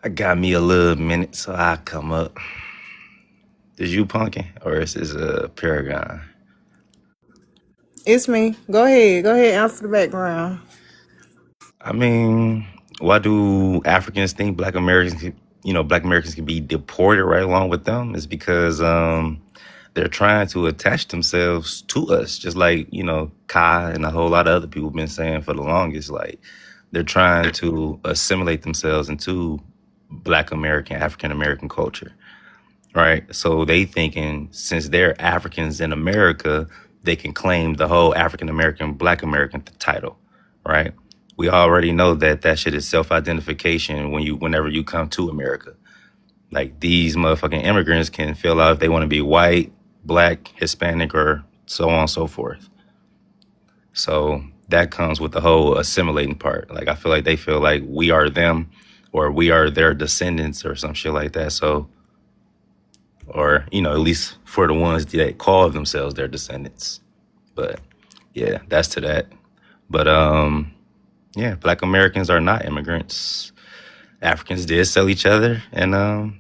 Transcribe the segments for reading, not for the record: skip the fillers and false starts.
I got me a little minute, so I come up. Is you punking or is this a Paragon? It's me. Go ahead. Go ahead. Answer the background. I mean, why do Africans think Black Americans, Black Americans can be deported right along with them? Is because they're trying to attach themselves to us, just like Kai and a whole lot of other people been saying for the longest. Like they're trying to assimilate themselves into Black American, African American culture. Right? So they thinking since they're Africans in America, they can claim the whole African American, Black American title, right? We already know that shit is self-identification whenever you come to America. Like these motherfucking immigrants can fill out if they want to be white, Black, Hispanic, or so on and so forth. So that comes with the whole assimilating part. Like I feel like they feel like we are them or we are their descendants or some shit like that. So or at least for the ones that call themselves their descendants. But yeah, that's to that. But yeah, Black Americans are not immigrants. Africans did sell each other, and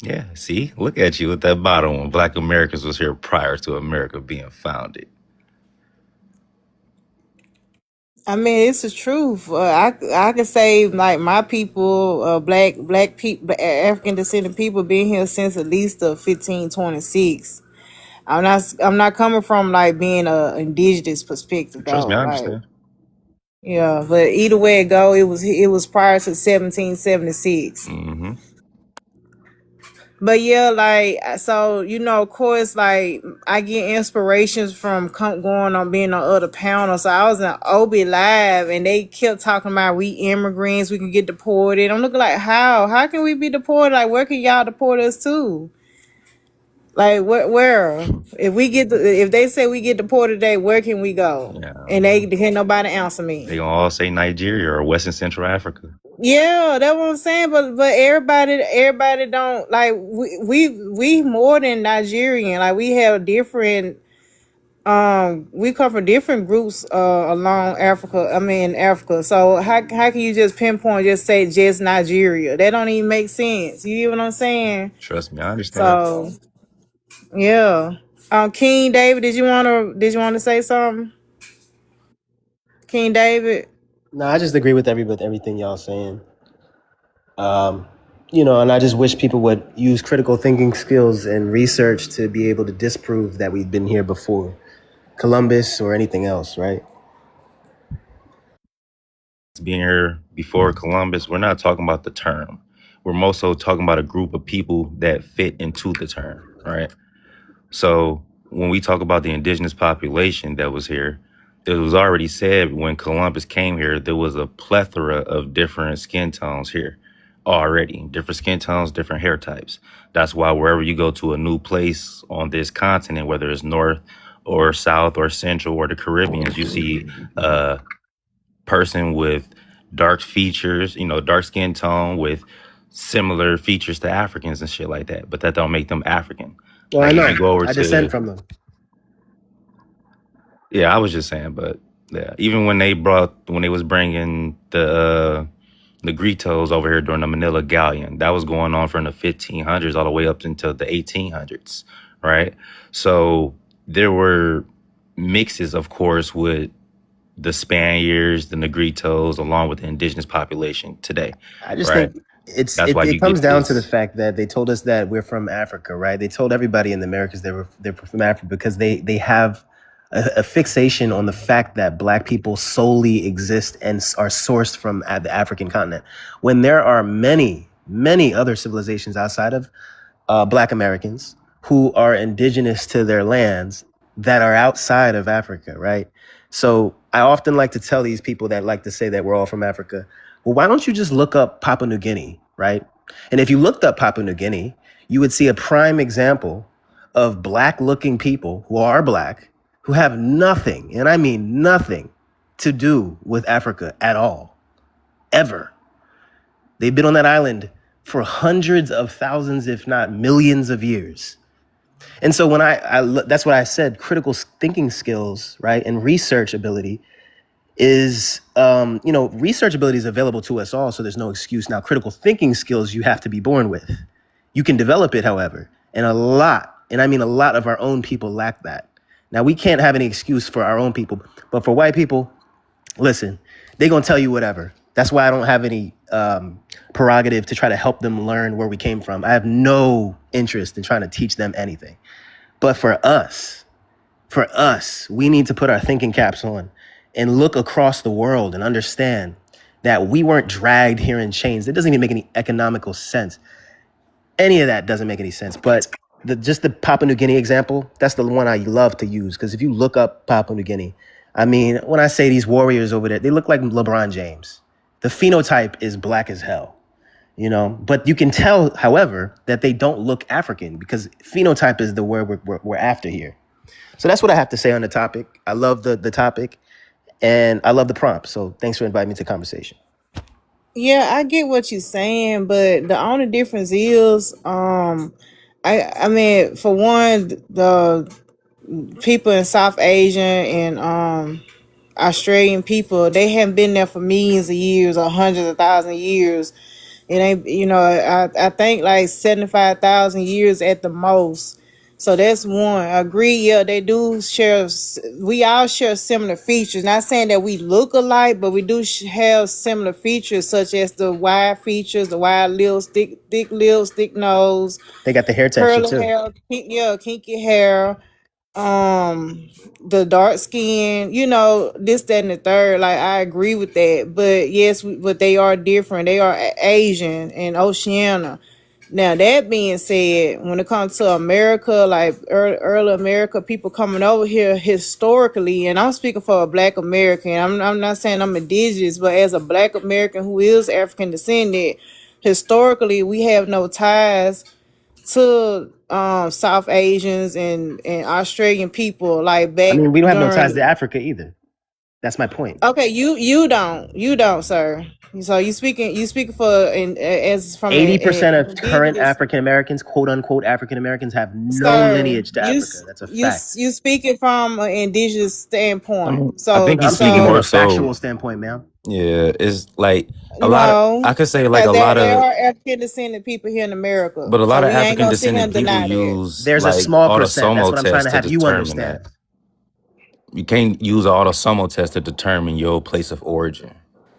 yeah, see, look at you with that bottom one. Black Americans was here prior to America being founded. I mean, it's the truth. I could say like my people, black people, African descendant people, been here since at least the 1526. I'm not coming from like being a indigenous perspective Trust me, though. I Like understand. yeah, but either way it go, it was prior to 1776. Mm-hmm. But yeah, like so, of course, like I get inspirations from going on being on other panels. So I was in Obi Live, and they kept talking about we immigrants, we can get deported. I'm looking like how can we be deported? Like where can y'all deport us to? Like where? If they say we get deported today, where can we go? Yeah. And they can't nobody answer They me. gonna all say Nigeria or West and Central Africa. Yeah, that's what I'm saying. But everybody don't like we more than Nigerian. Like we have different we come from different groups along Africa. I mean Africa. So how can you just pinpoint just say just Nigeria? That don't even make sense. You get what I'm saying? Trust me, I understand. So yeah. King David, did you wanna say something? King David? No, I just agree with everything y'all saying. And I just wish people would use critical thinking skills and research to be able to disprove that we've been here before Columbus or anything else, right? Being here before Columbus, we're not talking about the term. We're more so talking about a group of people that fit into the term, right? So when we talk about the indigenous population that was here, it was already said when Columbus came here, there was a plethora of different skin tones here already. Different skin tones, different hair types. That's why wherever you go to a new place on this continent, whether it's north or south or central or the Caribbeans, you see a person with dark features, dark skin tone with similar features to Africans and shit like that. But that don't make them African. Well, Like I know. if you go over I to descend from them. Yeah, I was just saying, but yeah, even when they was bringing the Negritos over here during the Manila Galleon, that was going on from the 1500s all the way up until the 1800s, right? So there were mixes, of course, with the Spaniards, the Negritos, along with the indigenous population today, I just right? think That's why you it comes get down to the this. fact that they told us that we're from Africa, right? They told everybody in the Americas they're from Africa because they have a fixation on the fact that Black people solely exist and are sourced from the African continent, when there are many other civilizations outside of Black Americans who are indigenous to their lands that are outside of Africa, right? So I often like to tell these people that like to say that we're all from Africa, well, why don't you just look up Papua New Guinea, right? And if you looked up Papua New Guinea, you would see a prime example of Black looking people who are Black, who have nothing, and I mean nothing, to do with Africa at all, ever. They've been on that island for hundreds of thousands, if not millions of years. And so when that's what I said, critical thinking skills, right, and research ability is, research ability is available to us all, so there's no excuse. Now, critical thinking skills you have to be born with. You can develop it, however, and I mean a lot of our own people lack that. Now, we can't have any excuse for our own people, but for white people, listen, they're going to tell you whatever. That's why I don't have any prerogative to try to help them learn where we came from. I have no interest in trying to teach them anything. But for us, we need to put our thinking caps on and look across the world and understand that we weren't dragged here in chains. It doesn't even make any economical sense. Any of that doesn't make any sense. But just the Papua New Guinea example, that's the one I love to use. Because if you look up Papua New Guinea, I mean, when I say these warriors over there, they look like LeBron James. The phenotype is black as hell, But you can tell, however, that they don't look African because phenotype is the word we're after here. So that's what I have to say on the topic. I love the topic, and I love the prompt. So thanks for inviting me to the conversation. Yeah, I get what you're saying, but the only difference is, I mean, for one, the people in South Asia and Australian people, they haven't been there for millions of years or hundreds of thousands of years. It ain't, I think like 75,000 years at the most. So that's one. I agree. Yeah, they do share. We all share similar features. Not saying that we look alike, but we do have similar features, such as the wide features, the wide lips, thick lips, thick nose, They got the hair texture curly too. hair, kinky hair, the dark skin, this, that, and the third. Like, I agree with that, but yes, but they are different. They are Asian and Oceania. Now, that being said, when it comes to America, like early America, people coming over here historically, and I'm speaking for a Black American. I'm not saying I'm indigenous, but as a Black American who is African descendant, historically we have no ties to South Asians and Australian people, like I back mean, we don't have no ties to during. Africa either. That's my point. Okay, you don't, sir. So you speaking for, and as from 80% an of current indigenous. African Americans, quote unquote African Americans, have no Sir, lineage to Africa. That's a fact. you speaking from an indigenous I standpoint. mean, I So think No, you I'm speaking speaking from more a factual so. standpoint, ma'am. Yeah, it's like a lot of. no, I could say like because a lot there of, are African descendant people here in America. but a lot So of we ain't African gonna sit here descendant and people deny that. use There's a like small percent. That's autosomal what I'm trying tests to to have you determine understand. that. You can't use an autosomal test to determine your place of origin.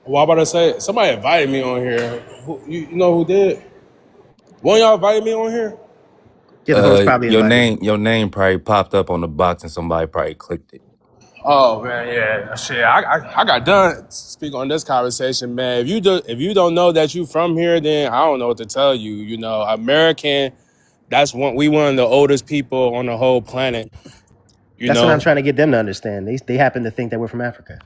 Well, I'm about to say, somebody invited me on here. You know who did? One of y'all invited me on here? Yeah, the host probably Your invited you. name probably popped up on the box and somebody probably clicked it. Oh man, yeah, shit. I got done speaking on this conversation, man. If you don't know that you from here, then I don't know what to tell you. American. That's one of the oldest people on the whole planet. That's what I'm trying to get them to understand. They happen to think that we're from Africa.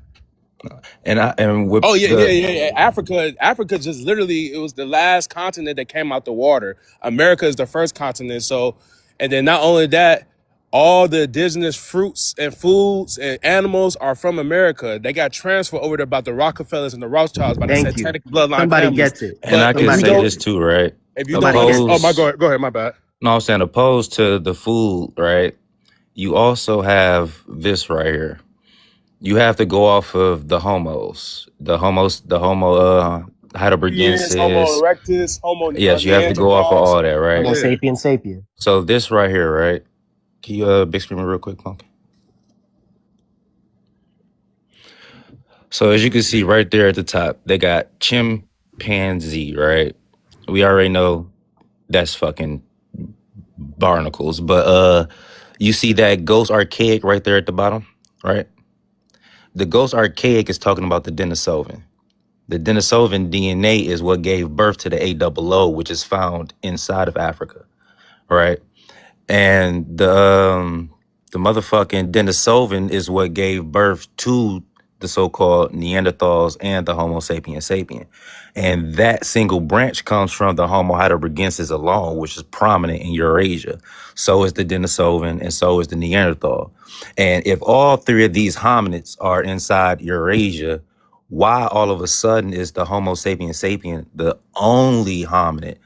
And with Oh yeah, the yeah. Africa just literally, it was the last continent that came out the water. America is the first continent. So, and then not only that, all the indigenous fruits and foods and animals are from America. They got transferred over there by the Rockefellers and the Rothschilds, by the Thank you. satanic bloodline Somebody families. gets it. and I But can Somebody say gets this it. too, right? if you Somebody don't, gets it. oh my, go ahead, my bad. No, I'm saying opposed to the food, right? You also have this right here. You have to go off of the homo Yes, Homo heidelbergensis. erectus, Homo Yes, you have to go off of neanderthals. all that, right? Homo Yeah. sapien. So this right here, right? Can you big screen it real quick, Punk? So as you can see right there at the top, they got chimpanzee, right? We already know that's fucking barnacles, but you see that ghost archaic right there at the bottom, right? The ghost archaic is talking about the Denisovan. The Denisovan DNA is what gave birth to the AOO, which is found inside of Africa, right? And the motherfucking Denisovan is what gave birth to the so-called Neanderthals and the Homo sapiens sapien. And that single branch comes from the Homo heidelbergensis alone, which is prominent in Eurasia. So is the Denisovan and so is the Neanderthal. And if all three of these hominids are inside Eurasia, why all of a sudden is the Homo sapiens sapien the only hominid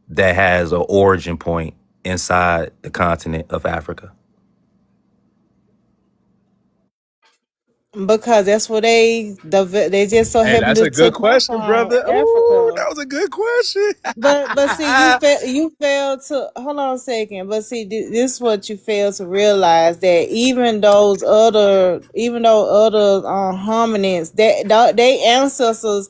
that has an origin point inside the continent of Africa? because that's where they just so Hey, happened that's a to good come question, from, brother. Ooh, Africa. that was a good question. But see, you fail to hold on a second. But see, this is what you fail to realize, that even though other hominids, that they ancestors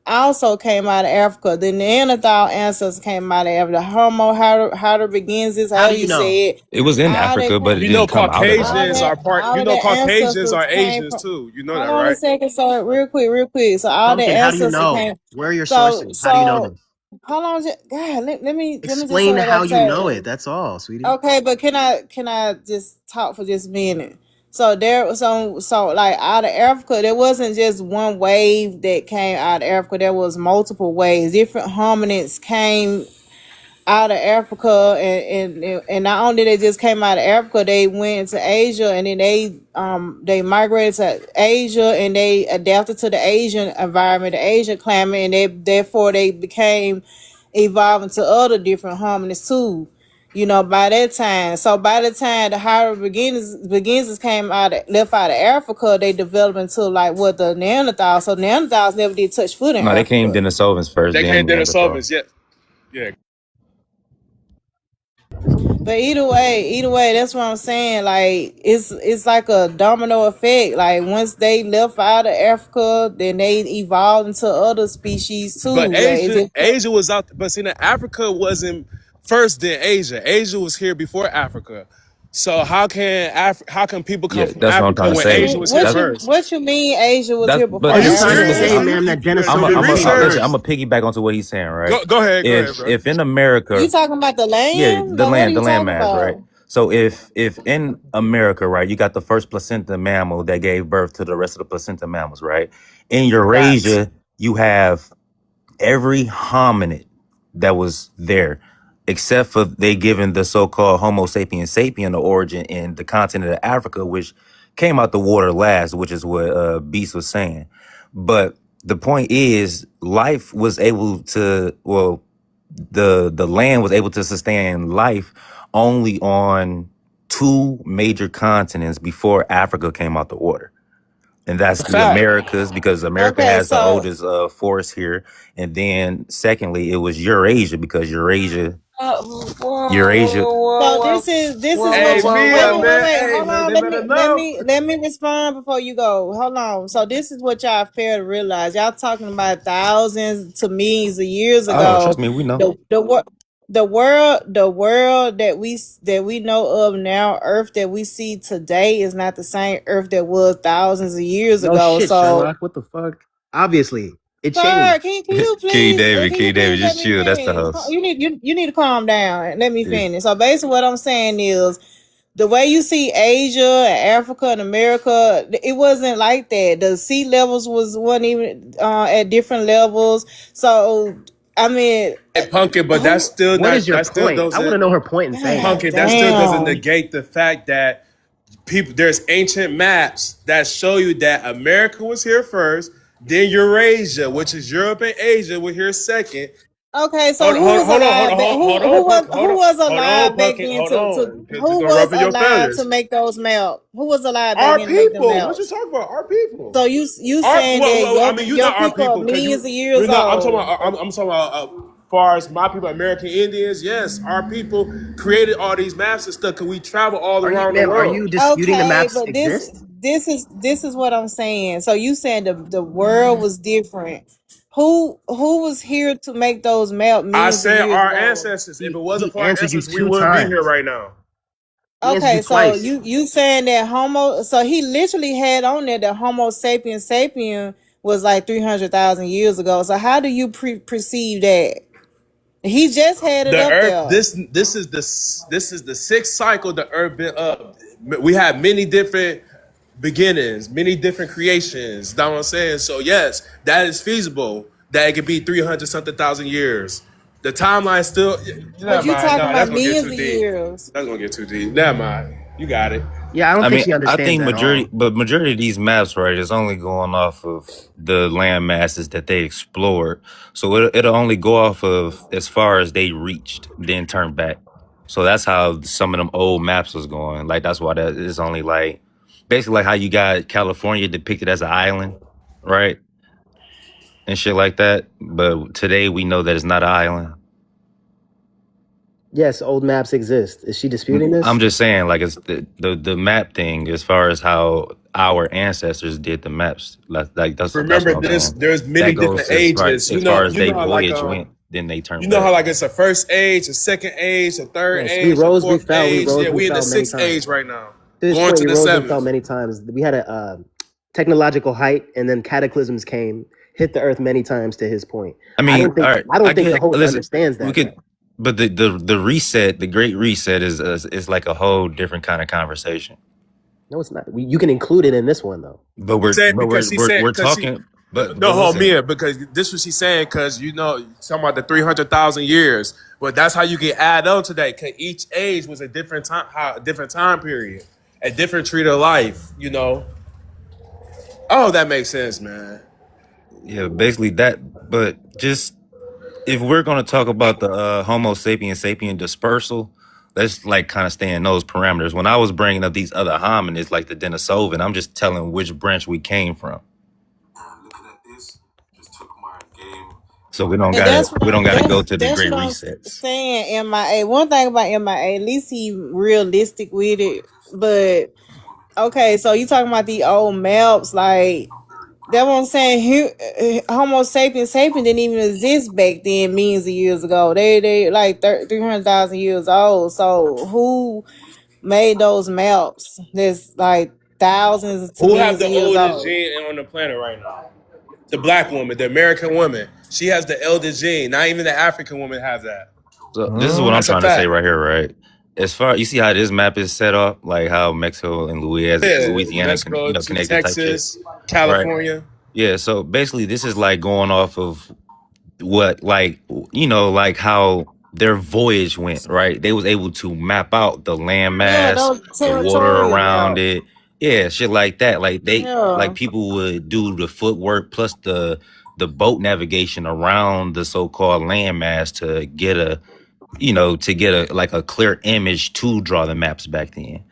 also came out of Africa. The Neanderthal ancestors came out of Africa. The Homo heidelbergensis, How do however you you know? say it, It was in all that Africa, but came, it You know, didn't come out of all Caucasians Africa. that are part. You all know, their Caucasians ancestors are came Asians from. too. You know that, Hold on a right? second, so real quick. So all their Pumpkin, how do you ancestors know? came. Where are your So sources? How do you know so this? hold on, God. Let me just say Explain what how I'm you know saying. it. That's all, sweetie. Okay, but can I just talk for just a minute? So there was so like out of Africa, there wasn't just one wave that came out of Africa. There was multiple waves. Different hominids came out of Africa, and not only they just came out of Africa, they went to Asia, and then they migrated to Asia, and they adapted to the Asian environment, the Asian climate, and therefore they became evolving to other different hominids too. By that time. So by the time the higher beginners came left out of Africa, they developed into like what the Neanderthals. So Neanderthals never did touch foot in No, they came Africa. Denisovans first, They came then Neanderthal. Denisovans. Yeah, yeah. But either way, that's what I'm saying. Like it's like a domino effect. Like once they left out of Africa, then they evolved into other species But too. Like, Asia was out. But see, now Africa wasn't first. Then Asia. Asia was here before Africa. So how can people come Yeah, from that's what I'm trying Africa to when say. Asia what was here what That's you first? what you mean Asia was here but Are before Are you you this trying is to what Africa? say, serious? ma'am, that I'm Do a, Denisovans I'm a, came listen. research. I'm first? gonna piggyback onto what he's saying, right? Go ahead. Go ahead, bro. If in You America, talking about the yeah, land? the Like, what are land, the you talking landmass, right? about? So if in America, right, you got the first placenta mammal that gave birth to the rest of the placenta mammals, right? In Facts. Eurasia, you have every hominid that was there, except for they given the so-called Homo sapiens sapien the origin in the continent of Africa, which came out the water last, which is what Beast was saying. But the point is, life was able to, well, the land was able to sustain life only on two major continents before Africa came out the water, and that's the Fact. Americas, because America Okay, has the so oldest forest here, and then secondly, it was Eurasia, because Eurasia. so this is Hey, what you Mia, man. wait. Hey, Hold on. they Let better me let know. me let me respond before you go. Hold on. So this is what y'all fail to realize. Y'all talking about thousands to millions of years Oh, trust ago. me, we know. The world that we know of now, Earth that we see today, is not the same Earth that was thousands of years No ago. shit, So, Sherlock. What the fuck? Obviously, it sir, changed. King David, let just me chill. That's the finish? host. You need to calm down and let me Yeah. finish. So basically, what I'm saying is, the way you see Asia and Africa and America, it wasn't like that. The sea levels wasn't even at different levels. So I mean, Hey, Pumpkin, but that's who? still What is not. your That still point? I want to doesn't. know her point in saying that. God Pumpkin. That still doesn't damn. negate the fact that people. There's ancient maps that show you that America was here first, then Eurasia, which is Europe and Asia, were here second. Okay, so Hold, who hold, was hold on, hold alive on, back? hold Who on, who was hold who on, was hold on, alive back Pumpkin, then hold to on, because you're who gonna was ruffle your alive to feathers. make those maps? Who was alive back Our then to make them people. What you maps? talking about? Our people. So you Our saying that well, I your mean, you're your not our people are people because millions of you're years not. I'm talking old? about. I'm talking about. Far as my people, American Indians, yes, our people created all these maps and stuff because we travel all Are you, around the ma'am? Are world. you disputing the Okay, maps but this exist? this is this is what I'm saying. So you saying the world was different. Who was here to make those maps I millions of said years our ago? ancestors. If it wasn't He for our answered you ancestors, we two wouldn't be here times. right now. He answered you Okay, so twice. you saying that Homo? So he literally had on there that Homo sapiens sapien was like 300,000 years ago. So how do you perceive that? He just had it The up earth. there. This is the sixth cycle the earth been up. We have many different beginnings, many different creations. That's what I'm saying. So yes, that is feasible. That it could be 300 something thousand years. The timeline still. But Never you mind. talking No, that's about gonna get millions too of deep. years. That's gonna get too deep. Never mind. You got it. Yeah, I don't I think mean, she I understands think at all. majority of these maps, right, is only going off of the land masses that they explored. So it'll only go off of as far as they reached, then turn back. So that's how some of them old maps was going. Like that's why that is only like basically like how you got California depicted as an island, right? And shit like that. But today we know that it's not an island. Yes, old maps exist. Is she disputing this? I'm just saying, like, it's the map thing as far as how our ancestors did the maps. Like that's Remember, what I'm saying. there's many That goes different as far ages. as they How like voyage went, then they turn you know how back. like it's a first age, a second age, a third Yes, we age, a rose, we fourth fell, we age. rose, Yeah, we we in the fell many sixth times. age right now, To this going point, to we the rose and fell seventh. many times. We had a technological height, and then cataclysms came, hit the earth many times. To his point, I mean, all right, I don't I think the get. host Listen, understands we that. could, but the reset, the great reset is like a whole different kind of conversation. No, it's not. You can include it in this one though. But we're Saying but because she said we're because she talking. But no, hold listen, me because this was she saying because talking about the 300,000 years, but that's how you can add on to that. Cause each age was a different time period, a different treat of life. Oh, that makes sense, man. yeah, basically that. But just if we're gonna talk about the Homo sapien dispersal, let's like kind of stay in those parameters. When I was bringing up these other hominids like the Denisovan, I'm just telling which branch we came from. So we don't And gotta go to the that's great what I'm resets. saying. MIA. One thing about MIA, at least he realistic with it. But okay, so you talking about the old maps, like that's what I'm saying. Homo sapiens didn't even exist back then, millions of years ago. They like 300,000 years old. So who made those maps? That's like thousands to Who have millions the of years oldest old. gene on the planet right now? The black woman, the American woman. She has the eldest gene. Not even the African woman has that. So this is what I'm That's a trying to say fact. right here, right? As far you see how this map is set up, like how Mexico and Louisiana Mexico to connected type shit, Texas, California. right? Yeah, so basically this is like going off of what like like how their voyage went, right? They was able to map out the landmass, those the water territorial around maps. it. Yeah, shit like that. Like Yeah. like people would do the footwork plus the boat navigation around the so-called landmass to get a like a clear image to draw the maps back then.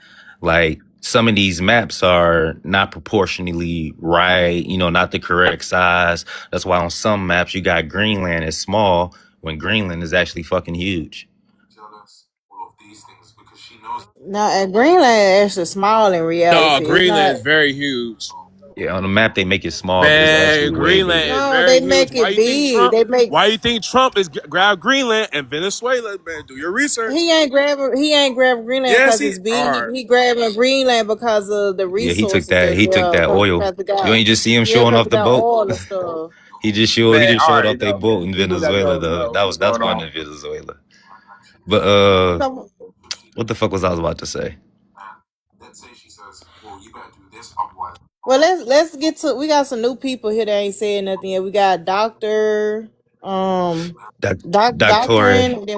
Like some of these maps are not proportionally right, not the correct size. That's why on some maps you got Greenland is small when Greenland is actually fucking huge. No, and Greenland is actually small in No, reality. Greenland is very huge. Yeah, on the map they make it small, but it's Man, actually way Greenland bigger. is No, very they huge. make it big. Why you think Trump is grab Greenland and Venezuela? Man, do your research. He ain't grabbing Greenland Yes, because it's big. are. He grabbing Greenland because of the Yeah, resources. he took that oil. You ain't just see him showing off the boat. Oil and stuff. He just showed Man, showed alright, off their no, boat in people that Venezuela don't though. know what's That's going one on. in Venezuela. But So, what the fuck was I about to say? well, let's get to. We got some new people here that ain't saying nothing yet. We got Doctor, Doctor. Doctrine,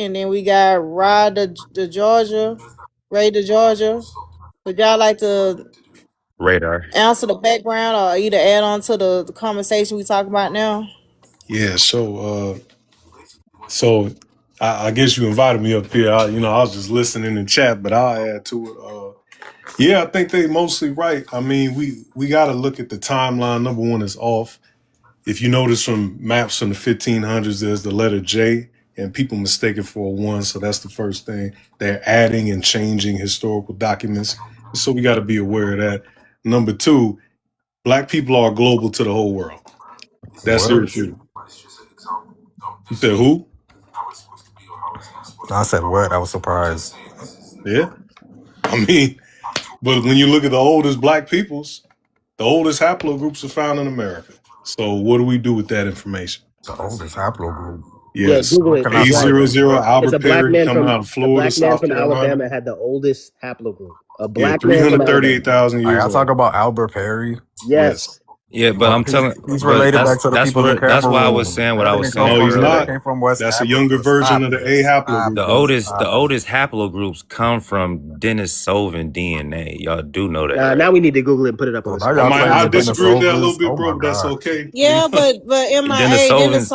and then we got Rod the Georgia, Ray the Georgia. Would y'all like to Radar. answer the background or either add on to the conversation we talk about now? Yeah, so I guess you invited me up here. I was just listening in chat, but I'll add to it. Yeah, I think they mostly right. I mean, we got to look at the timeline. Number one is off. If you notice from maps from the 1500s, there's the letter J, and people mistake it for a 1. So that's the first thing. They're adding and changing historical documents. So we got to be aware of that. Number two, black people are global to the whole world. That's What? issue. You said who? I said what? I was surprised. Yeah. I mean, but when you look at the oldest black peoples, the oldest haplogroups are found in America. So what do we do with that information? The oldest haplogroup. Yes. Google it. Can I find A00 it? It's Albert a black Perry man coming from out of Florida, South Carolina. Alabama had the oldest haplogroup. A Yeah, black man from Alabama. 338,000 years Y'all old. talk about Albert Perry. Yes. Yeah, but I'm telling, He's but related back to the people in that's why I was Cameroon. saying what That I didn't was come saying No, from he's here. That not. earlier. came from West That's a Africa. younger version Stop of the this. A Stop haplogroup, The brother. this. oldest, the oldest haplogroups come from Denisovan DNA. Y'all do know that, Now right? we need to Google it and put it up on So the now I y'all screen. might claiming I the disagree with that a little Denisovans. bit, Oh bro, my but that's God. okay. Yeah, but MIA Denisovans,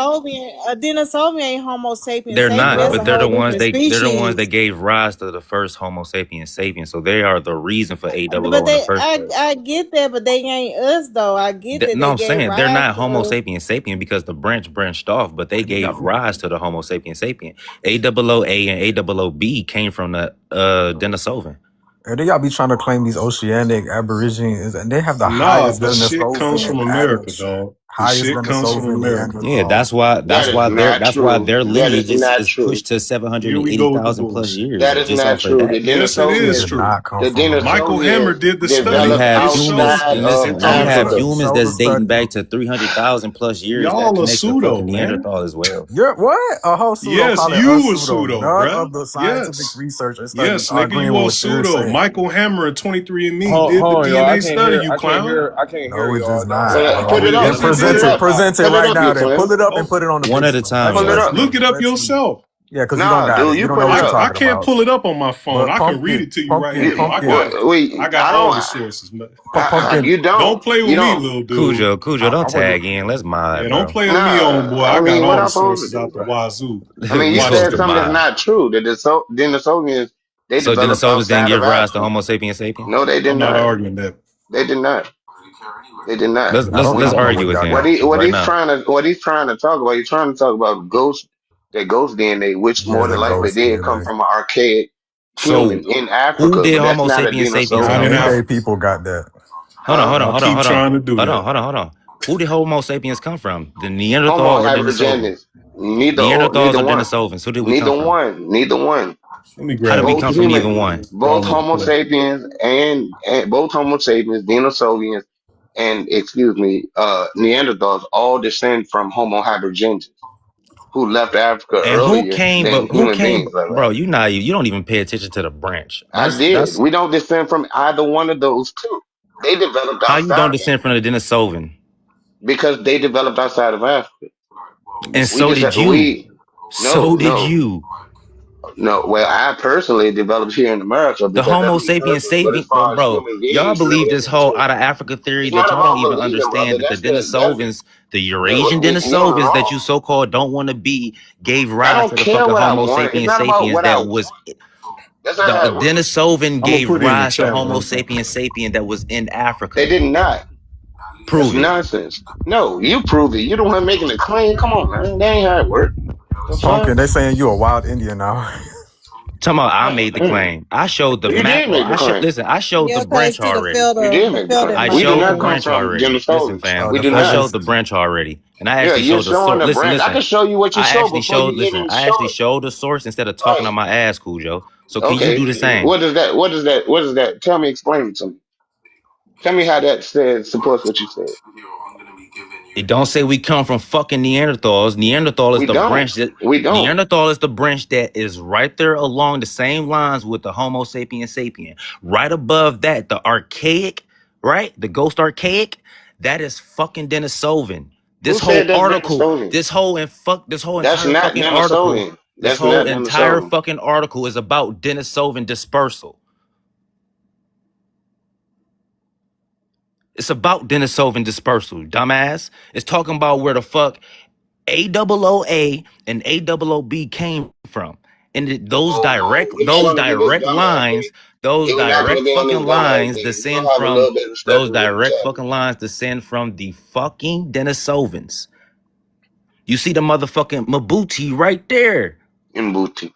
Denisovan ain't Homo sapiens they're sapien. not, That's but a they're the whole ones different they're the ones that species. gave rise to the first Homo sapiens sapien. So they are the reason for But AOO in the first place. I get that, but they ain't us though. I get that No, they I'm gave saying they're rise not Homo to us. sapiens sapien because the branch branched off, but they gave No. rise to the Homo sapiens sapien. AOA and AOB came from the Denisovan. And then y'all be trying to claim these oceanic aborigines, and they have the Nah, highest but shit comes from Denisovans America, average. dog. The Highest shit comes from Denisovan America. Yeah, Neanderthal. That is not that's why true. their That lineage is not is true. pushed to Here we go with the 780,000 plus bullshit. years That is just not off of true. that. Yes, it They is did true. not come The from Michael America. Hammer Denisovians did the When you study. developed have It humans, shows outside and this of listen, in when you have Africa. Africa. humans Show the that's dating study. back to 300,000 plus years, that Y'all are connects to pseudo, fucking man. Neanderthal as well. You're what? A whole pseudo Yes, calling us you a pseudo. pseudo, None bruh. of the scientific Yes. research and studies Yes, are nigga, agreeing you with a what you're pseudo. saying. Michael Hammer and 23andMe Hold, did the hold on, y'all. I DNA can't study, hear. you I can't clown. hear. I can't hear No, it does y'all. not. Put it up. Yes, Then it Put present it it. did. up. Present it Put it right up, now. you Then pull clown. it up and Oh, put it on the One at a Facebook. time, Pull it y'all. up. look it up Let's see. yourself. Yeah, because you don't Nah, got dude, it. You you don't know pull it what you're up. I talking can't about. pull it up on my phone. But I can read it to you right here, though. I got it. Wait, I got I all the don't. sources, man. pumpkin. You don't. Don't play You with me, don't. little dude. Cujo, I don't wouldn't. tag in. Let's Yeah, mod, don't bro. play with me, on boy. Nah, I I got mean, what all the I'm supposed to sources do, out the bro? wazoo. I mean, We you Watch supposed said to this. something that's mod. not true. The Denisovians, they So developed Denisovans didn't outside of give rise to Africa. Homo sapiens sapien? No, they did I'm not not. arguing that. They did not. They did not. Let's I let's don't. I let's We don't know argue where with y'all him got from. right now. what he's trying to talk about. He's trying to talk about ghost DNA, which Yeah, more the than likely ghost did come DNA. from an archaic So human in who Africa, did but that's Homo not a sapiens sapiens Not come in Denisovian, from? Inca Africa. people got that. huh? Y'all keep trying to do that. Hold on. Who did Homo sapiens come from? The Homo Neanderthal or Denisovan? hybridgenes, neither Neanderthals or one, Denisovans? Who did we come from? neither one. Let me How did grab we it Both come because from I'm neither human, one? both wrong with Homo play. sapiens and both Homo sapiens, Denisovians, and excuse me, Neanderthals all descend from Homo hybridgenes, who left Africa And earlier than who human came, beings left bro, Africa. you naive. You don't even pay attention to the branch. I did. That's We don't descend from either one of those two. They developed how you don't outside of descend from the Denisovan. because they developed outside of Africa. And We so just did you. we no So did no you. no. Well, I personally developed here in America The because that's Homo where the earth sapiens is. But as sapien, far as bro, human y'all beings, no, believe that's this not whole true. out of Africa theory It's that not y'all don't about even believing, brother. understand that the That's that's Denisovans, the Eurasian you're Denisovans that you wrong. so called don't want to be, gave I rise don't to the care fucking what I Homo want. It's sapiens not about sapiens what I that want. was That's not the how it works. Denisovan I'm gonna gave put it in the rise to chat Homo real quick. sapiens sapien that was in They Africa. did not. That's Prove it. nonsense. No, you prove it. You the one making the claim. Come on, man. That ain't how it works. The Pumpkin. fuck? They saying you a wild Indian now. Talking about I made the Mm-mm. claim. I showed the You did macro. make the claim. I showed the Yeah, cause branch see already. You did the make the felder claim. I We do might showed the not come be. branch from already. Listen, Denisovans. fam. Oh, We the do I not. showed feathers. the branch already. And I Yeah, actually you're showed the showing source. the branch. I Listen. can show you what you I show actually before showed, you listen, even I show actually it. showed the source instead of talking Right. on my ass, Cujo. So can you do the Okay. same? What is that? What is that? What is that? Tell me, explain it to me. Tell me how that says supports what you said. It don't say we come from fucking Neanderthals. We don't. We don't. Neanderthal is the branch that is right there along the same lines with the Homo sapiens sapien. Right above that, the archaic, right? The ghost archaic, that is fucking Denisovan. Who said that's Denisovan? This whole That's entire not fucking article, Denisovan. That's not Denisovan. is about Denisovan dispersal. It's about Denisovan dispersal, dumbass. It's talking about where the fuck AOA and AOB came from. And Oh, we're not gonna do this dumbass thing. those We're not gonna direct get on this fucking dumbass lines thing. We're descend gonna have a from little bit of respect for me. descend from the fucking Denisovans. You see the motherfucking Mabuti right there. In Booty.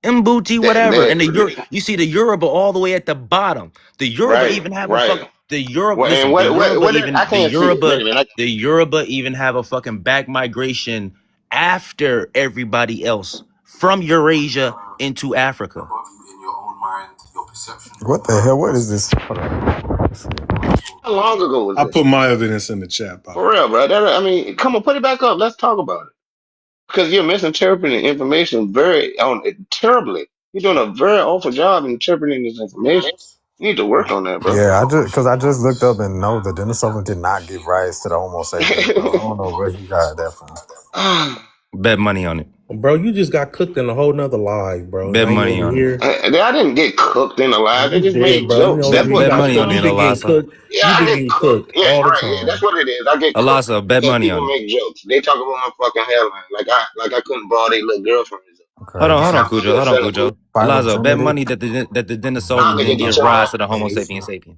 Mbuti, That whatever. And that you see the Yoruba all the way at the bottom. The Yoruba right, even have a right. fuck. The Yoruba, Well, and listen. what did I can't see it. Wait a minute. The Yoruba even have a fucking back migration after everybody else from Eurasia into Africa. What the hell? What is this? Hold on. How long ago was I this? put my evidence in the chat box. For real, bro. I mean, come on, put it back up. Let's talk about it. Because you're misinterpreting information very terribly. You're doing a very awful job interpreting this information. You need to work on that, bro. Yeah, I just looked up and know that Denisovan did not give rise to the Homo sapiens, bro. I don't know where he got that from. Bet money on it. Bro, you just got cooked in a whole nother lie, bro. Bet Now you money over on it. here. I didn't get cooked in the live. They You just did, made bro. You jokes. know, That's you what Bet got money on that's it, you what been it is. getting Alasa. cooked. Yeah, You I been get getting cooked. cooked Yeah, all the right. Yeah, that's time. what it is. I get cooked Alasa, bet because money people on it. make jokes. They talk about my fucking hairline. Like I couldn't borrow their little girlfriends. Hold Okay, on, you hold And on, said I'm Cujo. still Hold on, selling pussy. Cujo. Alasa, bet phylogenetic. money that the Nah, Denisovans nigga, didn't get give your rise mouth. to the Homo Hey, sapien sapien.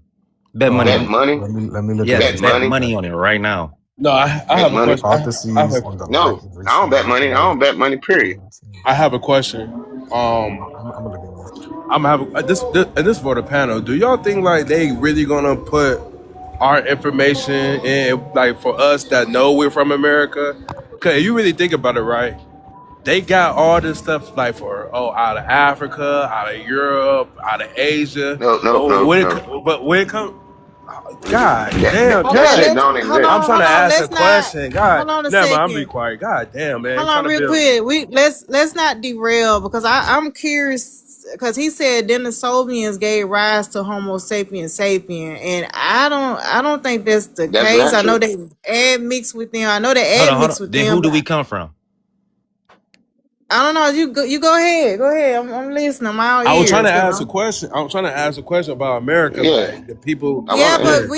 Bet money Bet on it. money. Let me look at Yes, Bet this. bet money. money on it right now. No, I Bet have a money. question. I Hypotheses have on the lack No, of I don't recent bet money. I nuclear. don't bet money. Period. I have a question. I'm gonna look at this. I'm gonna have this for the panel. Do y'all think like they really gonna put our information in like for us that know we're from America? Cause if you really think about it, right? They got all this stuff like for out of Africa, out of Europe, out of Asia. No, no, no, no. But when it comes, God damn, That Okay, shit God, let's don't I'm exist. trying to ask a let's not question. God, hold on a never mind, I'm be second. quiet. God damn, man, Hold I'm on trying to real build. quick. Let's not derail because I'm curious because he said Denisovians gave rise to Homo sapiens sapien, and I don't think that's the That's case. I know natural. they admixed with them. I know they Hold admixed on. with Then them, who do but we come from? I don't know. You go ahead. Go ahead. I'm listening. I'm all I was trying to ears. ask a question. I was trying to ask a question about America, Yeah, like the people. I want Yeah, to but hear Yeah, it.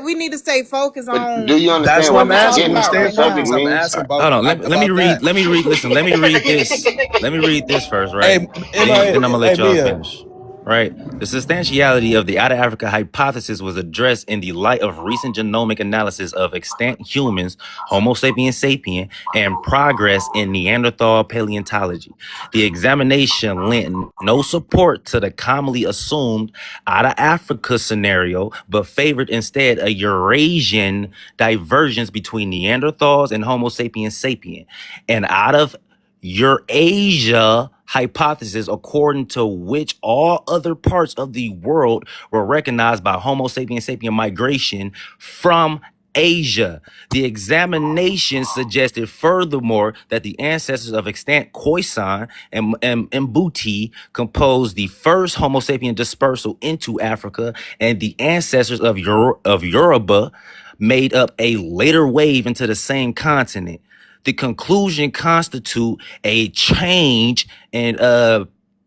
we need to stay focused But do you on that's understand what what what I'm we talking asking. getting To about to the stay right subject now. focused, I'm means? asking Hold on. Let me about read. that. Let me read. Listen. Let me read this. Let me read this first, right? Hey, Then I'm gonna hey, let y'all Mia. finish. Right. The substantiality of the out of Africa hypothesis was addressed in the light of recent genomic analysis of extant humans, Homo sapiens sapien, and progress in Neanderthal paleontology. The examination lent no support to the commonly assumed out of Africa scenario, but favored instead a Eurasian divergence between Neanderthals and Homo sapiens sapien. And out of Eurasia hypothesis, according to which all other parts of the world were recognized by Homo sapiens sapien migration from Asia. The examination suggested furthermore that the ancestors of extant Khoisan and Mbuti composed the first Homo sapien dispersal into Africa, and the ancestors of Yoruba made up a later wave into the same continent. The conclusion constitute a change in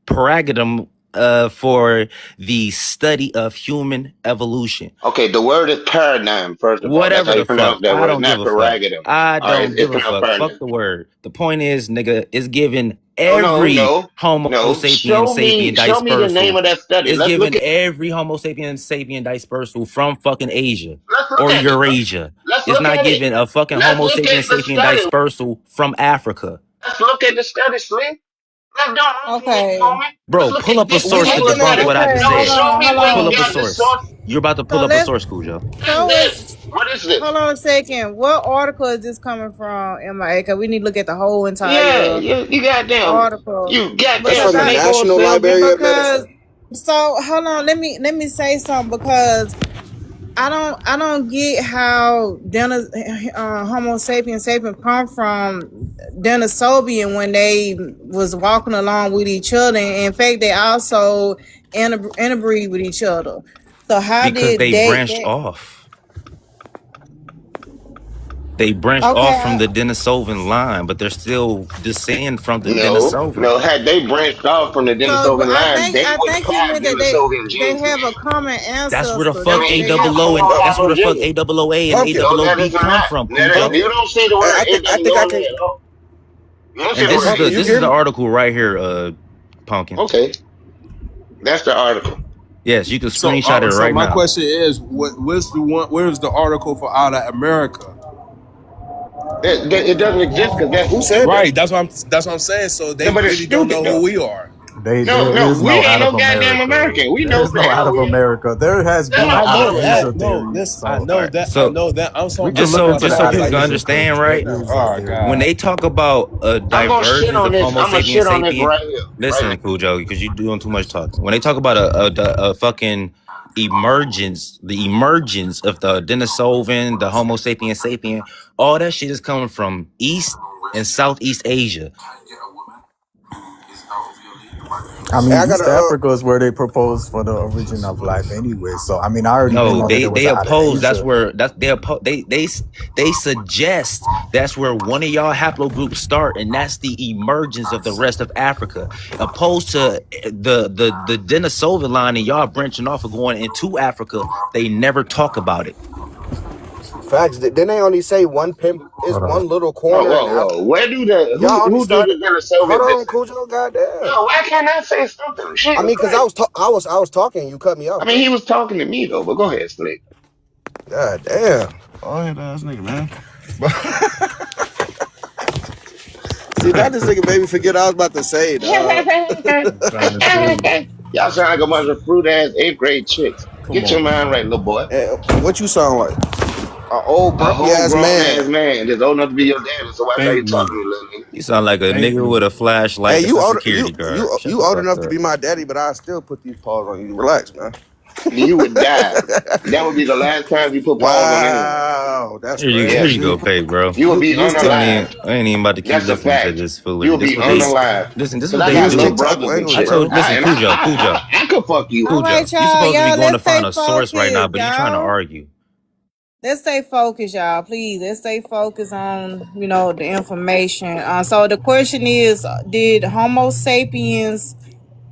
paradigm for the study of human evolution. Okay, the word is paradigm. First of all, that's how Whatever you the fuck. pronounce that I word, don't give not a fuck. paradigm. I All right, don't it's give a pronounced fuck. Fuck paradigm. the word. The point is, nigga, it's given No, no, every no, Homo no. sapien sapien Show me the name dispersal. of that study. It's given every Homo sapien sapien dispersal from fucking Asia Let's look or at it. Eurasia. Let's It's look not at it. given a fucking Let's Homo look sapien at the sapien study. dispersal from Africa. Let's look at the study, Slim. Let's don't answer me Okay. for me. Let's Bro, look pull at up a get We source to where you looking got at debunk it. what I just okay, No, hold said. show on, me hold where Pull you on. up a got the source. source. You're about to pull So up a let's source, Cujo. What is so this? it's What is this? hold on a second. What article is this coming from, MIA? Because we need to look at the whole Yeah, entire you goddamn, article. you It's goddamn Because from the I snake oil National salesman. Library of because Medicine. so hold on, let me say something because I don't get how Homo sapiens sapien come from Denisovian when they was walking along with each other. And in fact, they also interbreed with each other. So how Because did they branched they off. They branched off from okay? the Denisovan line, but they're still descend from the No, Denisovan. no. Had they branched off from the So but Denisovan line, they I would think he have meant that Denisovan they genes have a then. common That's where the ancestor. I fuck mean, They you have AOO talking and about that's where the fuck hypergenic. AOA and Pumpkin, No, that is AOB come not. from, You Cujo. pumpkin. don't see the word I think I can. AWOA at all. You don't see And the word Pumpkin, you this can is hear the me? AWA. article right here, Pumpkin. Okay, that's the article. Yes, you can So, screenshot it so right my now. question is, where's the one? Where's the article for out of America? It doesn't exist because Who that's said that? Right. That's what I'm saying. So they no, but it's really don't stupid know who though. we are. No, There no, is we no ain't out of no goddamn America. American. We There know is what the no out hell of we are. America. There has There's been no an I out out of of know that. Asia America. No, theory. this I So All know right. that. I So know that. I'm we talking could about look stuff into just the so out like of people can Asia understand, culture. There right? is a oh theory. When god. they talk about a I'm gonna shit divergence on of this. Homo I'm gonna sapiens shit on this sapien, right here, right listen, now. Cujo, because you're doing too much talking. When they talk about a fucking emergence, the emergence of the Denisovan, the Homo sapiens sapien, all that shit is coming from East and Southeast Asia. I Hey, mean, I got East Africa is where they proposed for the origin of life anyway. So, I mean, I already didn't No, know that there was they an out of oppose. That's Asia. where they suggest that's where one of y'all haplogroups start, and that's the emergence of the rest of Africa. Opposed to the Denisovan line and y'all branching off and going into Africa, they never talk about it. facts. Then they only say one pin is Hold on. one little Whoa, corner in whoa, Africa. whoa. Where do the Y'all only who do started. the Hold Denisovan on, listen? Cujo. Goddamn. No, why can't I say something? I Jesus mean, cause I Christ. was talking. You cut me I off, mean, bro. he was talking to me though, but go ahead, Slick. God damn. Oh, ass nigga, man. See, that this nigga made me forget what I was about to say, dog. Trying to tell you. Y'all sound like a bunch of fruit ass 8th grade chicks. Come Get your on, mind man. right, little boy. What you sound like? An old A grumpy whole ass grown ass man. man that's old enough to be your daddy, so watch how Thank you talk me. to me, little nigga. You sound like a Thank nigga with me. a flashlight Hey, that's you a old security guard. Shut you the old fuck enough to up. be my daddy, but I still put these paws on you. Relax, man. You would die. That would be the last time you put paws on anyone. Wow, that's Here Yes, you go, crazy. Peg, bro. you would be This I tick, unalive. ain't even about to keep That's a listening to fact. this You foolery. would be this unalive. This Cause what I they got this little do. TikTok brothers and I language, shit. told bro. listen, Cujo. I could fuck you All up. right, You y'all. supposed to be Y'all, going let's to find stay a source right now, focused, but you trying to y'all. argue. Let's stay focused, y'all. Please, let's stay focused on the information. So the question is, did Homo sapiens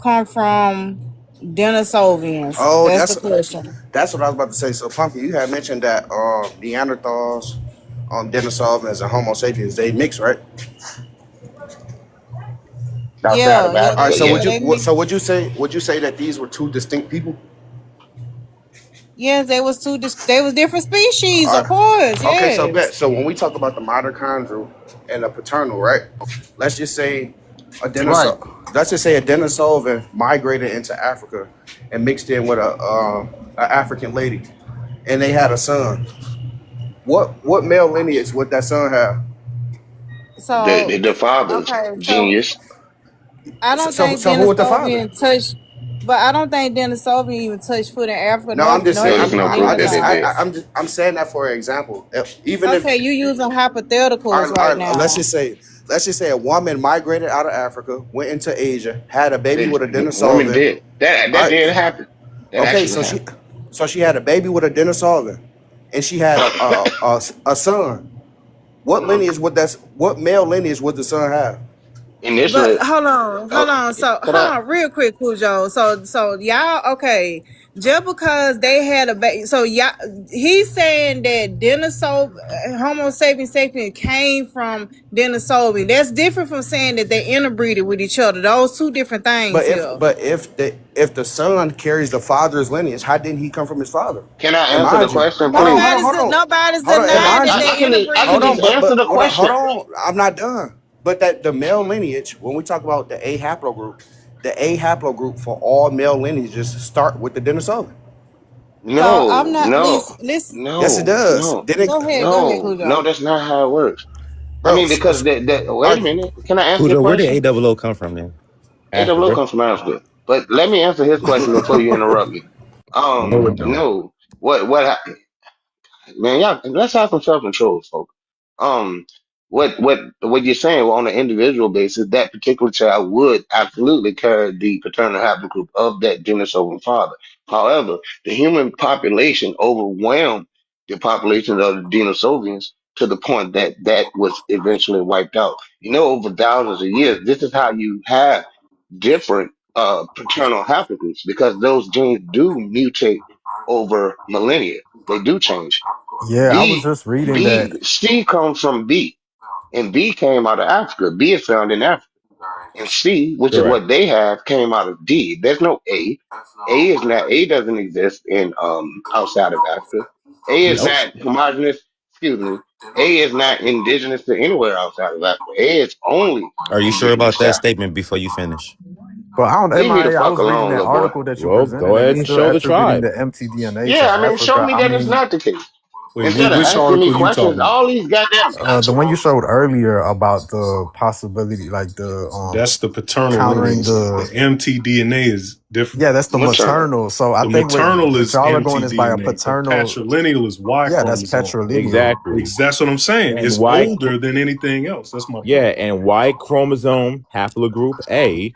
come from Denisovians? Oh, That's the question. that's what I was about to say. So, Pumpkin, you had mentioned that Neanderthals, Denisovans, and Homo sapiens they mix, right? Outside Yeah, of yeah, All right. Africa, they So yeah yeah. they mix. would you say that these were two distinct people? Yes, they was they was different species, All of right. course. Okay. So, Yes. so when we talk about the mitochondrial and the paternal, right? Let's just say a Right. Denisov. Let's just say a Denisovan migrated into Africa and mixed in with a African lady, and they had a son. What male lineage would that son have? So The fathers, okay, so genius. I So, don't so, think so who would the father? Denisovian touched, but I don't think Denisovian even touched foot in Africa. No, No, I'm just no, saying. No, they there's didn't no do proof that they anything. did. I'm saying that for an example. Even if, Okay, you using hypotheticals all right right, let's now. just say a woman migrated out of Africa, went into Asia, had a baby with a Women Denisovan. did. That All right, did happen. That okay, actually happened. so she had a baby with a Denisovan, and she had a son. What male lineage would the son have? But Initially, hold on. So could hold I? on, real quick, Cujo. So y'all, okay? Just because they had a baby, so y'all, he's saying that Homo sapien came from Denisovan. That's different from saying that they interbreeded with each other. Those two different But things here. if the son carries the father's lineage, how didn't he come from his father? Can I And answer the mind you, question, please? Nobody's hold on, and denying mind that you, they I can hold interbreeded. on, just answer the hold question. on, I'm not done. But that the male lineage, when we talk about the the A haplogroup for all male lineages start with the Denisovan. So I'm No, not no, listen. Yes, it no, does. no, Didn't Go ahead, no. Cujo. That's not how it works. I bro? mean, because All wait a right, minute. Can I answer your Cujo, where question? did AOO come from, man? AWO Africa. comes from Africa. But let me answer his question before you interrupt me. No, it don't. No. Man, y'all, let's have some self control, folks. Um, what you're saying well, on an individual basis, that particular child would absolutely carry the paternal haplogroup of that Denisovan father. However, the human population overwhelmed the population of the Denisovians to the point that that was eventually wiped out. Over thousands of years, this is how you have different paternal haplogroups because those genes do mutate over millennia. They do change. Yeah, I was just reading that. C comes from B, and B came out of Africa. B is found in Africa, and C, which is Correct. what they have, came out of D. There's no A. A is not. A doesn't exist in outside of Africa. A is Nope. not homogenous. Excuse me. A is not indigenous to anywhere outside of Africa. A is only Are you sure indigenous about to that Africa. statement before you finish? But I don't, Leave me the MIA, I fuck was reading alone, that little boy. article that you Well, presented, go and ahead it's and still show the attributing tribe. the mtDNA to Yeah, I mean, show Africa. me I that it's mean, not the case. Wait, Instead of which asking me article you questions, talking about? all these goddamn the one you showed earlier about the possibility, like the That's the paternal countering lineage. The the mtDNA is different. yeah, that's the maternal. maternal. So I The think maternal what is y'all are going is by a mtDNA. The paternal. patrilineal is Y Yeah, that's chromosome. patrilineal. Exactly. That's what I'm saying. And It's Y, older than anything else. That's my yeah, point. and Y chromosome haplogroup A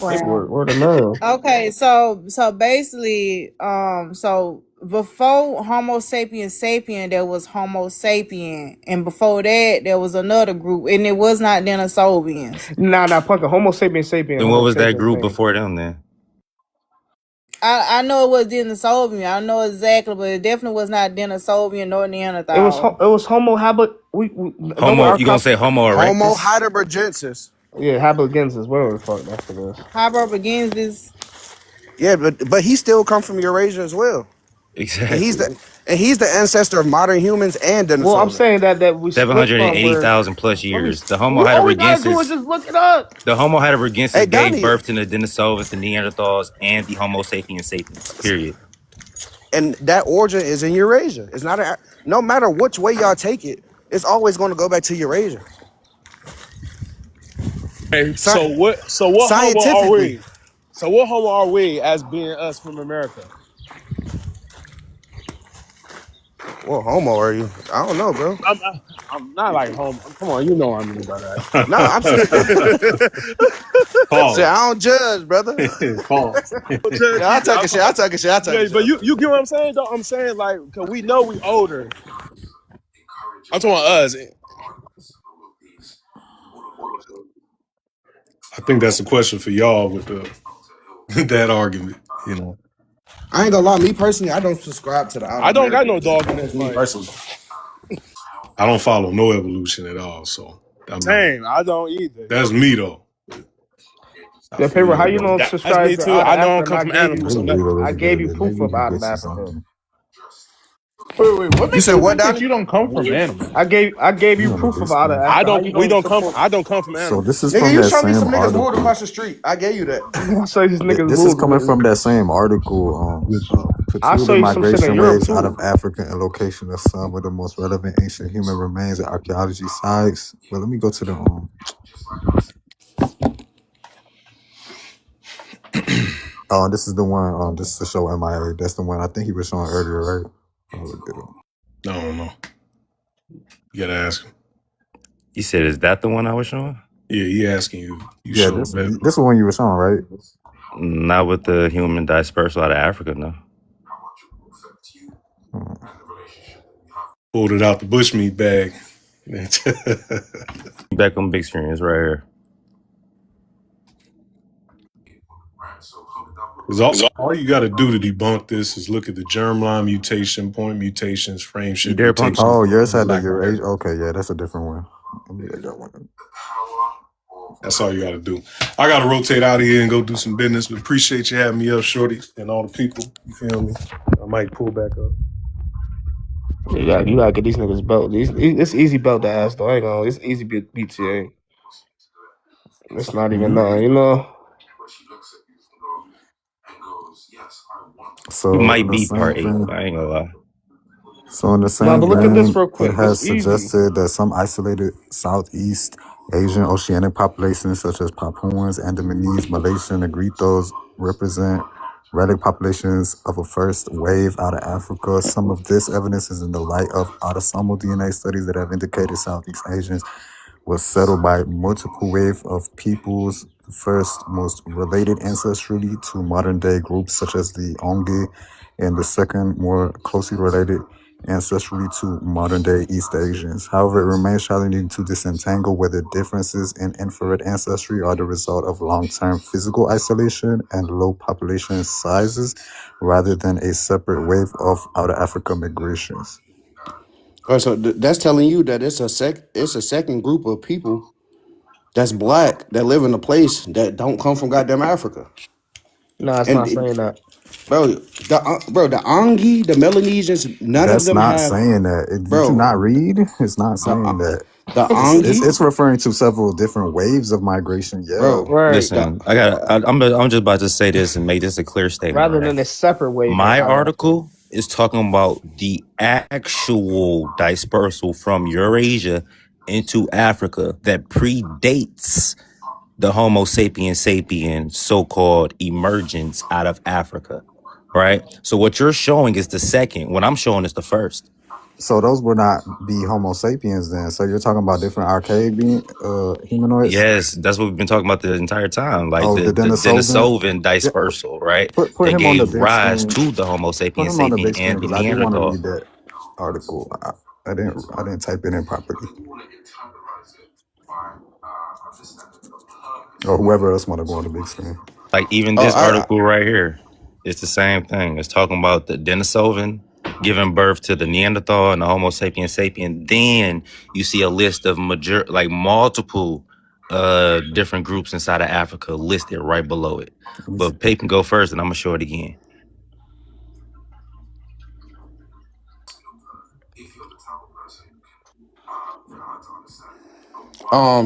paperwork. Word of love. Okay, so basically, so before Homo sapien sapien, there was Homo sapien, and before that, there was another group, and it was not Denisovians. Nah, Punker. Homo sapien sapien. Then what Homo was that sapien group sapien. before them then? I know it was Denisovian. I know exactly, but it definitely was not Denisovian nor Neanderthal. It was Homo habit. We remember Homo, our you gonna say Homo Homo erectus? heidelbergensis. yeah habiligensis, whatever the fuck that shit is. Hyper begins this. Yeah, but he still come from Eurasia as well, and Exactly. he's the ancestor of modern humans and Well, I'm Denisovans. saying that we split from where. 780,000 plus Let me. years. The Homo All we gotta do is heidelbergensis, just look it up. the Homo Hey, heidelbergensis gave Donnie, birth to the Denisovans, the Neanderthals, and the Homo sapiens sapiens. Period. and that origin is in Eurasia. It's not no matter which way y'all take it, it's always going to go back to Eurasia. Hey, Sci- so what Homo are scientifically, we? So what Homo are we as being us from America? what Homo are you? I don't know, bro. I'm not like Homo. Come on, you know what I mean by that. No, I'm saying, Pause. I don't judge, brother. Pause. Yeah, I take a shit. Yeah, but you get what I'm saying, though? I'm saying, like, because we know we older. I'm talking about us. I think that's a question for y'all with that argument. You know, I ain't gonna lie. Me personally, I don't subscribe to the outer I don't got no Americans. dog in this Me fight. personally. I don't follow no evolution at all. So I mean, Same, I don't either. that's me though. Yeah, paper. How you don't That's subscribe me to too. out I of don't Africa? come from animals. So that, I gave you proof of out of Maybe Africa. Wait, what You makes said you what, think that Donnie? you don't come from animals? I gave you Yeah, proof of basically. out of Africa. I How don't. you We don't come support? from. I don't come from So animals. this is Nigga, from you that show me same some niggas moved article. across the street. I gave you that. I say these niggas This is moved. coming from that same article. I'll show Peculiar you some shit in migration Europe waves out too. of Africa and location of some of the most relevant ancient human remains at archaeology sites. But let me go to the Oh, this is the one. This is the show MIA. That's the one I think he was showing earlier, right? I'll look it up. I don't know. You gotta ask him. You said, is that the one I was showing? Yeah, he asking you. You Yeah, show this him is the one you were showing, right? Not with the human dispersal out of Africa, no. pulled it out the bushmeat bag. Back on big screen, it's right here. All you got to do to debunk this is look at the germline mutation, point mutations, frame shift there, Punk? mutations. Oh, yours had the Black Eurasia. America. Okay, yeah, that's a different one. Let me get that one. That's all you got to do. I got to rotate out of here and go do some business, but appreciate you having me up, Shorty, and all the people. You feel me? I might pull back up. You gotta get these niggas belt. It's easy belt to ask though. I ain't gonna. It's easy BTA. It's not even nothing, you know. So It might the be same part 8. thing. I ain't gonna lie. So in the Nah, same but look at this vein, real quick. it has It's easy. suggested that some isolated Southeast Asian oceanic populations, such as Papuans, Andamanese, Malaysian, Negritos, represent relic populations of a first wave out of Africa. Some of this evidence is in the light of autosomal DNA studies that have indicated Southeast Asians was settled by multiple wave of peoples, the first most related ancestrally to modern day groups such as the Onge, and the second more closely related ancestrally to modern day East Asians. However, it remains challenging to disentangle whether differences in infrared ancestry are the result of long-term physical isolation and low population sizes rather than a separate wave of out of Africa migrations. Oh, so that's telling you that it's a second group of people that's black that live in a place that don't come from goddamn Africa. Nah, it's And not saying that. bro, the Angi, the Melanesians, none of That's them not have. saying that. Did you Bro, not read? It's not saying that. the Angi, It's referring to several different waves of migration. Yeah. bro. Right. Listen, I'm just about to say this and make this a clear statement. Rather right? than a separate wave. My article is talking about the actual dispersal from Eurasia into Africa that predates the Homo sapien sapien so-called emergence out of Africa, right? So what you're showing is the second. What I'm showing is the first. So those would not be Homo sapiens then. So you're talking about different archaic humanoids? Yes, that's what we've been talking about the entire time. Like Oh, the the Denisovan. Denisovan Yeah, dispersal, right? put That him on the gave big rise screen. to the Homo Put sapiens him on the sapien big screen and the because I do want to Neanderthal. read that article. I didn't type it in properly. Or whoever else want to go on the big screen. Like even Oh, this article right here, it's the same thing. It's talking about the Denisovan giving birth to the Neanderthal and the Homo sapiens sapien. Then you see a list of multiple different groups inside of Africa listed right below it. Let me see. But Pey can go first, and I'm gonna show it again.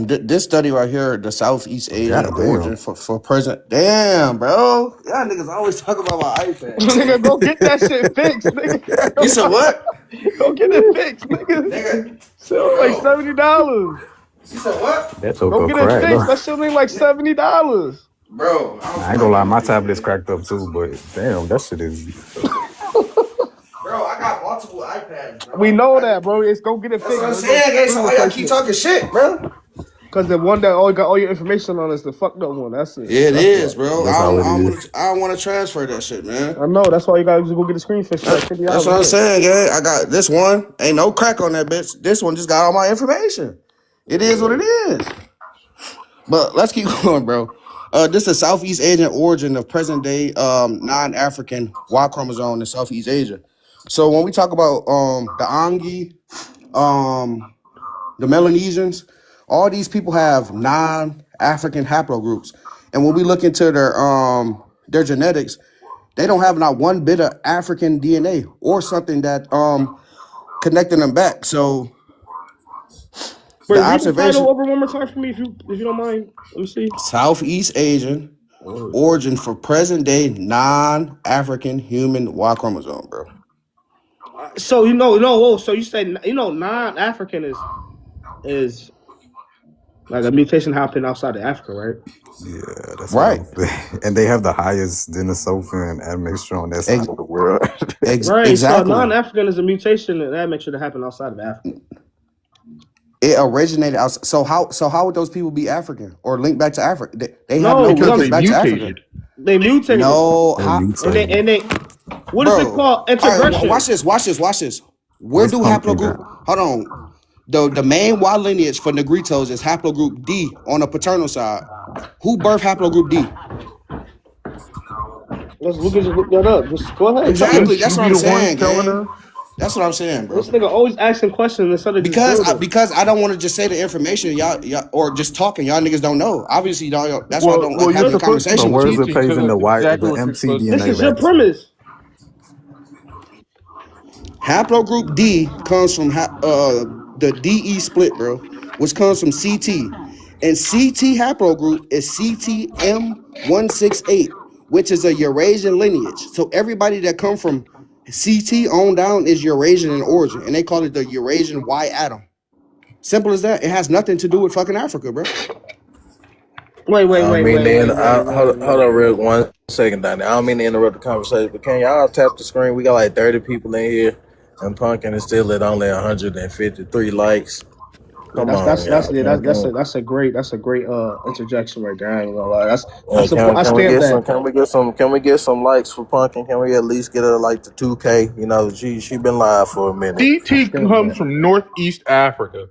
This study right here, the Southeast Asian God origin damn. for present. Damn, bro, y'all niggas always talk about my iPad. Nigga, go get that shit fixed, nigga. You said what? Go get it fixed, nigga. Nigga, So like bro. $70. You said what? That took Go a get it crack. fixed. Though. That shit ain't like $70. Bro, I ain't gonna lie, my tablet's cracked up too, but damn, that shit is. Bro, I got multiple iPads, bro. We know that, bro. It's go get it That's fixed. what I'm saying, guys. So why y'all keep talking shit, bro? Because the one that got all your information on is the fucked up one. That's it. It That's is, right. bro. That's how it is. I don't want to transfer that shit, man. I know. That's why you gotta go get the screen fixed. Like $50. That's what I'm saying, gang. I got this one. Ain't no crack on that bitch. This one just got all my information. It is what it is. But let's keep going, bro. This is Southeast Asian origin of present day non-African Y chromosome in Southeast Asia. So when we talk about the Angi, the Melanesians, all these people have non-African haplogroups. And when we look into their genetics, they don't have not one bit of African DNA or something that connecting them back. So Wait, the read the observation, title over one more time for me, if you don't mind. Let me see. Southeast Asian origin for present day non-African human Y chromosome, bro. So so you say non-African is like a mutation happening outside of Africa, right? Yeah, that's Right. And they have the highest Denisovan admixture on that side of the world. Right. Exactly. So non-African is a mutation that makes sure to happen outside of Africa. It originated outside. So how would those people be African or linked back to Africa? They have No, no because links back to Africa. They mutated. No, They how, mutated. And they what is it called? all right, Integration. watch this. Where It's do pumpkin haplogroup? Hold on. The main Y lineage for Negritos is haplogroup D on the paternal side. Who birthed haplogroup D? We can just look that up. Just go ahead. Exactly. That's what I'm saying, telling gang. That's what I'm saying, bro. This nigga always asking questions instead of just Because I don't want to just say the information, y'all or just talking. Y'all niggas don't know. Obviously, y'all. That's why I don't like having a So conversation with where's you. the page in the white, the mtDNA This is your vaccine? premise. Haplogroup D comes from the DE split, bro, which comes from CT. And CT haplogroup is CTM168, which is a Eurasian lineage. So everybody that come from CT on down is Eurasian in origin, and they call it the Eurasian Y atom. Simple as that. It has nothing to do with fucking Africa, bro. Wait. Hold on real 1 second, Donnie. I don't mean to interrupt the conversation, but can y'all tap the screen? We got like 30 people in here, and Pumpkin is still at only 153 likes. Come on, That's a great interjection right there. I ain't gonna lie. Can we get some likes for Pumpkin? Can we at least get her like to 2K? You know, she been live for a minute. CT comes from Northeast Africa.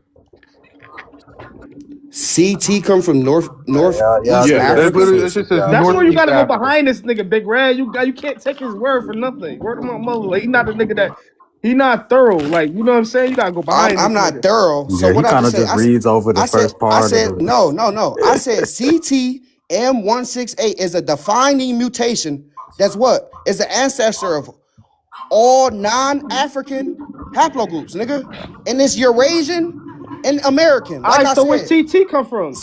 CT come from Northeast Africa. That's where you gotta go behind this nigga, Big Red. You can't take his word for nothing. Word of my mother. Like, he not a nigga that he not thorough. Like, you know what I'm saying? You gotta go behind. I'm not thorough. So Yeah, what he I kind of just said, just reads over the first part. I said no. I said CTM168 is a defining mutation. That's what is the ancestor of all non-African haplogroups, nigga, and it's Eurasian and American. Like I so said, where CT come from?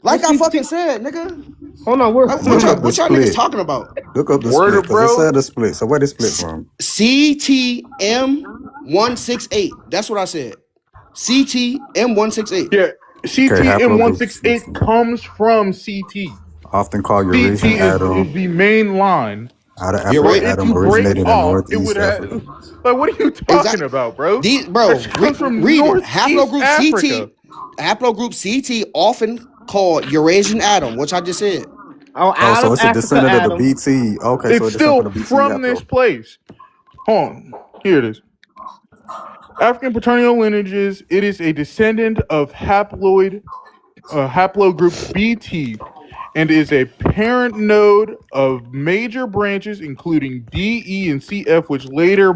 Like I fucking said, nigga. Hold on, what y'all niggas talking about? Look up the split, because it said the split. So where the split from? CTM168. That's what I said. CTM168. Yeah, CTM168 comes from CT. Often called CT Eurasian atom. is the main line How the You're Bro, African right. if atom you break originated in off, it would Northeast have. Africa. Like, what are you talking Exactly. about, bro? These, That bro, shit comes from read it. Northeast Africa. Haplogroup CT, often called Eurasian atom, which I just said. Oh, Oh, so Adam, it's a Africa, descendant of the Adam. BT. Okay, so It's a descendant still of the BT from this haplo. place. Hold on. Here it is. African paternal lineages. It is a descendant of haplogroup BT and is a parent node of major branches including D, E, and CF, which later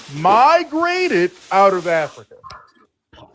migrated out of Africa.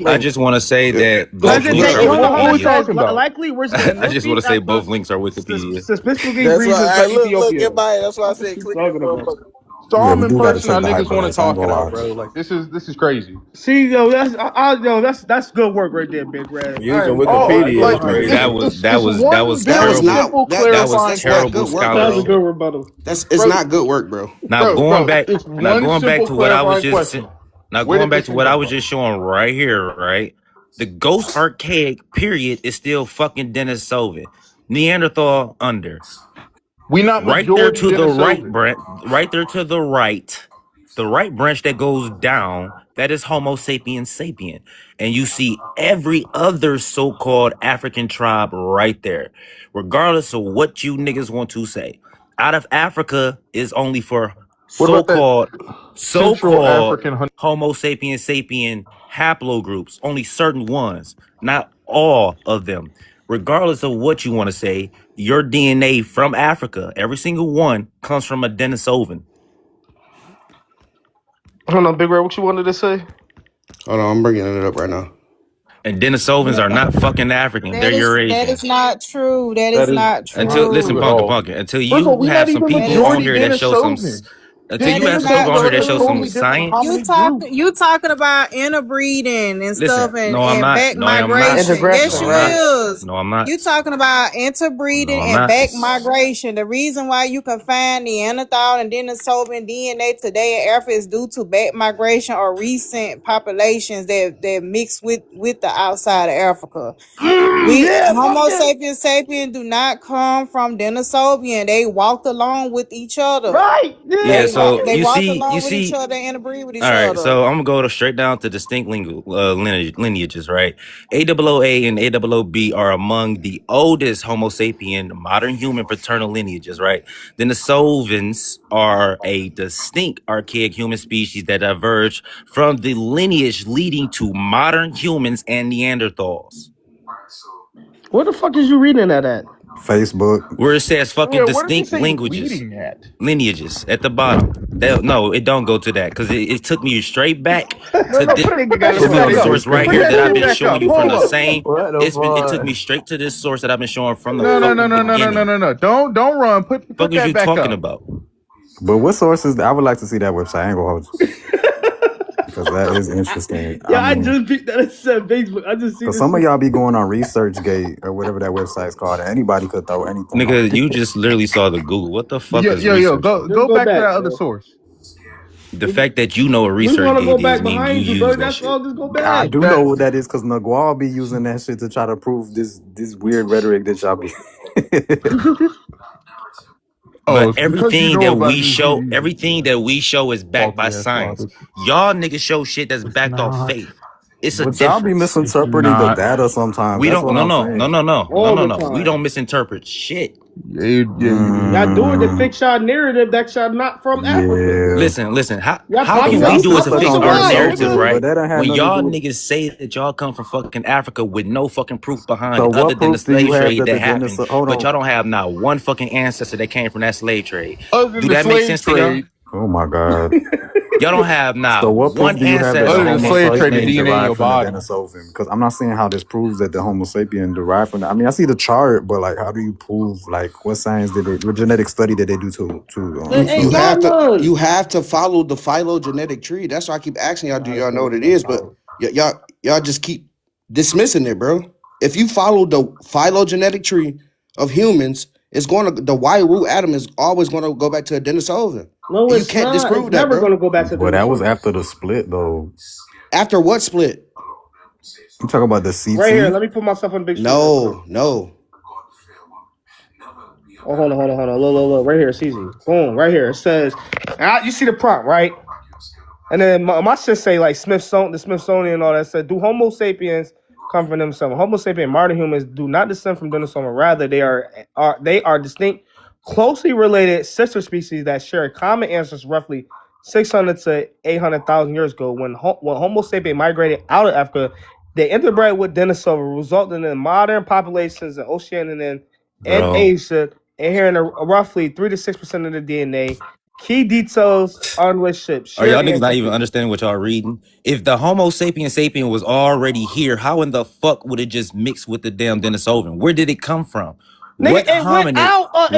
I Bro, just want to say that Does both it links take are Bro, hold on, what hold we on, Wikipedia. guys. talking about? Likely originated in I just want to Northeast say Africa. both links are Wikipedia. Specifically That's regions why. Hey, like look, Ethiopia. everybody. That's why I What said you click talking that about? motherfucker. Yeah, we Solomon do got to person, check our the niggas want to hyperlinks. I ain't talk it gonna out, lie. bro. Like this is crazy. See, yo, that's good work right there, Big Red. Using Oh, I get Wikipedia is like behind crazy. that. it's That one was that very was terrible. not simple That was clarifying that's not terrible good question, work, That was a bro. good scholarship. rebuttal. It's bro. not good work, bro. Now going Bro, back, it's now one going back simple to what I was clarifying just, question. now Where going did back this to thing what I come was from? just showing right here, right? The Ghost Archaic period is still fucking Denisovan. Neanderthal under. We not Right there majority to the right, Denisovan. Brent. Right there to the right branch that goes down, that is Homo sapiens sapien. And you see every other so-called African tribe right there, regardless of what you niggas want to say. Out of Africa is only for What about that so-called Central so-called African honey? Homo sapiens sapien haplogroups, only certain ones, not all of them. Regardless of what you want to say, your DNA from Africa, every single one comes from a Denisovan. Hold on, Big Red, what you wanted to say? Hold on, I'm bringing it up right now. And Denisovans are not fucking African. They're That is Eurasians. not true. That That is is not Until not listen, true at true. all. Punkin, until First of all, you we not have some even That people is on majority here that show some, Denisovans. until that you is have some Denisovans not people on are here a that show some totally true. different science. hominid group. You talking about interbreeding and Listen, stuff and, no, I'm and not. back No, I'm not. migration. No, Yes, Integration, you I'm right? not. is. No, I'm not. You talking about No, interbreeding I'm and not. back migration. The reason why you can find Neanderthal and Denisovan DNA today in Africa is due to back migration or recent populations that mix with the outside of Africa. We Yeah, Homo pumpkin. sapiens sapiens do not come from Denisovan. They walked along with each other. Right. Yeah, Yeah. They So they pumpkin. walked you along with each see. other and interbreed with All each right, other. so I'm gonna go straight down to distinct lineages, right? AOOA and AOOB are among the oldest Homo sapien modern human paternal lineages, right? Then the Sovans are a distinct archaic human species that diverged from the lineage leading to modern humans and Neanderthals. Where the fuck is you reading that at? Facebook. Where it says fucking Yeah, where does he distinct say languages. reading at? Lineages at the bottom. No, it don't go to that because it took me straight back No, to no, this. put Nigga got that it This shit from is back the up. source Facebook. right Put here that that I've shit been back showing up. you from Hold the up. same. What the It took fuck? me straight to this source that I've been showing from the No, no, no, fucking no, no, no, no, beginning. no, no. Don't run. Put Fuck is that you back talking up. about? But what sources? I would like to see that website. I ain't gonna hold you because that is interesting. Yeah, I I mean, just beat that. It said Facebook. I just see because this. some of y'all be going on ResearchGate or whatever that website's called, and anybody could throw anything on Nigga, it. you just literally saw the Google. What the fuck is Yo. research Go gate? Just go go back to that back, other bro. source. The fact that you know what We research want to go gate is back mean you behind you, bro. use that That's shit. all. Just go I back. do know That what that is because Nagual be using that shit to try to prove this weird rhetoric that y'all be. oh, But it's because you know about these everything that we show is backed by faulty ass science. fathers. Y'all niggas show shit that's It's backed off not. faith. It's a But y'all be difference. It's misinterpreting the not. data sometimes. We That's don't. what No, I'm no, no, saying. no, no, no, All no, the no. We time. don't misinterpret shit. Yeah, you do. Y'all do it to Mm, fix y'all narrative that y'all not from Africa. yeah. Listen. Y'all How Cause can populate. we y'all do Y'all it stick to stuck fix on our colonize, narrative, nigga. Denisovan, but right? that don't have When nothing to y'all do with. niggas say that y'all come from fucking Africa with no fucking proof behind So it, other what than the proof do you slave have trade that the that happened, Denisovan? Hold but on. y'all don't have not one fucking ancestor that came from that slave trade. Other than Do the that make slave sense to y'all? trade, Oh my God. Y'all don't have So not what proof one do you have that the ancestor other that than Homo came slave from a trade, the slave sapien DNA in trade. your derived from the body. Denisovan? Because I'm not seeing how this proves that the Homo sapien derived from that. I mean, I see the chart, but like, how do you prove like what science did they, what genetic study did they do to It You ain't show got that? none. have to follow the phylogenetic tree. That's why I keep asking y'all, do y'all know what it is? But y'all just keep dismissing it, bro. If you follow the phylogenetic tree of humans, it's going to the Y root atom is always going to go back to a Denisovan. No, And you it's can't not. It's disprove that, never bro. gonna go back to But that was Dinosaur. after the split, though. After what split? You talking about the Right here. CT? Let me put myself on the big screen real quick. No. Oh, hold on. Look. Right here, it's easy. Boom, right here. It says, you see the prompt, right? And then my shit say like the Smithsonian and all that said, do Homo sapiens come from themselves? Homo sapien modern humans do not descend from Denisova. Rather, they are distinct, closely related sister species that share a common ancestors roughly 600 to 800,000 years ago. When Homo sapien migrated out of Africa, they interbred with Denisova, resulting in modern populations in Oceania and Bro. Asia, adhering to roughly 3 to 6% of the DNA. Key details on which ship. Are y'all niggas not even understanding what y'all reading? If the Homo sapien was already here, how in the fuck would it just mix with the damn Denisovan? Where did it come from? What hominid?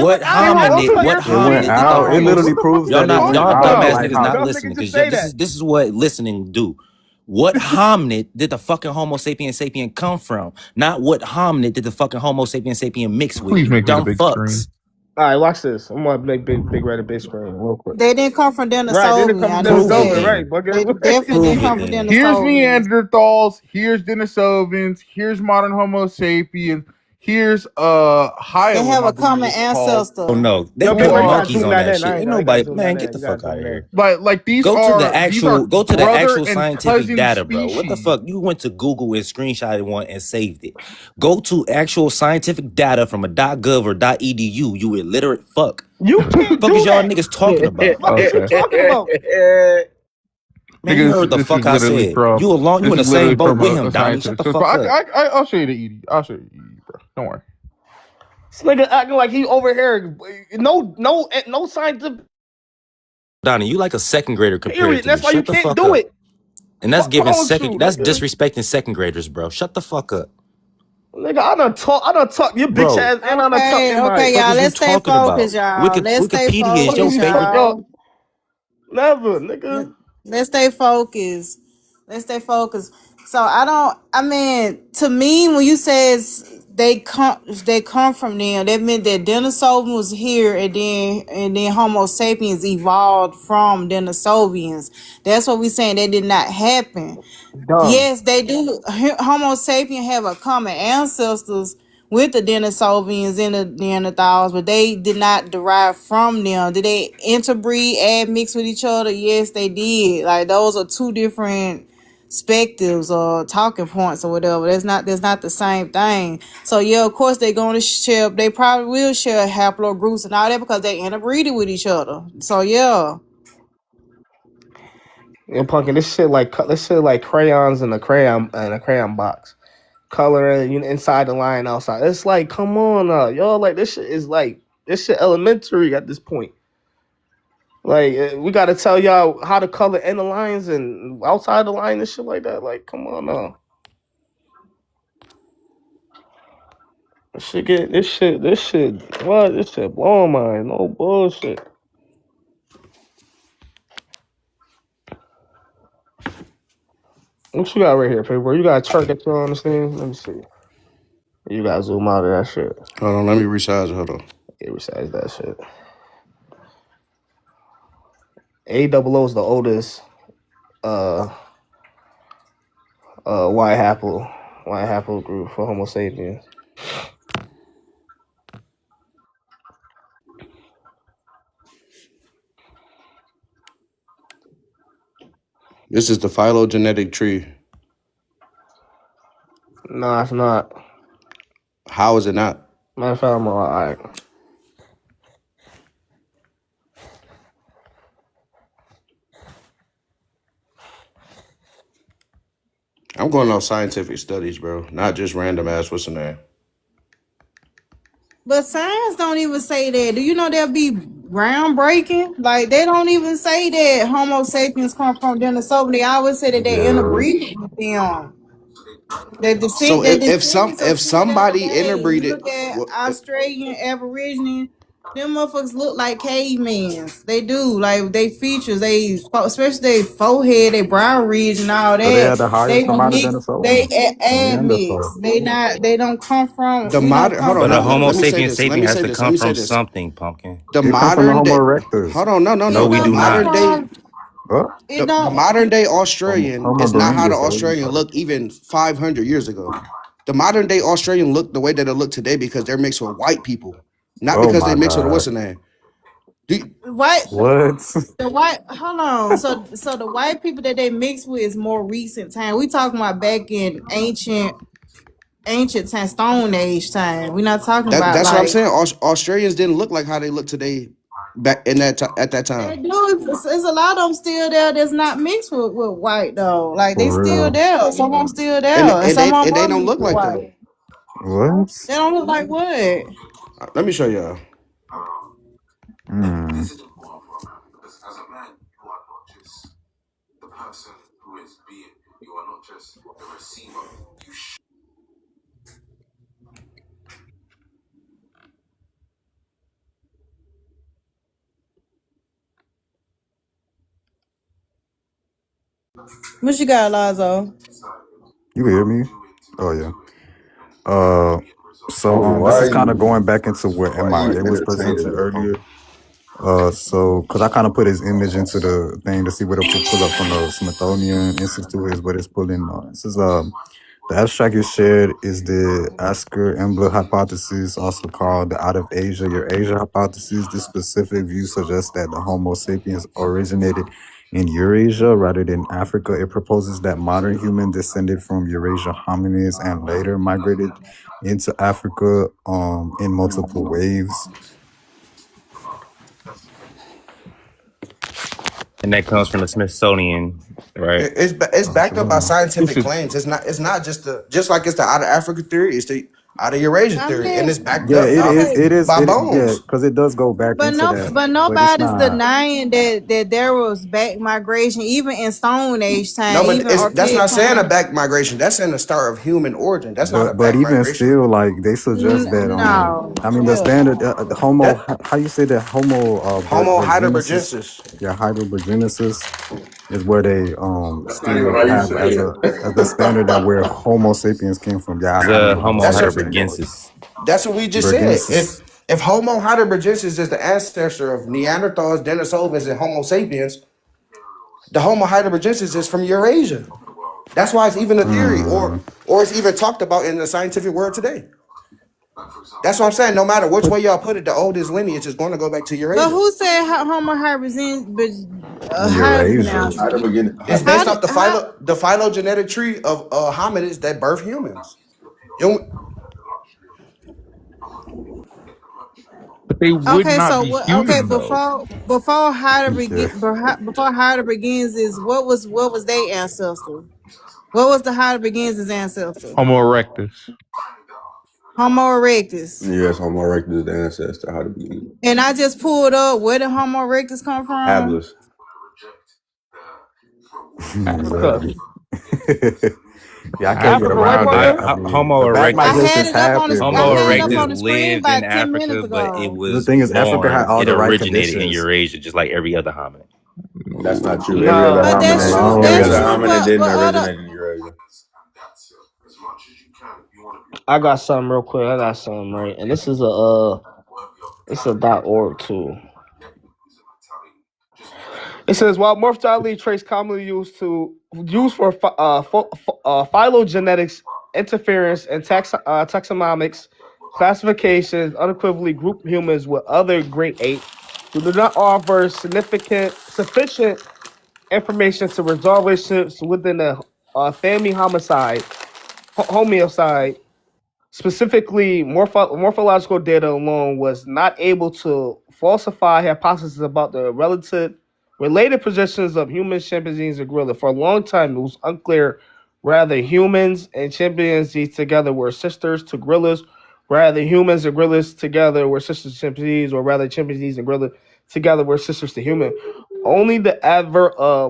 What hominid did the out. It Homo? literally proves Y'all that it went dumbass out. niggas not listening because this is what listening do. What hominid did the fucking Homo sapien come from? Not what hominid did the fucking Homo sapien mix with? Please You make this a dumb big fucks. screen. All right, watch this. I'm gonna make big red a big screen real quick. They didn't come from Denisovan. Right, they didn't come from Denisovan, right? They definitely didn't come from Denisovan. Here's Neanderthals. Here's Denisovans. Here's modern Homo sapiens. Here's Hyla. They have a common ancestor. Oh no, they put monkeys on that shit. Ain't nobody, man, get the fuck out of here. But like these go are to the actual scientific data, bro. species. What the fuck? You went to Google and screenshotted one and saved it. Go to actual scientific data from a .gov or .edu. You illiterate fuck. You can't fuck is y'all niggas talking about? Man, you heard the fuck I said. You along? You in the same boat with him, Donnie? Shut the fuck up. I'll show you the ED. I'll show you the ED, bro. Don't worry. This nigga acting like he over here. No scientific. Donnie, you like a second grader compared to That's me. why you Shut the can't fuck do up. it. And that's giving second. That's nigga? disrespecting second graders, bro. Shut the fuck up. Nigga, I done talk your bitch ass and I done talk. Okay, y'all, let's stay focused, y'all. Wikipedia is your favorite. Never, nigga. Let's stay focused. So to me, when you says they come from them, that meant that Denisovan was here and then Homo sapiens evolved from Denisovans. That's what we're saying. That did not happen. Yes, they do. Homo sapiens have a common ancestors with the Denisovans and the Neanderthals, but they did not derive from them. Did they interbreed, mix with each other? Yes, they did. Like those are two different perspectives or talking points or whatever. That's not the same thing. So yeah, of course they're going to share. They probably will share haplogroups and all that because they interbreeded with each other. So yeah. And Punkin, this shit like crayons in a crayon box. Coloring inside the line, outside. It's like, come on, y'all. Like this shit elementary at this point. Like we gotta tell y'all how to color in the lines and outside the line and shit like that. Like, come on now. This shit blowing my mind. No bullshit. What you got right here, paper? You got a chart that you don't understand? Let me see. You gotta zoom out of that shit. Hold on, let me resize it. Hold on. Yeah, resize that shit. AOO is the oldest Y haplogroup for Homo sapiens. This is the phylogenetic tree. No, it's not. How is it not? Matter of fact, I'm all right. I'm going off scientific studies, bro. Not just random ass what's the name. But science don't even say that. Do you know they'll be groundbreaking? Like they don't even say that Homo sapiens come from Denisovan. They always say that they interbreeded with them. So if somebody interbreeded, look at Australian Aborigine, them motherfuckers look like cavemen. They do. Like they features, especially their forehead, their brow ridge and all that. So they had the highest amount of Denisovan. They don't come from the modern. Hold on, but a Homo sapien has to come from something, Pumpkin. The modern day. Hold on, no. We do not. The modern day Australian is not how the Australian looked even 500 years ago. The modern day Australian look the way that it look today because they're mixed with white people. not Oh because my they mixed with what's god. the name. Do, White, What? the white. Hold on. So the white people that they mix with is more recent time. We talking about back in ancient time, Stone Age time. We're not talking about that's what I'm like. saying. Australians didn't look like how they look today back in at that They time. do. It's a lot of them still there that's not mixed with white though. Like they For still real? there. Some of them still And there, and and some they of and them they are don't mixed look with like them. white. What? They don't look like what? Let me show y'all. Hmm. What you got, Lazo? You hear me? Oh yeah. Uh, so Homie, why this are is kind of you going back into what why you MIA was presented entertaining this, homie? earlier. So because I kind of put his image into the thing to see what it pull up from the Smithsonian Institute is what it's pulling. This is the abstract is shared is the Asker-Embler hypothesis, also called the out of Asia Eurasia hypothesis. This specific view suggests that the Homo sapiens originated in Eurasia rather than Africa. It proposes that modern human descended from Eurasia hominids and later migrated into Africa in multiple waves. And that comes from the Smithsonian, right? It's backed up by Sure. scientific This is claims. It's not just like it's the out of Africa theory. It's the out of Eurasia I theory, and mean, it's backed Yeah, up, it dog, is. okay, It is. by Yeah, bones. because it does go back into that, but but it's nobody's not. denying that there was back migration, even in Stone Age No, time, but even that's archaic not saying a time. back migration. That's saying the start of human origin. That's not a But back even migration. still, like they suggest that No, I mean the hell standard no. the Homo That how you say that Homo Homo Bergenesis, heidelbergensis. yeah, Heidelbergenesis is where they That's not even still how you have say it. as the standard that where Homo sapiens came from. Yeah, I don't The know how to Homo That's pronounce what that, but heidelbergensis. that's what we just said. Bergensis. If Homo heidelbergensis is the ancestor of Neanderthals, Denisovans, and Homo sapiens, the Homo heidelbergensis is from Eurasia. That's why it's even a theory, Mm. or it's even talked about in the scientific world today. That's what I'm saying. No matter which way y'all put it, the oldest lineage is going to go back to But Eurasia. who said Homo hybridin? But how you Eurasia. pronounce I it? never get It's How based did off how? the phylogenetic tree of hominids that birth humans. You But they would Okay, not so be what? Okay, human though. before Yeah. Heidelberg begins is what was their ancestor? What was the Heidelbergensis ancestor? Homo erectus. Homo erectus. yes, Homo erectus is the ancestor. How to be And I just pulled up where did Homo erectus come from? habilis. Africa. Exactly. Yeah, I can't get Africa, right, around I, that. brother? I mean, Homo the back I erectus. had migrations it up on happened, I Homo but had it it up erectus on just the screen lived about in 10 minutes Africa, but it ago. the was thing is, Africa had born. all It the right originated in conditions. Eurasia, just like every other hominid. That's not true. Every other no, But hominid that's no. true. every That's other No. true hominid didn't for other. originate in Eurasia. I got something real quick. I got something right, and this is it's a .org too. It says while morphology traits commonly used for phylogenetics, interference, and taxonomics classifications unequivocally group humans with other great apes who do not offer sufficient information to resolve relationships within the family homiocide. Specifically, morphological data alone was not able to falsify hypotheses about the related positions of humans, chimpanzees, and gorilla. For a long time, it was unclear whether humans and chimpanzees together were sisters to gorillas, rather humans and gorillas together were sisters to chimpanzees, or rather chimpanzees and gorillas together were sisters to human. Only the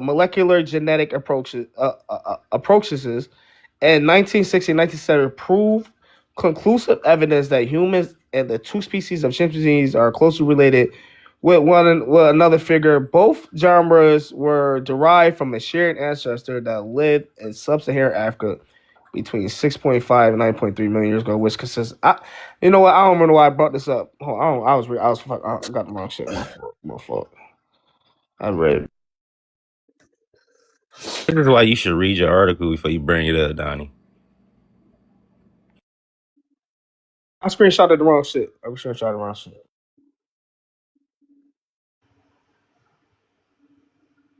molecular genetic approaches in 1960 and 1970 proved conclusive evidence that humans and the two species of chimpanzees are closely related with another figure. Both genres were derived from a shared ancestor that lived in sub-Saharan Africa between 6.5 and 9.3 million years ago, which consists. You know what? I don't remember why I brought this up. Hold on, I got the wrong shit. My fault. I read it. This is why you should read your article before you bring it up, Donnie. I screenshotted the wrong shit.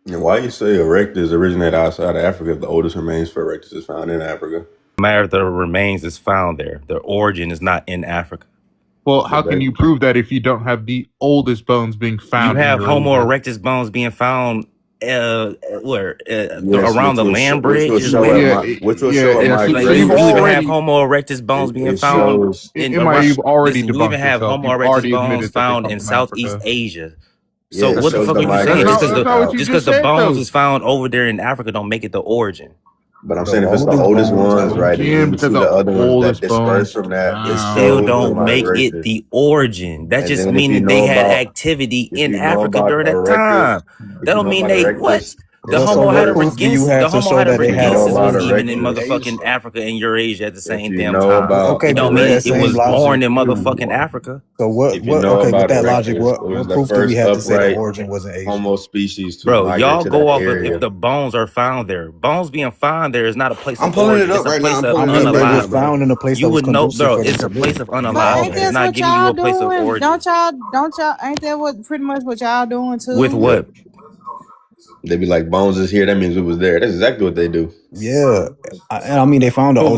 And why you say erectus originated outside of Africa if the oldest remains for erectus is found in Africa? Matter if the remains is found there. The origin is not in Africa. Well, But how can that, you prove that if you don't have the oldest bones being You found in have Homo Eurasia? erectus bones being found where yes, around the land which will bridge is show where. which will show a Yeah. Like So you've you even have migration. Homo erectus bones being It found shows. in MIA, you've already listen, you even debunked have yourself. Homo You've erectus already bones admitted that they found come in from Southeast Africa. Asia. Yeah, So it what the shows fuck the are you saying? That's migration not, that's not what you Just just because the said, bones though. is found over there in Africa don't make it the origin. But I'm The saying if it's the oldest oldest bones ones, are right, and Again, then you because see the the other ones that oldest disperse bones from that, It it still shows the don't make it migration. the origin. That And just then if mean you that they know had about activity if in you know Africa about during that erectus, time. if That you don't know mean about they what? erectus, The it Homo shows. If you know about heidelbergensis was even in erectus, motherfucking Africa and Eurasia at the if same you damn know time. about It don't mean it was erectus, born in motherfucking Africa. if you know about erectus, it was the first upright Homo species to Bro, migrate y'all to go that off of if area. the bones are found there. Bones being found there is not a place I'm of pulling it origin. up It's a right now. place I'm of pulling it up right now, unalive. bro. You would know, bro. It's a place of But unalive. ain't It's this not what giving you y'all a place of doing? origin. Don't y'all ain't that what pretty much what y'all doing With too? Yep. what? They be like, bones is here. That means it was there. That's exactly what they do. But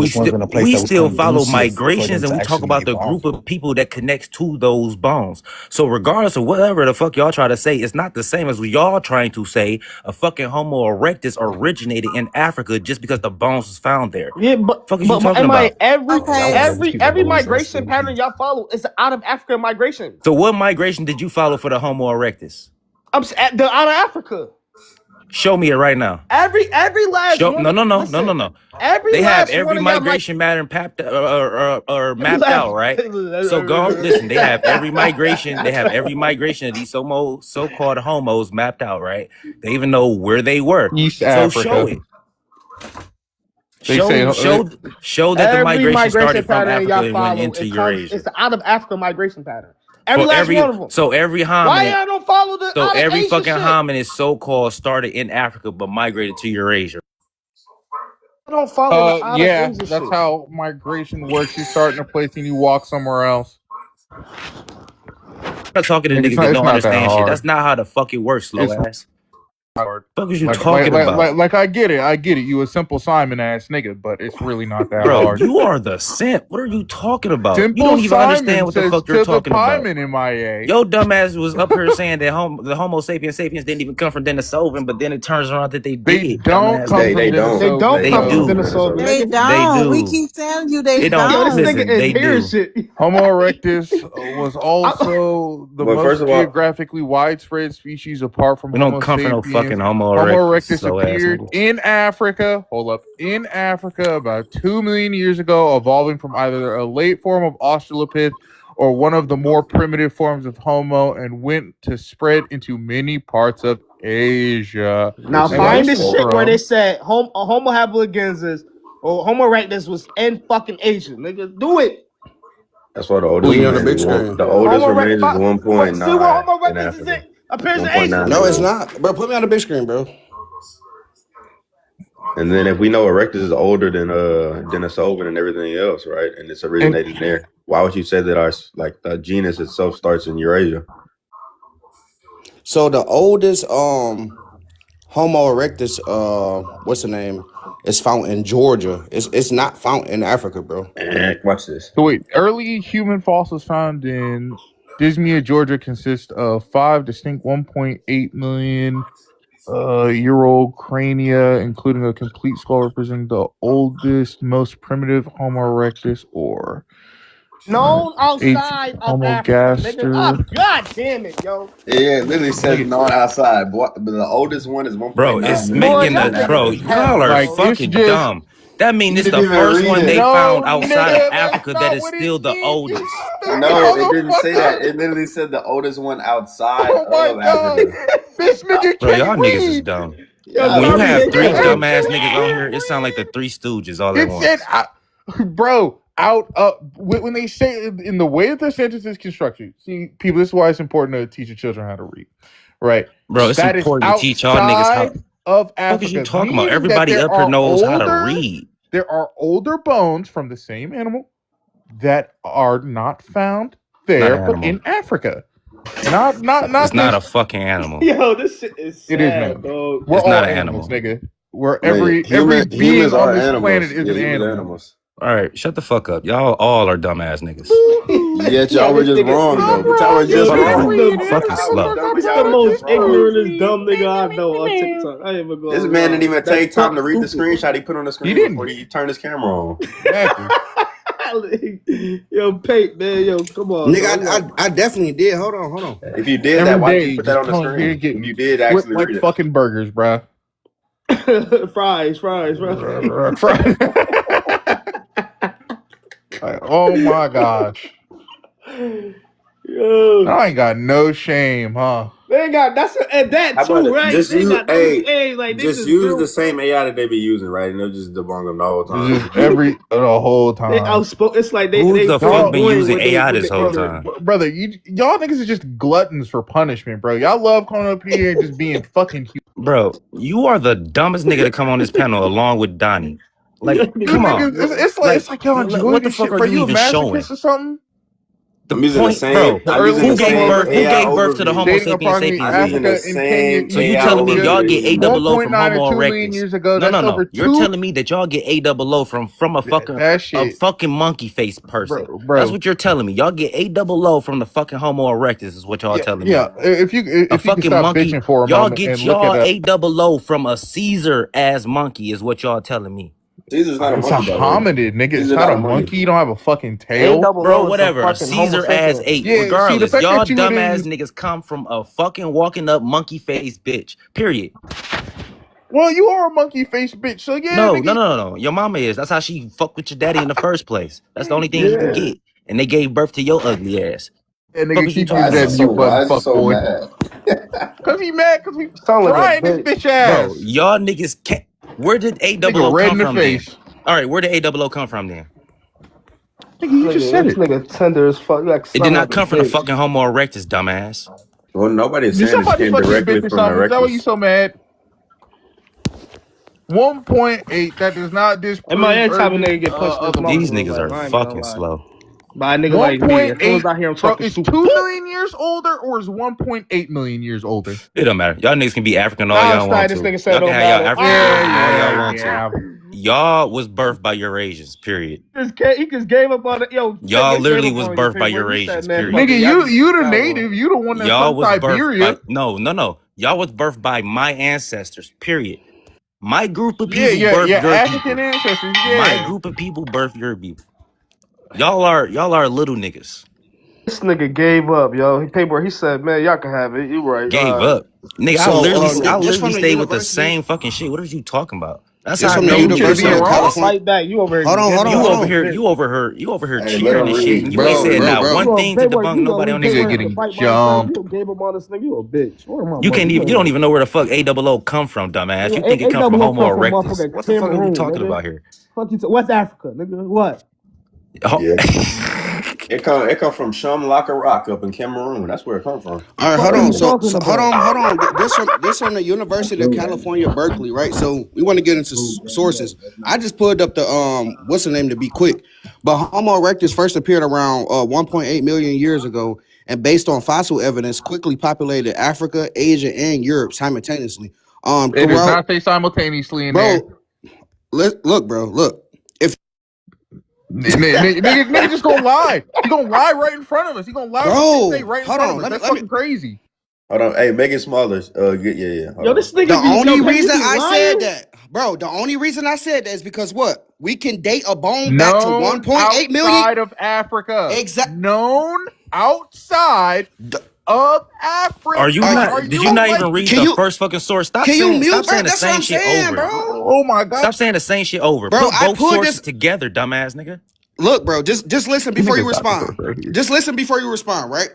we still follow migrations and we talk about the group of people that connects to those bones. So regardless of whatever the fuck y'all try to say, it's not the same as y'all trying to say a fucking Homo erectus originated in Africa just because the bones was found there. Yeah, but Fuck is you talking am I about? Okay, every migration pattern y'all follow is out of African migration. So what migration did you follow for the Homo erectus? The out of Africa. Show me it right now. Every last Show one. no. Every They have last one every of y'all migration pattern mapped out, right? So go listen. They have every migration. They have every migration of these so-called homos mapped out, right? They even know where they were. East So show Africa. it. They say Show that the every migration migration started from pattern Africa y'all and went follow, into it's Eurasia. the out of Africa migration pattern. Every last one of them. So every Why hominid, y'all don't follow the so out of every Asia fucking shit? hominid so-called started in Africa but migrated to Eurasia. I don't follow the out of yeah, Asia that's shit. how migration works. You start in a place and you walk somewhere else. I'm not talking to niggas that It's don't not that understand shit. hard. That's not how the fuck it works, slow It's ass. hard. Fuck is you talking about? Like I get it. You a simple Simon ass nigga, but it's really not that Bro, hard. you are the simp. What are you talking about? You Simple don't even Simon understand what the says fuck to you're the talking about. pieman MIA. Yo, dumbass was up here saying that the Homo sapiens didn't even come from Denisovan, but then it turns around that they They did. don't Dumbass come nigga. from They don't. They don't They come from do. Denisovan. they They don't. We do. keep telling you they It don't. Yo, this don't. nigga Listen, is they hearing do. shit. Homo erectus was also the But first most of all, geographically widespread species apart from We Homo don't come from no sapiens. fucking Homo Homo erectus, erectus slow ass appeared niggas. in Africa. Hold up. In Africa about 2 million years ago, evolving from either a late form of Australopith or one of the more primitive forms of Homo, and went to spread into many parts of Asia. Now which is find like the shit where they said Homo habilis or Homo erectus was in fucking Asia. Nigga, do it. that's why the oldest We on the remains big is one. screen. The oldest Homo remains is erectus. See where 1.9 Homo in erectus is Africa. appears in Asia. 1.9 No, it's million. not. Bro, put me on the big screen, bro. And then if we know erectus is older than Denisovan and everything else, right? And it's originated there. Why would you say that the genus itself starts in Eurasia? So the oldest Homo erectus, what's the name? Is found in Georgia. It's not found in Africa, bro. Watch this. So wait, early human fossils found in Dismia, Georgia, consist of 5 distinct 1.8 million year old crania, including a complete skull representing the oldest, most primitive Homo erectus, or Known 8 outside of Homo Africa, nigga. gaster. Oh, God damn it, yo. Yeah, it literally says known outside. But the oldest one is 1.9 Bro, it's million making y'all the niggas bro. is hell, Y'all are Like, bro. it's fucking just dumb. That means You it's didn't the even first read one it. they no, found outside of nigga, Africa that's that not is what still it the means. oldest. You No, it didn't say that. motherfucker. It literally said the oldest one outside Oh my of god, Africa. this nigga Bro, y'all can't niggas is read. dumb. Yo, When you Tommy, have nigga, three you dumbass actually niggas on here, can't it sound like the read. Three Stooges all at It said, once. bro, when they say in the way that the sentence is constructed. See, people, this is why it's important to teach your children how to read, right? Bro, it's That is important to teach y'all niggas how. outside of What is you Africa, talking about? meaning that Everybody there up here are knows how to older, read. there are older bones from the same animal that are not found Not there, an but animal. in Africa. Not It's not a this. fucking animal. Yo, this shit is It is, sad, man. dog. We're It's all not an animals, animal. nigga. We're I mean, every being humans on are this animals. planet is Yeah, an humans are animal. animals. All right, shut the fuck up. Y'all all are dumbass niggas. Yet Yo, y'all were this just nigga, wrong though. But y'all were yo, just this wrong. is the Fucking slow. this the most ignorantest dumb nigga I know on TikTok. I ain't even going. This man didn't even take time to read the stupid. screenshot he put on the screen didn't. before he turned his camera on. Exactly. Yo, Pate, man, yo, come on. Nigga, dog. I definitely did. Hold on. If you did Every that, why did day, you put that on just the come here screen? getting If you did flipped actually like read it. fucking burgers, bruh. fries. Like, oh my gosh. Yo, I ain't got no shame, huh? they ain't got and that How about too, it? right? Just They use, got hey, like they just use the same AI that they be using, right? And they'll just debunk them the whole time. Just the whole time. They outspoke. It's like Who the fuck been flamboyant using when they- AI when this they- whole brother, time? Brother, y'all niggas are just gluttons for punishment, bro. Y'all love coming up here and just being fucking cute. Bro, you are the dumbest nigga to come on this panel along with Donnie. Like, come on. It's like y'all enjoy what the this fuck shit, are bro. you You a even showing? masochist or something? The I'm using point, the same. bro. I'm using Who the same gave birth to the overview. Homo Dating sapiens approximately sapiens? I'm using Africa the and Kenya, same So you AI telling me overview. y'all get AOO from 1.9 Homo or 2 million erectus? years ago. That's over You're two. telling me that y'all get AOO from That a shit, fucking monkey face person. bro. That's what you're telling me. Y'all get AOO from the fucking Homo erectus is what y'all telling me. Yeah. If you A can fucking stop monkey. bitching for a Y'all moment get and look at y'all a. AOO from a Caesar ass monkey is what y'all telling me. Caesar's not a It's a monkey, by the way. hominid, nigga. It's Caesar's not not a a monkey. monkey. You don't have a fucking tail. Bro, whatever. A Caesar ass ape. Yeah, see, the Regardless, fact y'all that you would dumbass use. niggas come from a fucking walking up monkey face bitch. Period. Well, you are a monkey face bitch, so yeah, No. nigga. Your mama is. That's how she fucked with your daddy in the first place. That's the only thing he can get. And they gave birth to your ugly ass. Yeah, Fuck nigga, is you keep talking using that about? mute button, Why is he fuck so boy. mad? Cause he mad, cause we Sound like a frying this bitch. bitch ass. Bro, y'all niggas can't. Where did Nigga AOO red come in the from then? face. All right, where did AOO come from then? Nigga, you just said This it. nigga tender as fuck. You like It did sound not like a come from the bitch. fucking Homo erectus, dumbass. Well, nobody's Did saying it somebody came fuck your directly bitch or from something? Is that why you Erectus. so mad? 1.8. That does not In my disprove every time a urban nigga get punched in his other mouth These in real niggas life, are I ain't gonna fucking lie. slow. By a nigga like me. As soon as 1.8, I hear him bro, talking is super 2 million years older or is 1.8 million years older? It don't matter. Y'all niggas can be African all Nah, y'all want this to. nigga said Y'all can don't have y'all matter. African origin all y'all Yeah. want to. Y'all was birthed by Eurasians, period. He just gave up on it. Yo, Y'all he literally gave up was on you, birthed by Paper. He said, Eurasians, man, period. fuck it, Nigga, y'all just you the got one. native. You the one that's Y'all from was birthed by Siberia. no. Y'all was birthed by my ancestors, period. My group of people Yeah, birthed your African people. ancestors. My Yeah. group of people birthed your people. Y'all are little niggas. This nigga gave up, yo. Paper. He said, man, y'all can have it. You right. Gave up. Nigga, I So this literally from the stayed with the university. same fucking shit. What are you talking about? That's This how I from the know Nigga, you who just University being of real wrong. is. California. Fight back. You over here. Hold on, hold on, You hold over on. here, you over here Hey, let cheering him and shit, read. and you ain't Bro, said bro, not bro. one thing to debunk nobody on this Nigga panel. getting jumped. You gave up on this nigga. You a bitch. Where am I? You don't even know where the fuck AOO come from, dumbass. You think it come from AOO Homo come from erectus? motherfucking What the fuck are we Cameroon, talking nigga. about here? Fuck you, West Africa, nigga. What? Yeah. It come from Shamlaka Rock up in Cameroon. That's where it come from. All right, What hold are on. you So, talking hold about? on. This from the University of California, Berkeley, right? So we want to get into sources. I just pulled up the what's the name to be quick, but Homo erectus first appeared around 1.8 million years ago, and based on fossil evidence, quickly populated Africa, Asia, and Europe simultaneously. It does Throughout, not say simultaneously in there. bro. Look, bro. Look. If Nigga just gonna lie. He gonna lie right in front of us. He gonna lie what they say right in hold front on. of us. That's Let me. fucking crazy. Hold on. Hey, make it smaller. Yeah. Hold Yo, on. this nigga The be only yo, reason you be I lying? said that, bro, the only reason I said that is because what? We can date a bone back to Known 1.8 million. outside of Africa. Exact. Known outside of Africa. Are you not? Did you not even read Can the you first fucking source? Stop can you saying mute, bro? the That's what same I'm shit saying, over. bro. Oh my god. Stop saying the same shit over. Bro, Put I both pulled sources this. together, dumbass nigga. Look, bro, just listen before you respond. Just listen before you respond, right?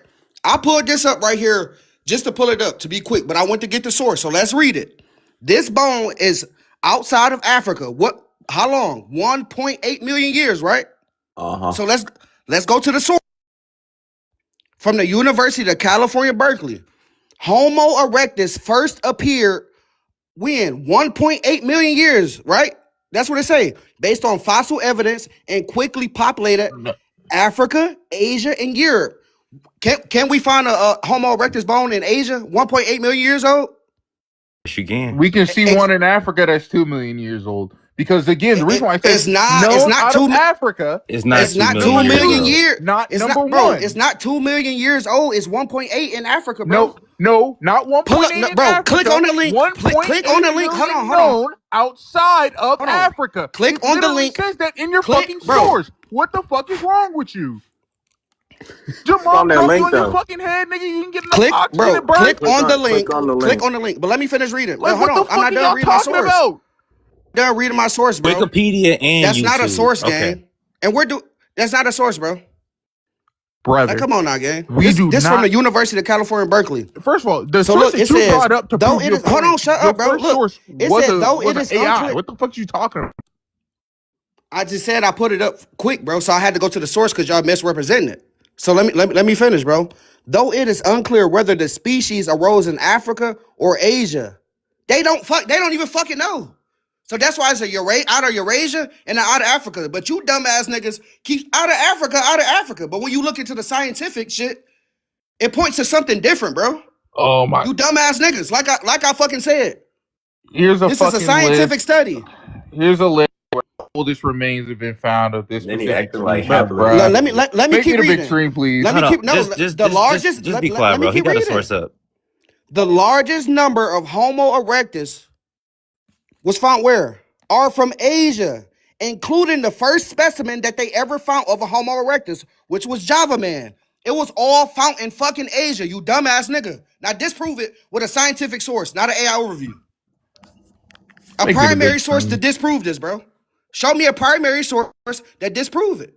I pulled this up right here just to pull it up to be quick, but I went to get the source. So let's read it. This bone is outside of Africa. What? How long? 1.8 million years, right? So let's go to the source. From the University of California, Berkeley. Homo erectus first appeared when 1.8 million years, right? That's what it say. Based on fossil evidence and quickly populated Africa, Asia, and Europe. Can we find a Homo erectus bone in Asia 1.8 million years old? Yes, you can. We can see Ex- one in Africa that's 2 million years old. Because again, the reason why I say It's not known out two. of Africa, It's not It's 2 not 2 million years million old. years. not It's number not, bro. one. It's not 2 million years old. It's 1.8 in Africa, bro. No, not Pull 1.8 up, no, in bro. Africa. Click on the link. 1.8 Click on the link. Hold million on, hold on. known outside of Hold on. Africa. Click It on the literally link. says that in your Click, fucking bro. source. What the fuck is wrong with you? Your on mom that dropped link, you on your though. fucking head, nigga. You can get enough Click, oxygen bro. and burn. Click on the link. Click on the Click link. on the link. But let me finish reading. Like, Hold what the on. I'm fuck not are done y'all reading my talking source. about? Done reading my source, bro. Wikipedia and That's YouTube. not a source, Okay. gang. And that's not a source, bro. Brother, Like, come on now, gang. we do This not. from the University of California, Berkeley. First of all, the So source look, that it you says, brought up to though prove it your is, hold point, on, shut your up, bro. first Look, source it was said, though it an is AI. unclear. What the fuck you talking about? I just said I put it up quick, bro. So I had to go to the source because y'all misrepresenting it. So let me finish, bro. Though it is unclear whether the species arose in Africa or Asia, they don't even fucking know. So that's why it's out of Eurasia and out of Africa. But you dumbass niggas keep out of Africa. But when you look into the scientific shit, it points to something different, bro. Oh my! You dumbass niggas, like I fucking said. Here's a This is a fucking scientific list. study. Here's a list where the oldest remains have been found of this Then he specific acting like species, happily. bruh. Let me Make keep me the big reading. screen, please. Let me Hold keep on. no the largest. Just be let quiet, me bro. He keep got a reading. source up. The largest number of Homo erectus was found where? Are from Asia, including the first specimen that they ever found of a Homo erectus, which was Java Man. It was all found in fucking Asia, you dumbass nigga. Now disprove it with a scientific source, not an AI overview. A Make me the primary big source to screen. disprove this, bro. Show me a primary source that disprove it.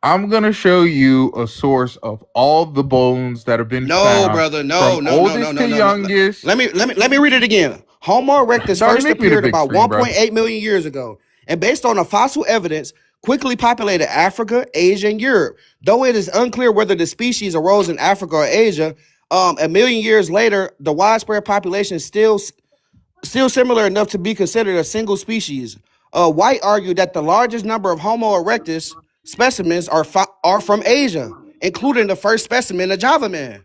I'm gonna show you a source of all the bones that have been No, found, brother. No, from no, no, no, oldest no, to no, no. youngest. Let me read it again. Homo erectus Donnie, first make me the appeared big about screen, bro. 1.8 million years ago, and based on the fossil evidence, quickly populated Africa, Asia, and Europe. Though it is unclear whether the species arose in Africa or Asia, a million years later, the widespread population is still similar enough to be considered a single species. White argued that the largest number of Homo erectus specimens are from Asia, including the first specimen, a Java Man.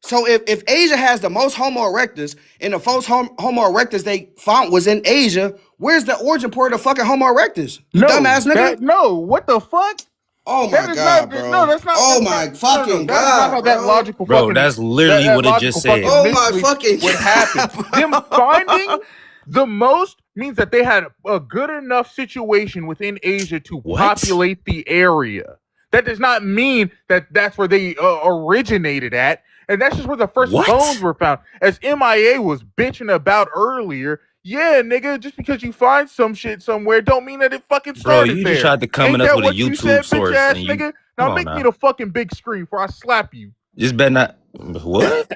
So if Asia has the most Homo erectus and the first Homo erectus they found was in Asia, where's the origin point of fucking Homo erectus? You dumbass nigga. What the fuck? Oh That my is god, not. bro. No, that's not. Oh that's my not, fucking That is not how god, that bro. logical Bro, fucking. that's literally what it just said. Oh my fucking What happened? Them finding the most means that they had a good enough situation within Asia to What? populate the area. That does not mean that that's where they originated at, and that's just where the first What? bones were found. As MIA was bitching about earlier, yeah, nigga, just because you find some shit somewhere don't mean that it fucking Bro, started you there. just tried to come Ain't in us that with a what you YouTube said, source, bitch ass and you nigga? come Now on make now. me the fucking big screen before I slap you. Just better not. What?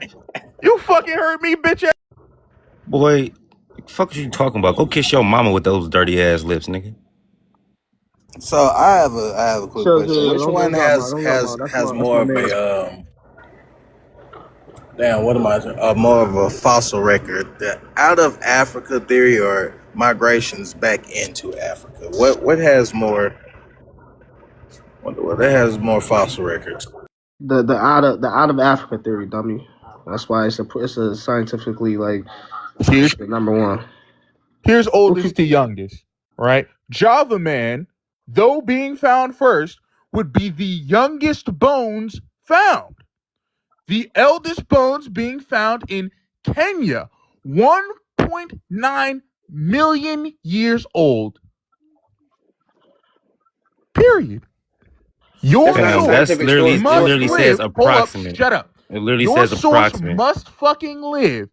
You fucking heard me, bitch ass. Boy, fuck you talking about? Go kiss your mama with those dirty ass lips, nigga. So I have a quick Sure, question. Which don't one drop has my, don't drop has my. has That's more my of man. a damn? What am I? More of a fossil record, the out of Africa theory or migrations back into Africa? What has more? What has more fossil records? The out of Africa theory, dummy. That's why it's a scientifically like Here's the number one. Here's oldest to youngest, right? Java Man, though being found first, would be the youngest bones found. The eldest bones being found in Kenya, 1.9 million years old. Period. Your That's not a Fam, source that's scientific source. literally, it must literally says live. Hold up, approximate. shut up. It literally Your says source approximate. must fucking live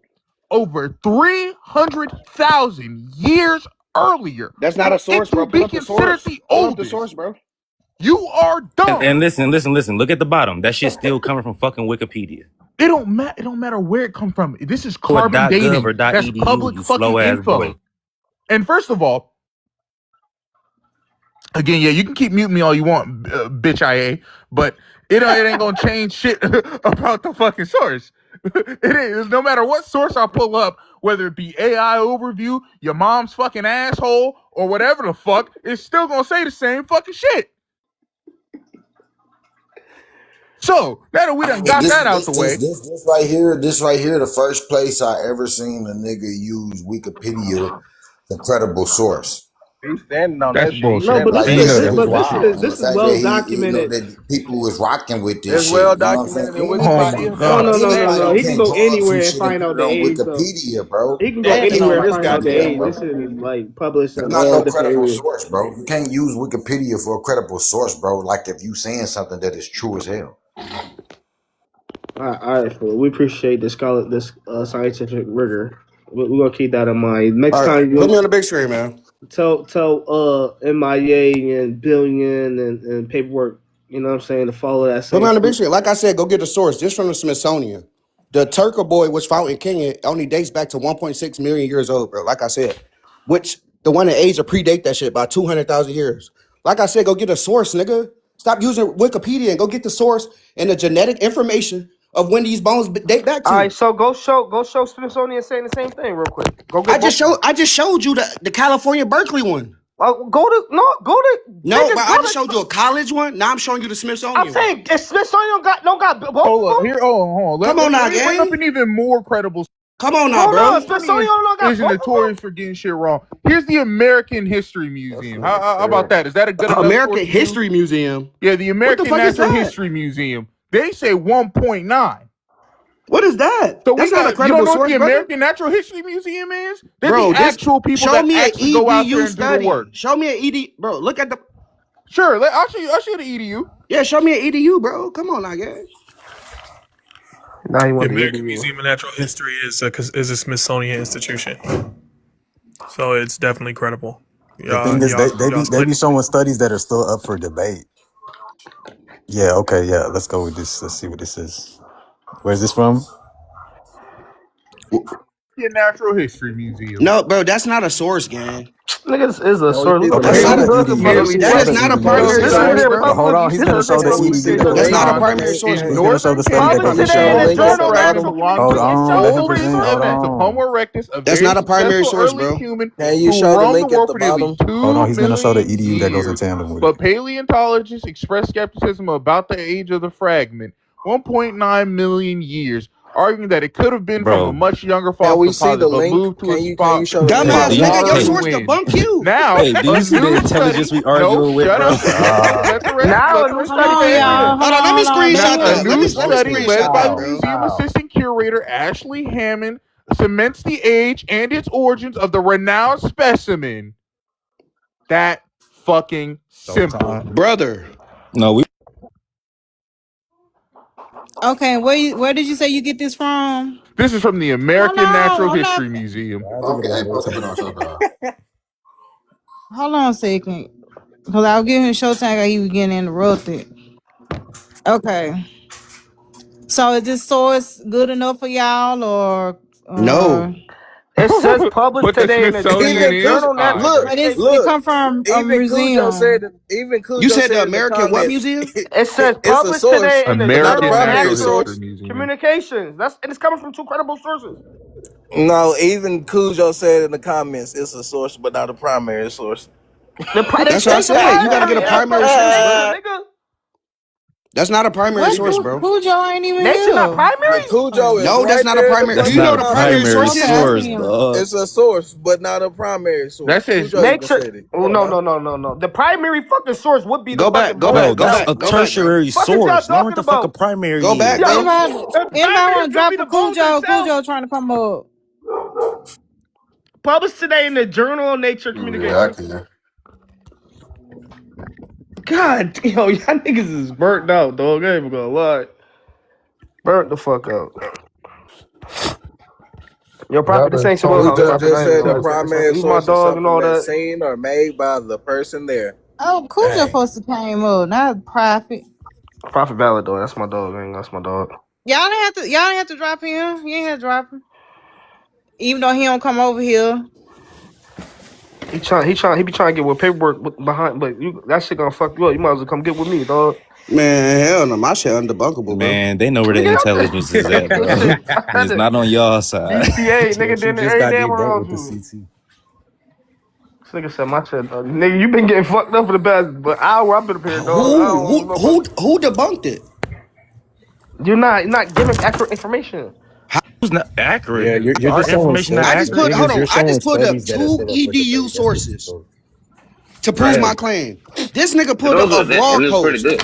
over 300,000 years earlier That's not for a source, it bro. to Pull be up the considered source. the Pull up the oldest. source, bro. You are dumb. And listen. Look at the bottom. That shit's still coming from fucking Wikipedia. It don't matter where it comes from. This is Or carbon .gov dating. or That's .edu, public you fucking slow ass info. boy. And first of all, again, yeah, you can keep muting me all you want, bitch IA, but it ain't gonna change shit about the fucking source. It is. No matter what source I pull up, whether it be AI overview, your mom's fucking asshole, or whatever the fuck, it's still gonna say the same fucking shit. So now that we done got that out the way, This right here, the first place I ever seen a nigga use Wikipedia, the credible source. He's standing on that's that shit. He's bullshit. No, but standing this on And that you is know shit. this, that's but bullshit. this The is fact well that documented. that people was rocking with this It's shit. well You know what I'm documented in saying? Oh my Wikipedia. No, god. no, no, no, Standing no. on He it. can Can't go call some anywhere and shit and find put out it the on age though. Wikipedia, bro. He can go Standing anywhere on and this find out the goddamn age. book. This is like published That's in not all no different credible areas. source, bro. You can't use Wikipedia for a credible source, bro. Like if you saying something that is true as hell. All right, fool. We appreciate this scientific rigor. We're gonna keep that in mind. Next All right, time put me you on the big screen, man. tell MIA and Billion and paperwork. You know what I'm saying, to follow that Put me same. on the big screen. Like I said, go get the source. This from the Smithsonian. The Turkey boy was found in Kenya only dates back to 1.6 million years old, bro. Like I said, which the one in Asia predate that shit by 200,000 years. Like I said, go get a source, nigga. Stop using Wikipedia and go get the source and the genetic information of when these bones date back All right, to. so go show Smithsonian saying the same thing real quick. Go I get both. just showed you the California Berkeley one. No, No, nigga, but I just showed you a college one. Now I'm showing you the Smithsonian I'm one. saying if Smithsonian don't got both Hold of up them. here. Oh, hold on. Come on now, Let me bring up gang. an even more credible. Come on now, Hold on, bro. Smithsonian don't got Is both of them. notorious for getting shit wrong. Here's the American History Museum. How about that? Is that a good enough source American for you? History Museum. Yeah, the American fuck is Natural that? History Museum. They say 1.9. What is that? So That's we not a got, you credible don't know what source, the brother. American Natural History Museum is? They're Bro, the this actual people show that me an actually go out there EDU and do the study. work. Show me an EDU, bro. Look at the. Sure, I'll show you the EDU. Yeah, show me an EDU, bro. Come on now, gang. Now you The want the American EDU. Museum of Natural History is a Smithsonian institution, so it's definitely credible. The thing is, they be showing studies that are still up for debate. Yeah, okay, yeah. Let's go with this. Let's see what this is. Where's this from? Your Natural History Museum. No, bro, that's not a source, gang. Nigga, this is a No, source. he's Look That's at not a look at EDU. brother. That is not a primary This source, is bro. But hold on, he's gonna show the public. EDU. That's not a Found primary source, in bro. He's gonna show the study that Published they today in the show. Journal of Fragment Natural belonging Hold to on, the let him sole present. Hold descendants of on. Homo erectus, a That's very not a primary successful source, early bro. human Can you who show the roamed link the at world the for nearly bottom? 2 Hold on, he's gonna show the million EDU that goes in years. tandem with it. But paleontologists express skepticism about the age of the fragment, 1.9 million years, arguing that it could have been from a Bro. much younger Can fossil we see deposit, the but link? moved to Can a you spot show the link? Dumbass do you- nigga, your hey, source wind. debunk you. Now, Hey, do a you see the new intelligence study- we arguing with, shut bro? up. Let the rest- Now let a the new rest study of the Hold on, debate y'all. begin. Hold Hold on, let on, me hold on. screenshot Now, that. a Let new me study screenshot led by that, the bro. museum assistant curator Ashley Hammond cements the age and its origins of the renowned specimen. That fucking simple. Brother. No, we Okay, where did you say you get this from? This is from the American Hold on, Natural I'm not- History Museum. Okay, hey, put it on Showtime. Hold on a second. Because I was giving Showtime that he was getting interrupted. Okay. So is this source good enough for y'all or No. It says published But the today in the Smithsonian is? Journal All right, Natural. but it Look, come from a even Cujo museum? said that. Even Cujo You said the in American what comments, museum? It says it's a published source, today in the but not a American Journal of primary Natural Natural source. History Museum. Communications. And it's coming from two credible sources. No, even Cujo said in the comments, it's a source, but not a primary source. That's what I said. You gotta get a primary source, bro. Nigga. That's not a primary source, bro. Cujo ain't even Nature here. not primary? But Cujo is No, that's right not a there. primary. that's Do you know not the a primary primary source is? source, Okay. dog. It's a source, but not a primary source. That says Cujo even Nature. said it. Oh, no. The primary fucking source would be Go the back, fucking go book. Bro, back, go that's back, a go back, tertiary Fuck is y'all source. Learn what the talking fuck a about? primary Go back, is. bro. Anybody want to drop could be a the bones Cujo? itself. Cujo trying to come up. Published today in the Journal of Nature Yeah, I Communications. can. God, yo, y'all niggas is burnt out, dog. I ain't even gonna lie. Burnt the fuck out. Yo, Prophet, this ain't your Cujo house. just said the Prophet, primary you my source is dog and something all that's that. seen or made by the person there. Oh, Cujo Dang. supposed to came up, not Prophet. Prophet Valid, dog. That's my dog, man. That's my dog. Y'all didn't have to drop him. You ain't have to drop him. Even though he don't come over here. He be trying to get with paperwork behind, but that shit gonna fuck you up. You might as well come get with me, dog. Man, hell no. My shit undebunkable, bro. Man, they know where the intelligence is at, bro. It's not on y'all side. BTA, nigga, did every damn around you. CT. This nigga said my shit, dog. Nigga, you been getting fucked up for the past hour. I've been up here, dog. Who debunked it? You're not giving accurate information. It's not accurate. Yeah, you're Our just showing information not I studies. just The put accurate. thing hold is, on. you're I showing just put up studies that are 2 set up for EDU debate. That's what you're sources showing. to prove Right. my claim. This nigga And pulled up those a are that, blog and it's pretty post. good.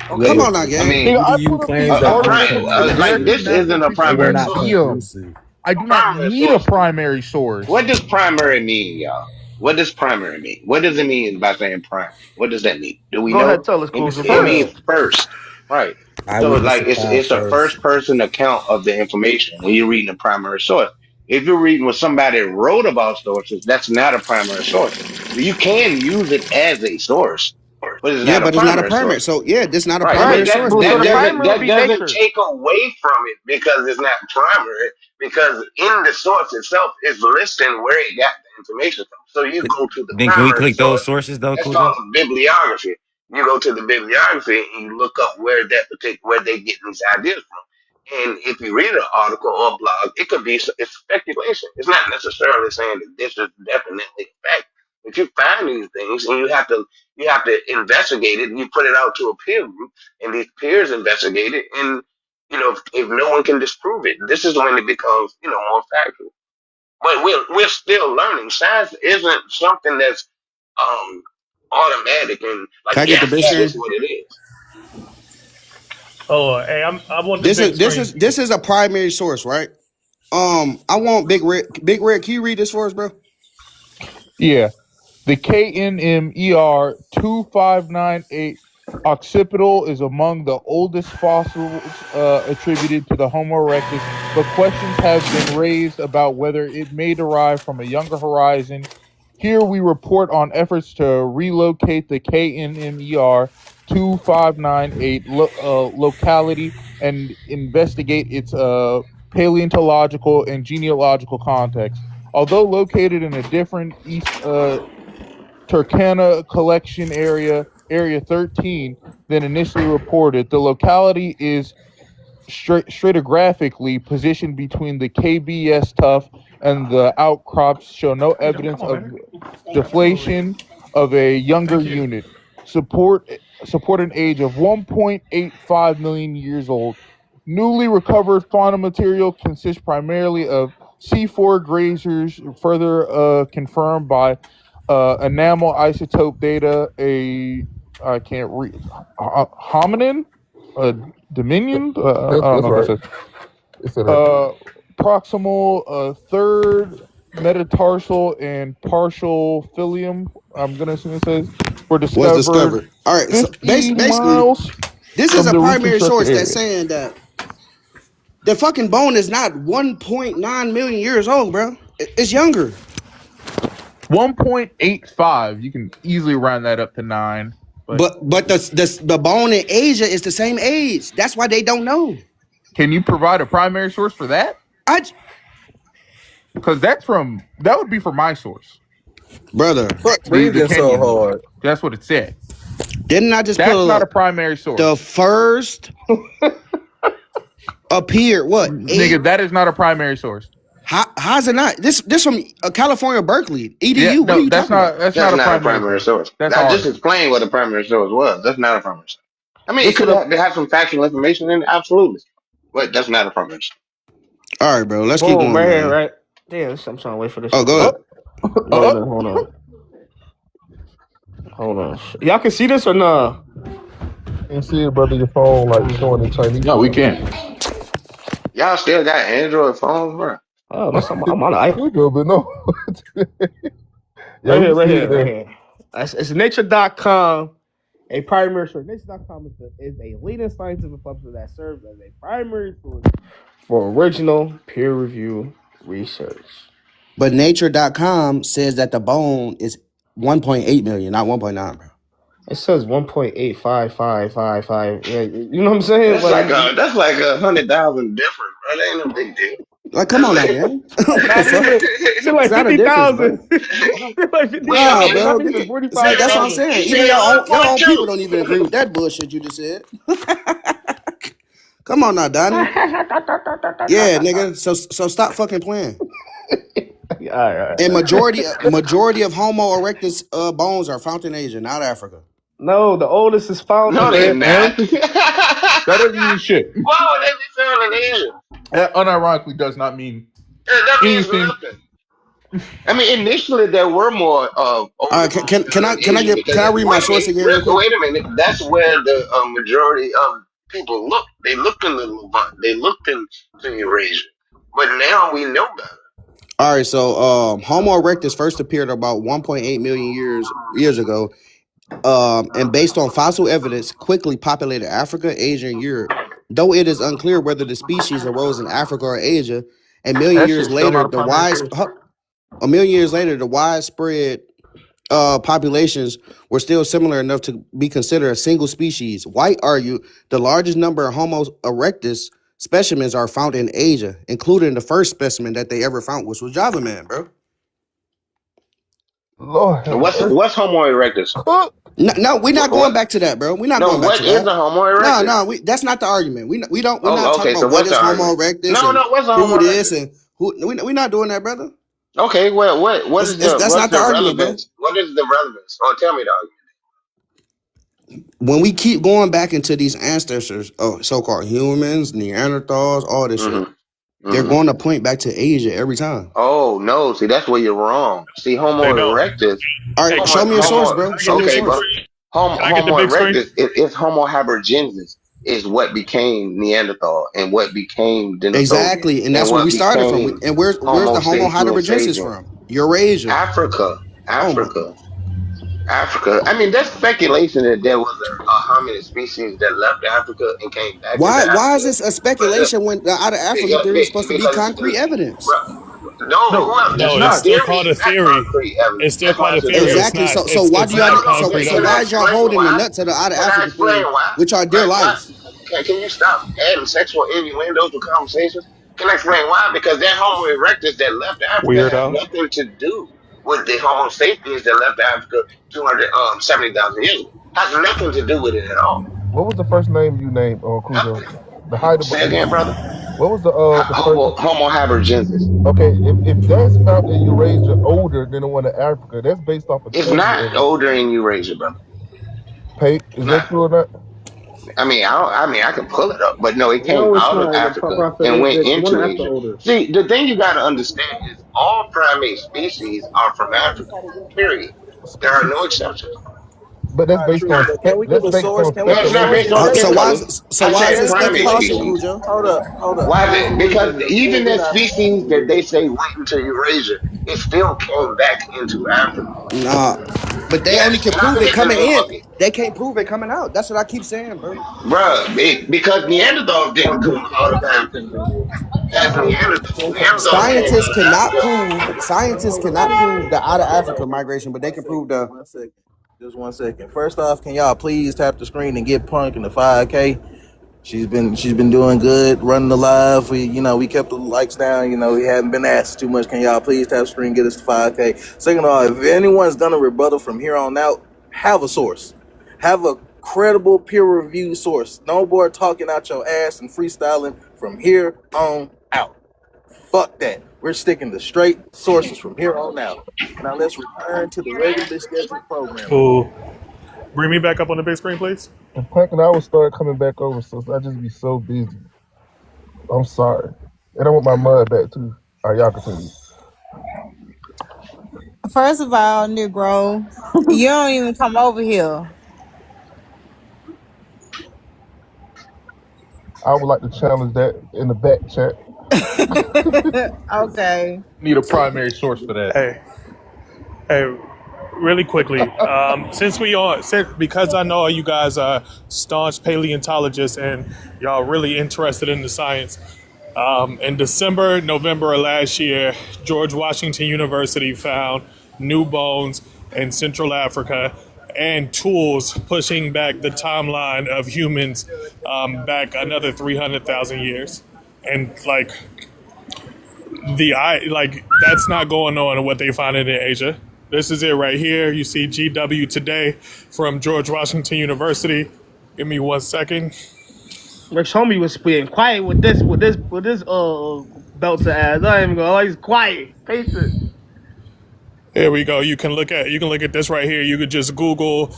Oh, Yeah, come but on now, I gang. mean, Nigga, I EDU put up claims these that aren't articles from the like conclusive. American this isn't a Mathematician They primary were and not source. see them. conclusive. I A do not primary need a source. primary What source. does primary mean, y'all? What does primary mean? What does it mean by saying primary? What does that mean? Do we Go ahead, know? tell us, It, Cool. it Repeat means First. yourself. first, right? So Eyewitness like account it's a first. first person account of the information when you're reading a primary source. If you're reading what somebody wrote about sources, that's not a primary source. You can use it as a source, but it's Yeah, not a but it's not a primary primary. source. So yeah, this not a Right, primary but Right. source, So bro. the primary would that be doesn't nature. take away from it because it's not primary. Because in the source itself is listing where it got the information from. So you go to the Then can we primary click those source. sources though, That's Cooley? called bibliography. You go to the bibliography and you look up where they get these ideas from. And if you read an article or blog, it could be it's speculation. It's not necessarily saying that this is definitely a fact. But you find these things and you have to investigate it and you put it out to a peer group and these peers investigate it and if no one can disprove it, this is when it becomes more factual. But we're still learning. Science isn't something that's um automatic and like Can I get the yes, big that is screen? what it is. Oh, hey, I want the This big is this screen. is this is a primary source, right? I want Big Red. Big Red, can you read this for us, bro? Yeah. The KNMER 2598 occipital is among the oldest fossils attributed to the Homo erectus, but questions have been raised about whether it may derive from a younger horizon. Here we report on efforts to relocate the KNMER 2598 locality and investigate its paleontological and genealogical context. Although located in a different east Turkana collection area 13 than initially reported, the locality is stratigraphically positioned between the KBS tuff and the outcrops show no evidence of deflation of a younger unit. Support an age of 1.85 million years old. Newly recovered fauna material consists primarily of C4 grazers, further confirmed by enamel isotope data. I can't read hominin, dominion. I don't know what it says. Proximal third metatarsal and partial filium. I'm gonna assume it says were Was discovered discovered. All right. So 50 basically, miles this is from a the primary reconstructed source area. that's saying that the fucking bone is not 1.9 million years old, bro. It's younger. 1.85. You can easily round that up to 9. But the bone in Asia is the same age. That's why they don't know. Can you provide a primary source for that? Because that would be for my source, brother. Fuck the breathing so Kenyan. hard. That's what it said. Didn't I just That's put not a primary source. the first appeared what? Nigga, that is not a primary source. How's it not? This from California, Berkeley, EDU. Yeah, what are no, you that's talking not about? that's That's not a not a primary primary source. source. That's Now, just hard. explain what a primary source was. That's not a primary source. I mean, This it could is a have some factual information in it, absolutely. But that's not a primary source. all right, bro. Let's keep Boom, going, right here, man. right? Damn, I'm trying to wait for this. Oh, shit. go ahead. No, hold on. Hold on. Y'all can see this or no? You see it, brother, your phone like showing the Chinese. No, we can't. Y'all still got Android phones, bro? Oh, that's I'm on the iPhone. But no. Right here. It's nature.com. A primary source. Nature.com is a leading scientific publisher that serves as a primary source for original peer review research. But nature.com says that the bone is 1.8 million, not 1.9, bro. It says 1.85555. Yeah, you know what I'm saying? That's like 100,000 different, bro. That ain't no big deal. Like, come on now, man. It's like It's not a difference, 50,000. Like 50,000. Nah, bro. It's See, 45,000. that's what I'm saying. Even your own people don't even agree with that bullshit you just said. Come on now, Donnie. Yeah, nigga. So stop fucking playing. All right. And majority of Homo erectus bones are found in Asia, not Africa. No, the oldest is found No, in they're And not. that doesn't mean shit. Why would they be found in Asia? That unironically does not mean That means anything. nothing. I mean, initially there were more All older right, bones found in can I Asia get because can I read my source again real quick? wait a minute. That's where the majority of people look. They looked in the Levant. They looked into Eurasia. But now we know better. All right, so Homo erectus first appeared about 1.8 million years ago, and based on fossil evidence, quickly populated Africa, Asia, and Europe. Though it is unclear whether the species arose in Africa or Asia, a million That years shit's still later, not a primary source. the widespread populations were still similar enough to be considered a single species. White argued the largest number of Homo erectus specimens are found in Asia, including the first specimen that they ever found, which was Java Man, bro. Lord, have mercy. What's Homo erectus? No, we're not going What? back to that, bro. We're not No, going back what to is that. a Homo erectus? No, that's not the argument. We're not Oh, talking okay. So about what what's is the Homo argument? erectus No, and what's a who Homo this erectus? and who. We're not doing that, brother. Okay, well, That's what's not the the argument, bro. relevance? What is the relevance? Oh, tell me the argument. When we keep going back into these ancestors, so-called humans, Neanderthals, all this shit, they're going to point back to Asia every time. Oh no! See, that's where you're wrong. See, Homo They don't. erectus. All right, show me a source, bro. Show me a Okay, bro. source. Homo Can I get the big screen? erectus it's Homo aborigines is what became Neanderthal and what became Denisovan. Exactly, and that's where we started from. And where's the Homo heidelbergensis from? Eurasia. Africa. Oh my. Africa. I mean, there's speculation that there was a hominid species that left Africa and came back. Why is this a speculation when the out of Africa theory is supposed to be concrete evidence? No, it's still called a theory. It's still called a theory. Exactly. So why do y'all? So why is y'all holding the nuts of the out of Africa theory, which are dear life? Can you stop adding sexual innuendos to conversations? Can I explain why? Because that Homo erectus that left Africa has nothing to do with the Homo sapiens that left Africa 270,000 years ago. Has nothing to do with it at all. What was the first name you named, Cujo? The Heidelberg. Say again, brother. What was the Homo heidelbergensis? Okay, if that's found in Eurasia older than the one in Africa, that's based off of. It's not older in Eurasia, brother. Is that true or not? I mean, I can pull it up, but no, it came out of Africa and went into Asia. See, the thing you got to understand is all primate species are from Africa. Period. There are no exceptions. But that's based on. Can we get the source? Can we No, it's not based on. So why is this speculation, Cujo? Hold up. Why is it? Because even that species that they say went into Eurasia, it still came back into Africa. Nah, but they only can prove it coming in. They can't prove it coming out. That's what I keep saying, bro. Bruh, because Neanderthals didn't come out of Africa. Scientists cannot prove the out of Africa migration, but they can prove the. Just 1 second. First off, can y'all please tap the screen and get Punk in the 5K? She's been doing good, running the live. We kept the likes down. We haven't been asked too much. Can y'all please tap the screen, get us to 5K? Second of all, if anyone's gonna rebuttal from here on out, have a source, have a credible peer-reviewed source. No more talking out your ass and freestyling from here on out. Fuck that. We're sticking to straight sources from here on out. Now let's return to the regularly scheduled program. Cool. Bring me back up on the big screen, please. And Plank and I will start coming back over, so I just be so busy. I'm sorry. And I want my mud back too. All right, y'all continue. First of all, Negro, you don't even come over here. I would like to challenge that in the back chat. Okay. Need a primary source for that. Hey, really quickly, because I know you guys are staunch paleontologists and y'all really interested in the science. In November of last year, George Washington University found new bones in Central Africa and tools pushing back the timeline of humans back another 300,000 years. And that's not going on in what they find in Asia. This is it right here. You see GW Today from George Washington University. Give me 1 second. Rich homie was being quiet with this belt to ass. I ain't even gonna lie, he's quiet, patient. Here we go. You can look at this right here. You could just Google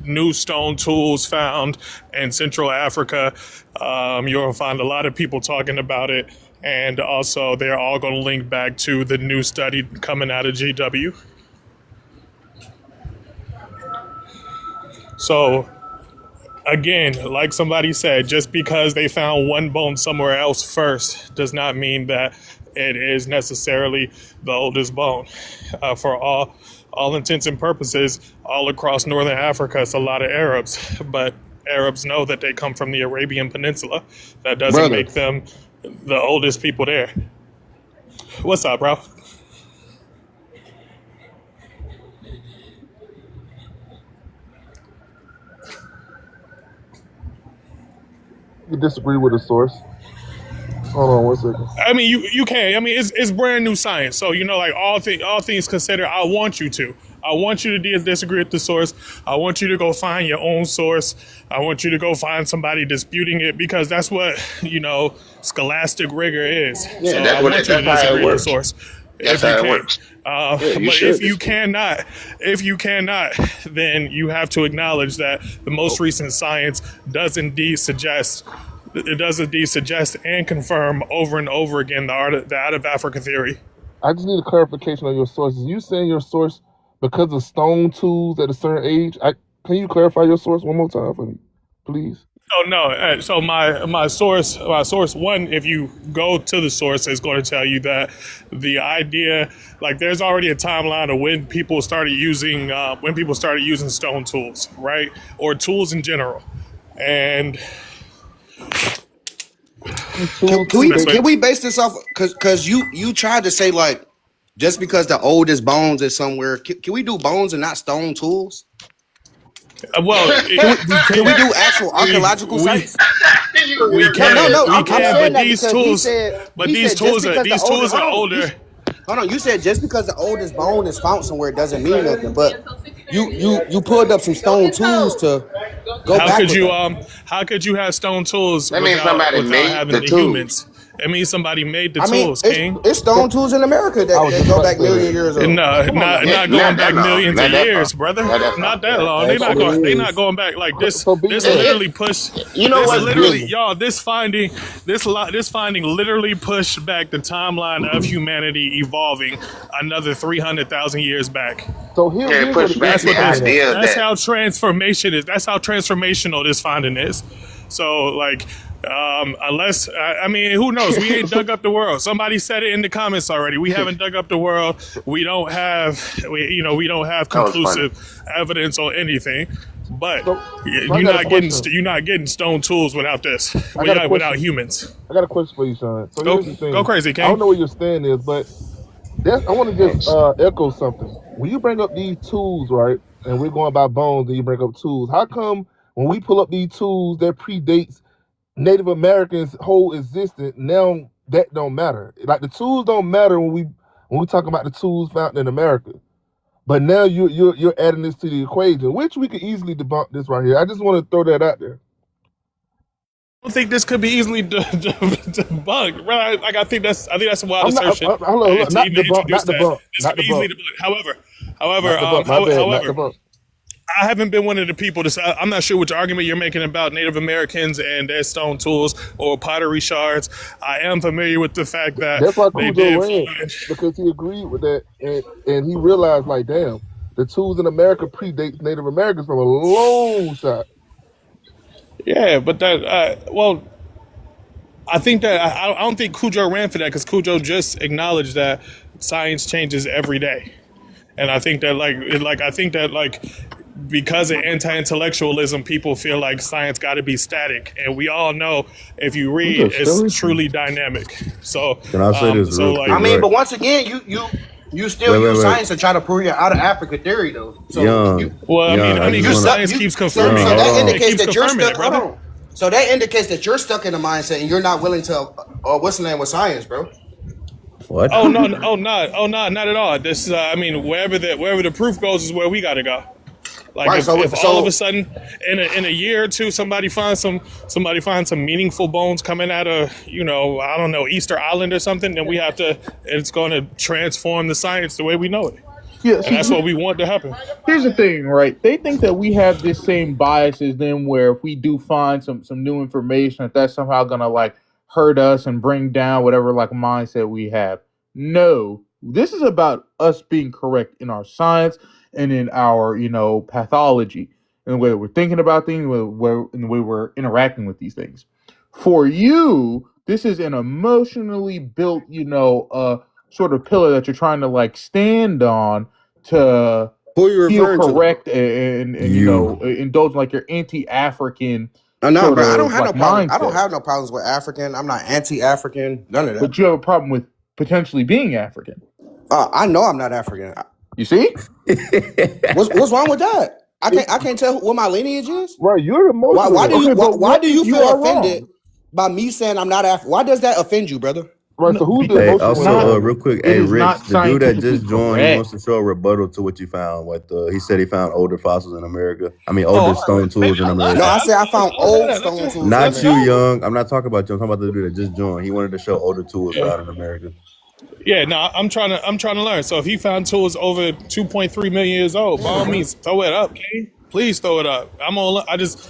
new stone tools found in Central Africa. You'll find a lot of people talking about it, and also they're all going to link back to the new study coming out of GW. So again, like somebody said, just because they found one bone somewhere else first does not mean that it is necessarily the oldest bone. For all intents and purposes, all across northern Africa, it's a lot of Arabs, but Arabs know that they come from the Arabian Peninsula. That doesn't Brother, make them the oldest people there. What's up, bro? You disagree with the source. Hold on one second. I mean, you can. I mean, it's brand new science. So, like all things considered, I want you to disagree with the source. I want you to go find your own source. I want you to go find somebody disputing it, because that's what, scholastic rigor is. Yeah, So that's I what want you to that's how it disagree with the works. source That's if you how it can. works. Yeah, you But should. if you cannot, then you have to acknowledge that the most recent science does indeed suggest and confirm over and over again the out of Africa theory. I just need a clarification on your sources. You saying your source because of stone tools at a certain age? Can you clarify your source one more time for me, please? Oh no! So my source one, if you go to the source, is going to tell you that the idea, like, there's already a timeline of when people started using stone tools, right, or tools in general, and Can we base this off? Because you tried to say, like, just because the oldest bones is somewhere, can we do bones and not stone tools? well, Can we do actual archaeological sites? we can, I'm but saying that these because tools, these tools are older. Hold on, you said just because the oldest bone is found somewhere doesn't mean nothing, but you pulled up some stone tools to go How back could with you that. how could you have stone tools That means somebody without made having the the tool. humans? It means somebody made the I mean, tools, King. it's stone tools in America that go back million years old. No, Come on, not man. going back long. millions Not of that years, long. brother. Not that Not long. that long. They not going back like this. So be This it. literally pushed. You know This what? literally, y'all. This finding literally pushed back the timeline of humanity evolving another 300,000 years back. So Yeah, here's push what back That's the what this. idea That's that how transformation is. That's how transformational this finding is. So, like, unless I mean, who knows? We ain't dug up the world. Somebody said it in the comments already. We haven't dug up the world. We don't have conclusive evidence on anything. But So you're I got a not getting stone tools without this. I got a Without question. humans. I got a question for you, Sean. So Go here's the thing. go crazy, I don't King. know where your stand is, but I want to just echo something. When you bring up these tools, right, and we're going by bones, and you bring up tools, how come when we pull up these tools that predates Native Americans' whole existence, now that don't matter? Like, the tools don't matter when we talk about the tools found in America. But now you're adding this to the equation, which we could easily debunk this right here. I just want to throw that out there. I don't think this could be easily debunked, right? Like, I think that's a wild I'm not. assertion. Hold on, To not even debunk, introduce not that, debunk, this not could be easily debunk, debunked. However, not debunk. My bad, not however, debunk. I haven't been one of the people to say, I'm not sure which argument you're making about Native Americans and their stone tools or pottery shards. I am familiar with the fact that That's why they Cujo did ran, find. because he agreed with that, and he realized, like, damn, the tools in America predates Native Americans from a long shot. Yeah, but well, I think that I don't think Cujo ran for that, because Cujo just acknowledged that science changes every day. And I think that because of anti-intellectualism, people feel like science got to be static, and we all know if you read, it's truly dynamic. So, Can I say this real like, I quick, mean, right? but once again, you still use Wait. science to try to prove your out of Africa theory, though. So Young, well, young, I just you wanna, science keeps confirming so it. that hold on. It indicates keeps that you're confirming stuck. it, Hold brother. on. So that indicates that you're stuck in the mindset and you're not willing to. What's the name with science, bro? What? Oh no, not at all. This, I mean, wherever the proof goes is where we gotta go. Like Right. if all of a sudden in a year or two somebody finds some meaningful bones coming out of, I don't know, Easter Island or something, then it's going to transform the science the way we know it. Yeah, And that's what we want to happen. here's the thing, right? They think that we have this same bias as them, where if we do find some new information, that's somehow gonna like hurt us and bring down whatever like mindset we have. No, this is about us being correct in our science and in our pathology, and the way we're thinking about things, in the way we're interacting with these things. For you, this is an emotionally built, sort of pillar that you're trying to like stand on to Who are you feel referring to? correct and indulge like your anti-African No, sort bro. I don't of have like no problem. I don't mindset, have no problems with African. I'm not anti-African. None of that. but you have a problem with potentially being African. I know I'm not African. You see? What's wrong with that? I can't tell what my lineage is. Right, you're emotional. Why do you Okay, but why what do you if you feel are offended wrong? by me saying I'm not African? Why does that offend you, brother? Right, so who's the Because Hey, emotional it's one also, here? not. real quick, It hey, is Rich, not the dude that scientifically just joined, he wants correct. to show a rebuttal to what you found. He said he found older fossils in America. I mean, Oh, older all stone right. Maybe tools in I love No, America. I that. said I found old Let's stone go. tools in Not Let's you, America. go. Young. I'm not talking about you. I'm talking about the dude that just joined. He wanted to show older tools Yeah. found in America. Yeah, no, I'm trying to learn. So if he found tools over 2.3 million years old, by all means, throw it up, King. Please throw it up. I'm on. I just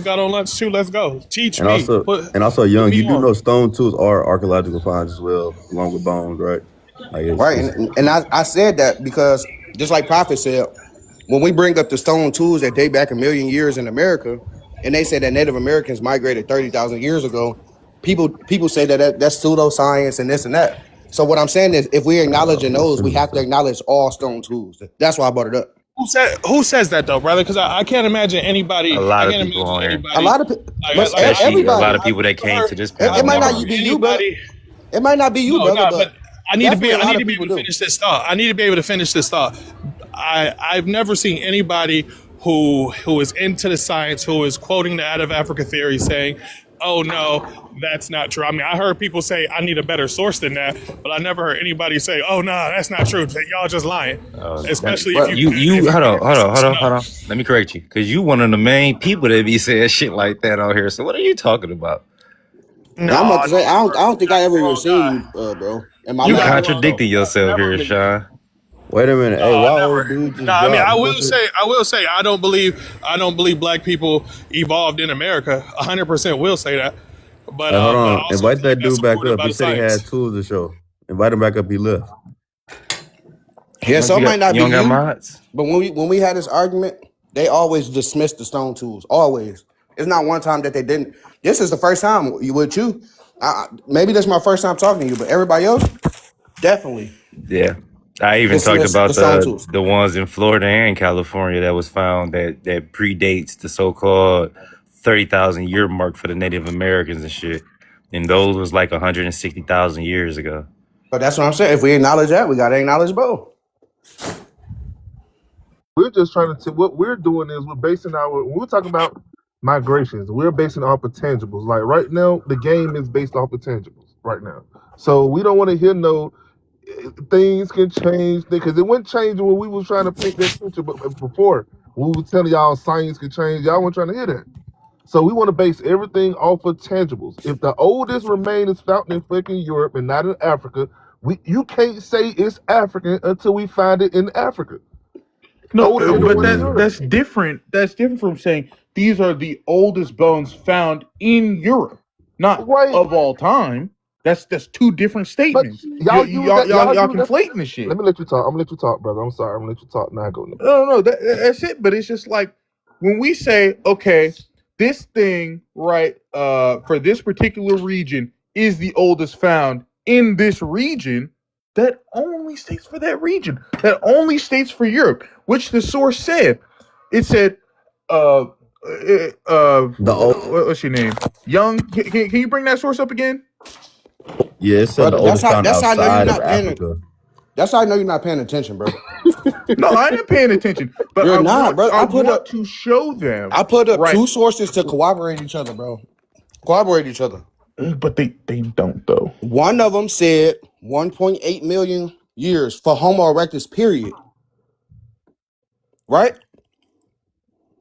got on lunch too. Let's go. Teach And me. also, Put Young, me you do on. know stone tools are archaeological finds as well, along with bones, right? Like Right, it's and I said that because just like Prophet said, when we bring up the stone tools that date back a million years in America, and they say that Native Americans migrated 30,000 years ago, people say that's pseudoscience and this and that. So what I'm saying is, if we're acknowledging those, we have to acknowledge all stone tools. That's why I brought it up. Who says that though, brother? Because I can't imagine anybody. A I lot of can't people imagine on here, A anybody. lot of people, but especially a lot everybody. of people that came to this It I've might never not heard be you, brother. anybody. It might not be you, No, brother, no, but but I need to be definitely a lot of able people to do. finish this thought. I need to be able to finish this thought. I've never seen anybody who is into the science, who is quoting the out of Africa theory, saying, "Oh no, that's not true." I mean, I heard people say, "I need a better source than that," but I never heard anybody say, "Oh no, that's not true. Y'all just lying." Especially if you hold on. know. Let me correct you, because you one of the main people that be saying shit like that out here. So what are you talking about? And I'm about to say, I don't think I ever even Wrong seen guy. you, bro, in my You Not life. wrong. contradicting yourself here, Sean. Wait a minute. Hey, No, I why never. old dude just No, I mean, dropped? I He will wants to. say, I don't believe black people evolved in America. 100% will say that, but Hey, hold I on. also Invite think that that's dude back supported up. by He the said he science. had tools to show. Invite him back up. He left. Yeah, so it might not You be don't got you, mods? but when we had this argument, they always dismissed the stone tools. Always. It's not one time that they didn't. This is the first time with you. Maybe this is my first time talking to you, but everybody else definitely Yeah. I even talked dismissed the about stone tools. the ones in Florida and California that was found that predates the so-called 30,000 year mark for the Native Americans and shit. And those was like 160,000 years ago. But that's what I'm saying. If we acknowledge that, we gotta acknowledge both. We're just trying to. What we're doing is we're basing when we're talking about migrations, we're basing off of tangibles. Like right now, the game is based off of tangibles right now. So we don't want to hear no things can change because it wouldn't change when we was trying to paint that picture. But before we were telling y'all science can change, y'all weren't trying to hear that. So we want to base everything off of tangibles. If the oldest remain is found in fucking Europe and not in Africa, you can't say it's African until we find it in Africa. No, Older than the but one in Europe. that's different. That's different from saying these are the oldest bones found in Europe, not Right. of all time. That's two different But statements. y'all use that. Y'all Y'all use that. conflating the shit. Let me let you talk. I'm gonna let you talk, brother. I'm sorry. I'm gonna let you talk. Now go. No, that's it. But it's just like when we say, okay, this thing, right, for this particular region is the oldest found in this region. That only states for that region. That only states for Europe, which the source said. It said, what's your name? Young. Can you bring that source up again? Yeah, it said the Brother, oldest found that's how I know you're outside of not paying. Africa. That's how I know you're not paying attention, bro. No, I ain't paying attention. But You're not, bro. I want to show them. I put up Right. two sources to corroborate each other, bro. Corroborate each other. But they don't though. One of them said 1.8 million years for Homo erectus, period. Right?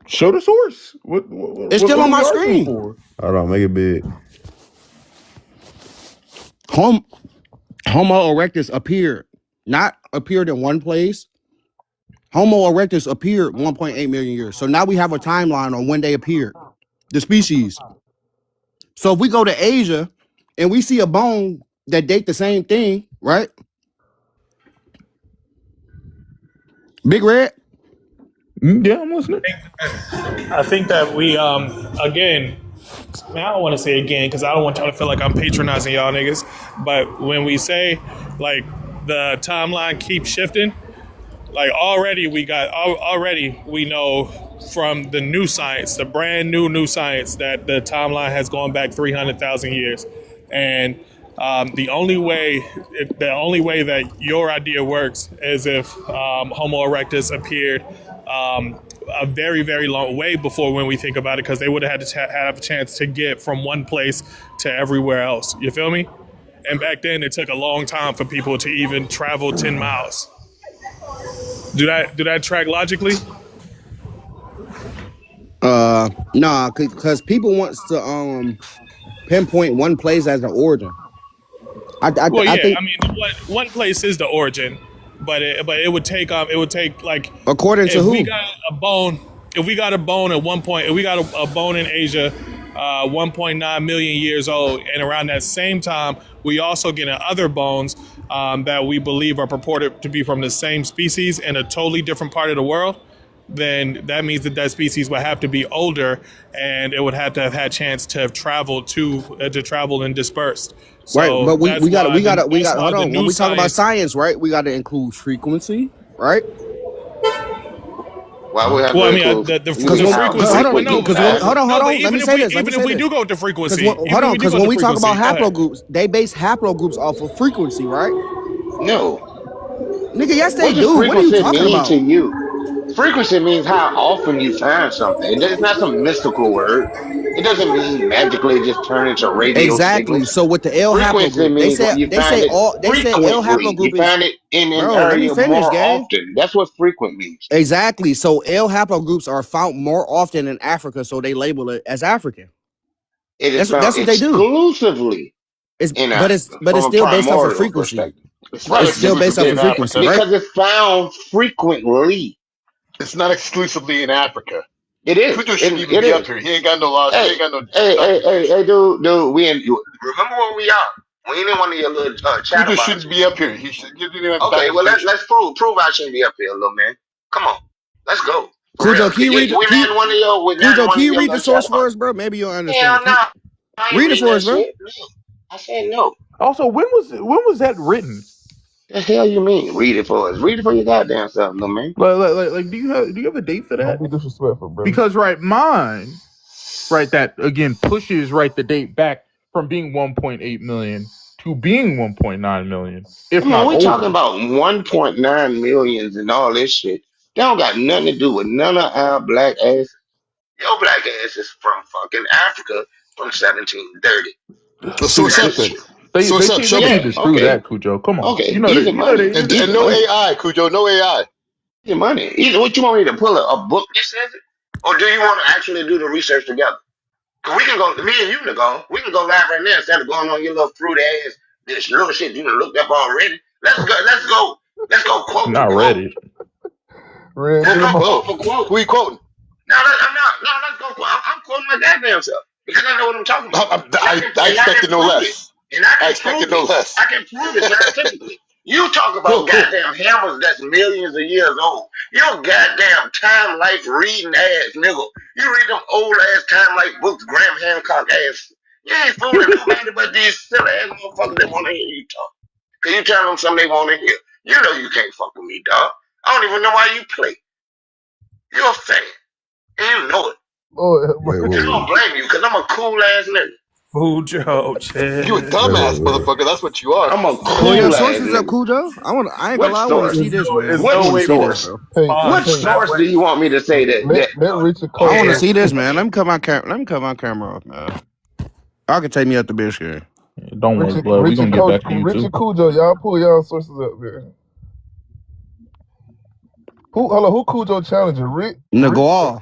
Show the source. It's still what on are my we arguing screen. for? Hold on, make it big. Homo erectus appeared in one place. Homo erectus appeared 1.8 million years. So now we have a timeline on when they appeared, the species. So if we go to Asia and we see a bone that date the same thing, right? Big Red? Yeah, I'm listening. I think that we, again, man, I don't want to say again because I don't want y'all to feel like I'm patronizing y'all niggas. But when we say like the timeline keeps shifting, like already we know from the new science, the brand new science, that the timeline has gone back 300,000 years, and the only way that your idea works is if Homo erectus appeared a very, very long way before when we think about it, because they would have had to have a chance to get from one place to everywhere else. You feel me? And back then, it took a long time for people to even travel 10 miles. Do that track logically? Nah, because people wants to pinpoint one place as an origin. I think I mean, one place is the origin, but it would take like, according to if who? we got a bone at one point, if we got a bone in Asia, 1.9 million years old, and around that same time, we also get other bones that we believe are purported to be from the same species in a totally different part of the world, then that means that species would have to be older, and it would have to have had chance to have traveled to travel and dispersed. So right, but we got hold on. When we talk about science, science, right, we got to include frequency, right? Why we have well, to I mean, include the frequency. Hold on. Let me say this. Even if we do go to frequency, because when we talk about haplogroups, they base haplogroups off of frequency, right? No. Nigga, yes they What does do. What are you frequency talking mean about? to you? Frequency means how often you find something. It's not some mystical word. It doesn't mean magically just turn into radio Exactly. signals. So with the L Frequency haplogroup, means when you find it L frequently. You haplogroup is, find it in an bro, let me area finish, more gang. often. That's what frequent means. Exactly. So L haplogroups are found more often in Africa, so they label it as African. It is That's what they do. exclusively in But it's Africa, from a still based off of primordial frequency. perspective. It's not It's still based off exclusively of in frequency, Africa. right? Because it's found frequently. It's not exclusively in Africa. It is. Cujo shouldn't even It be is. up here. He ain't got no laws. He Hey, ain't got no hey, dude, remember where we are. We ain't in one of your little chat Cujo boxes. shouldn't be up here. He should give you the Okay, well let's prove I shouldn't be up here, little man. Come on, let's go. For Cujo, real. can you read the source chat for us, boxes. bro? Maybe you'll Hell understand. no, I ain't Read it reading for that us, bro. shit. No. I said no. Also, when was that written? The hell you mean? Read it for us. Read it for your goddamn self, little man. Like, do you have a date for that? Don't be disrespectful, bro. Because mine, that again pushes the date back from being 1.8 million to being 1.9 million. If Come not on, we older. talking about 1.9 millions and all this shit. That don't got nothing to do with none of our black asses. Your black ass is from fucking Africa from 1730. So what's up then? So what's up? Show me. Can't dispute that, Cujo. Come on. Okay, You know easy that. money. And no AI, Cujo. No AI. Easy money. Either what you want me to pull a book that says it, or do you want to actually do the research together? Cause we can go, me and you, Nicole, we can go live right now instead of going on your little fruit ass this little shit you done looked up already. Let's go quote Not for quote. ready. Red, Quote for quote. who you quoting? No, I'm not. No, let's go. I'm quoting my goddamn self because I know what I'm talking about. I expected no less. And I can expected prove no it. less. I can prove it scientifically. You talk about goddamn hammers that's millions of years old. Your goddamn time life reading ass nigga. You read them old ass time life books, Graham Hancock ass. You ain't fooling nobody but these silly ass motherfuckers that want to hear you talk. Cause you tell them something they want to hear. You know you can't fuck with me, dog. I don't even know why you play. You're a fan. And you know it. And I don't blame you, because I'm a cool ass nigga. Cujo, chill. You a dumbass motherfucker. That's what you are. I'm a Pull cool your ass sources up, nigga. Cujo. I ain't gonna lie, I want to see this, man. What source? What source do you want me to say that? I want to see this, man. Let me cut my camera off, man. Y'all can take me up the bitch here. Don't worry, blood. We gonna get back to you Richard too. Cujo, y'all pull y'all sources up, man. Who Cujo challenging? Rick? Nagual.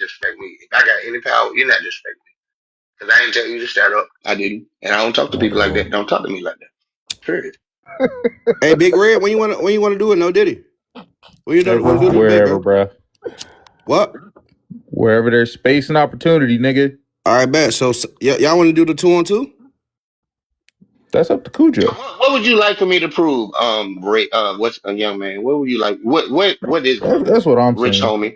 disrespect me. If I got any power, you're not disrespecting me. Because I didn't tell you to shut up. I didn't. And I don't talk to people like that. Don't talk to me like that. Period. Hey, Big Red, when you wanna do it? No Diddy. When you want to do the debate, Wherever, bro? bruh. What? Wherever there's space and opportunity, nigga. All right, bet. So y'all want to do the 2-on-2? That's up to Cujo. What would you like for me to prove? Ray, what's a young man? What would you like? What is That's what I'm Rich saying. homie?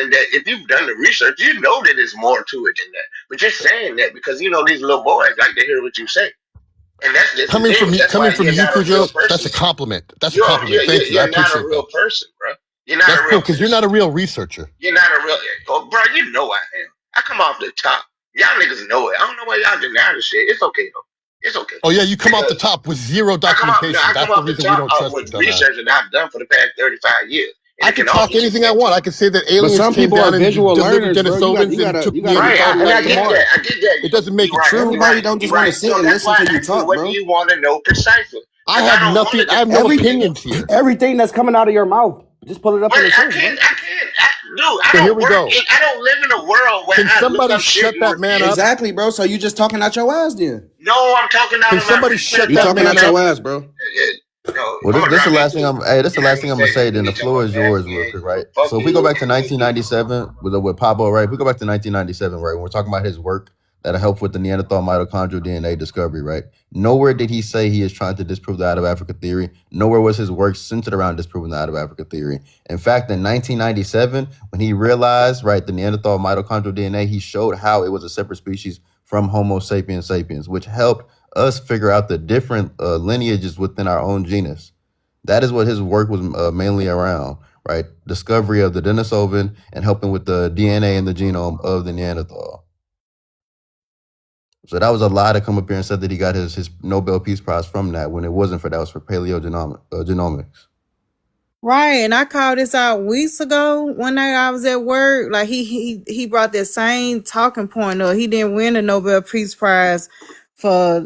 something that if you've done the research, you know that there's more to it than that. But you're saying that because you know these little boys like to hear what you say, and that's just the Coming thing. from That's why you, you're not a real Cujo, that's person. a compliment. That's a compliment. Thank you. I You're not a appreciate real that. person, bro. You're not That's a cool real because you're person. not a real researcher. You're not a real, oh, bro. You know I am. I come off the top. Y'all niggas know it. I don't know why y'all deny the shit. It's okay though. It's okay. Oh yeah, you come off the Because top with zero I come documentation. That's the off the reason we top don't trust you, with dumbass. research that I've done for the past 35 years. And I it can can talk also anything I want. I can say that But aliens some came people are down and visual delivered learners, bro. Denisovans and took You gotta Right, Neanderthal and I life get tomorrow. that. I get that. It doesn't make You're it right. true. Everybody don't just want to sit So and that's listen why to I you asked you, talk, what do bro. you want to know precisely? I Because have don't nothing. want to I have no Every opinions here. everything that's coming out of your mouth, just pull it up But in the I search, can't. bro. Dude, I So here don't we work. go. I don't live in a world where Can I look somebody up shit shut and that man repeat it. up? Exactly, bro. So you just talking out your ass then. No, I'm talking out Can of my somebody research. shut You that talking man out up? your ass, bro. No, Well, I'm gonna this the drop you last thing too. this the last thing I'm gonna say. Then the floor is yours, real quick, right? Fuck So if we go you. back to 1997 with Pablo, right? If we go back to 1997, right? When we're talking about his work that helped with the Neanderthal mitochondrial DNA discovery, right? Nowhere did he say he is trying to disprove the out of Africa theory. Nowhere was his work centered around disproving the out of Africa theory. In fact, in 1997, when he realized, right, the Neanderthal mitochondrial DNA, he showed how it was a separate species from Homo sapiens sapiens, which helped us figure out the different lineages within our own genus. That is what his work was mainly around, right? Discovery of the Denisovan and helping with the DNA and the genome of the Neanderthal. So that was a lie to come up here and said that he got his Nobel Peace Prize from that when it wasn't for that. It was for paleogenomics. Right, and I called this out weeks ago. One night I was at work. Like he brought that same talking point up. He didn't win the Nobel Peace Prize for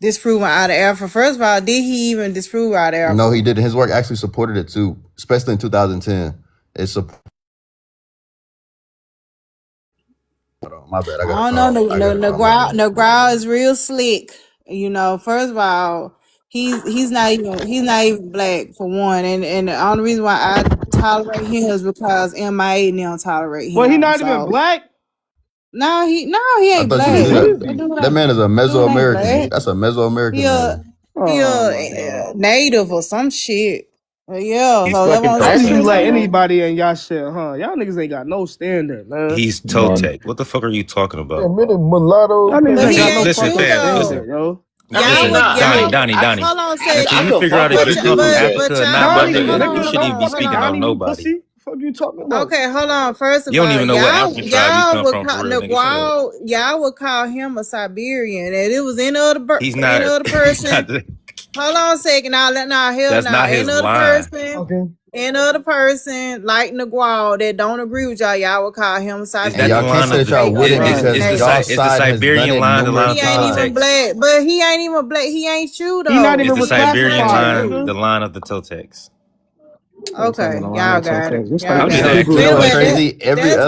disproving out of Africa. First of all, did he even disprove out of Africa? No, he didn't. His work actually supported it too, especially in 2010. My bad. I I don't know. Negrao is real slick. You know, first of all, he's not even black for one, and the only reason why I tolerate him is because MIA don't tolerate him. Well, he not even black. No, he I ain't thought black. you knew that. That man is a Mesoamerican. That's a Mesoamerican man. He a native or some shit. Yeah, He's so fucking that I Toltec. you let anybody in y'all shit, huh? Y'all niggas ain't got no standard, man. He's Toltec. What the fuck are you talking about? Mulatto. Y'all niggas ain't got no Listen, fucking fam. standard, yo. Listen, Donnie. Hold on a second. Until you figure out if you come from Africa or not, my nigga, you shouldn't even be speaking on nobody. Pussy? Fuck you talking about? Okay, hold on. First of You all, don't even know what African tribe you come would from call for real, nigga. Shut up. y'all would call him a Siberian, and it was any other He's not. any other person. Hold on a second. That's not his line. Okay. Any other person like Negual that don't agree with y'all would call him a Siberian. And y'all can't say that y'all wouldn't because it's the Siberian line, the line. He ain't even black, but he ain't even black. He ain't you though. He not even It's the Siberian line, nigga. the line of the Toltecs. Okay, y'all got it. I'm just asking.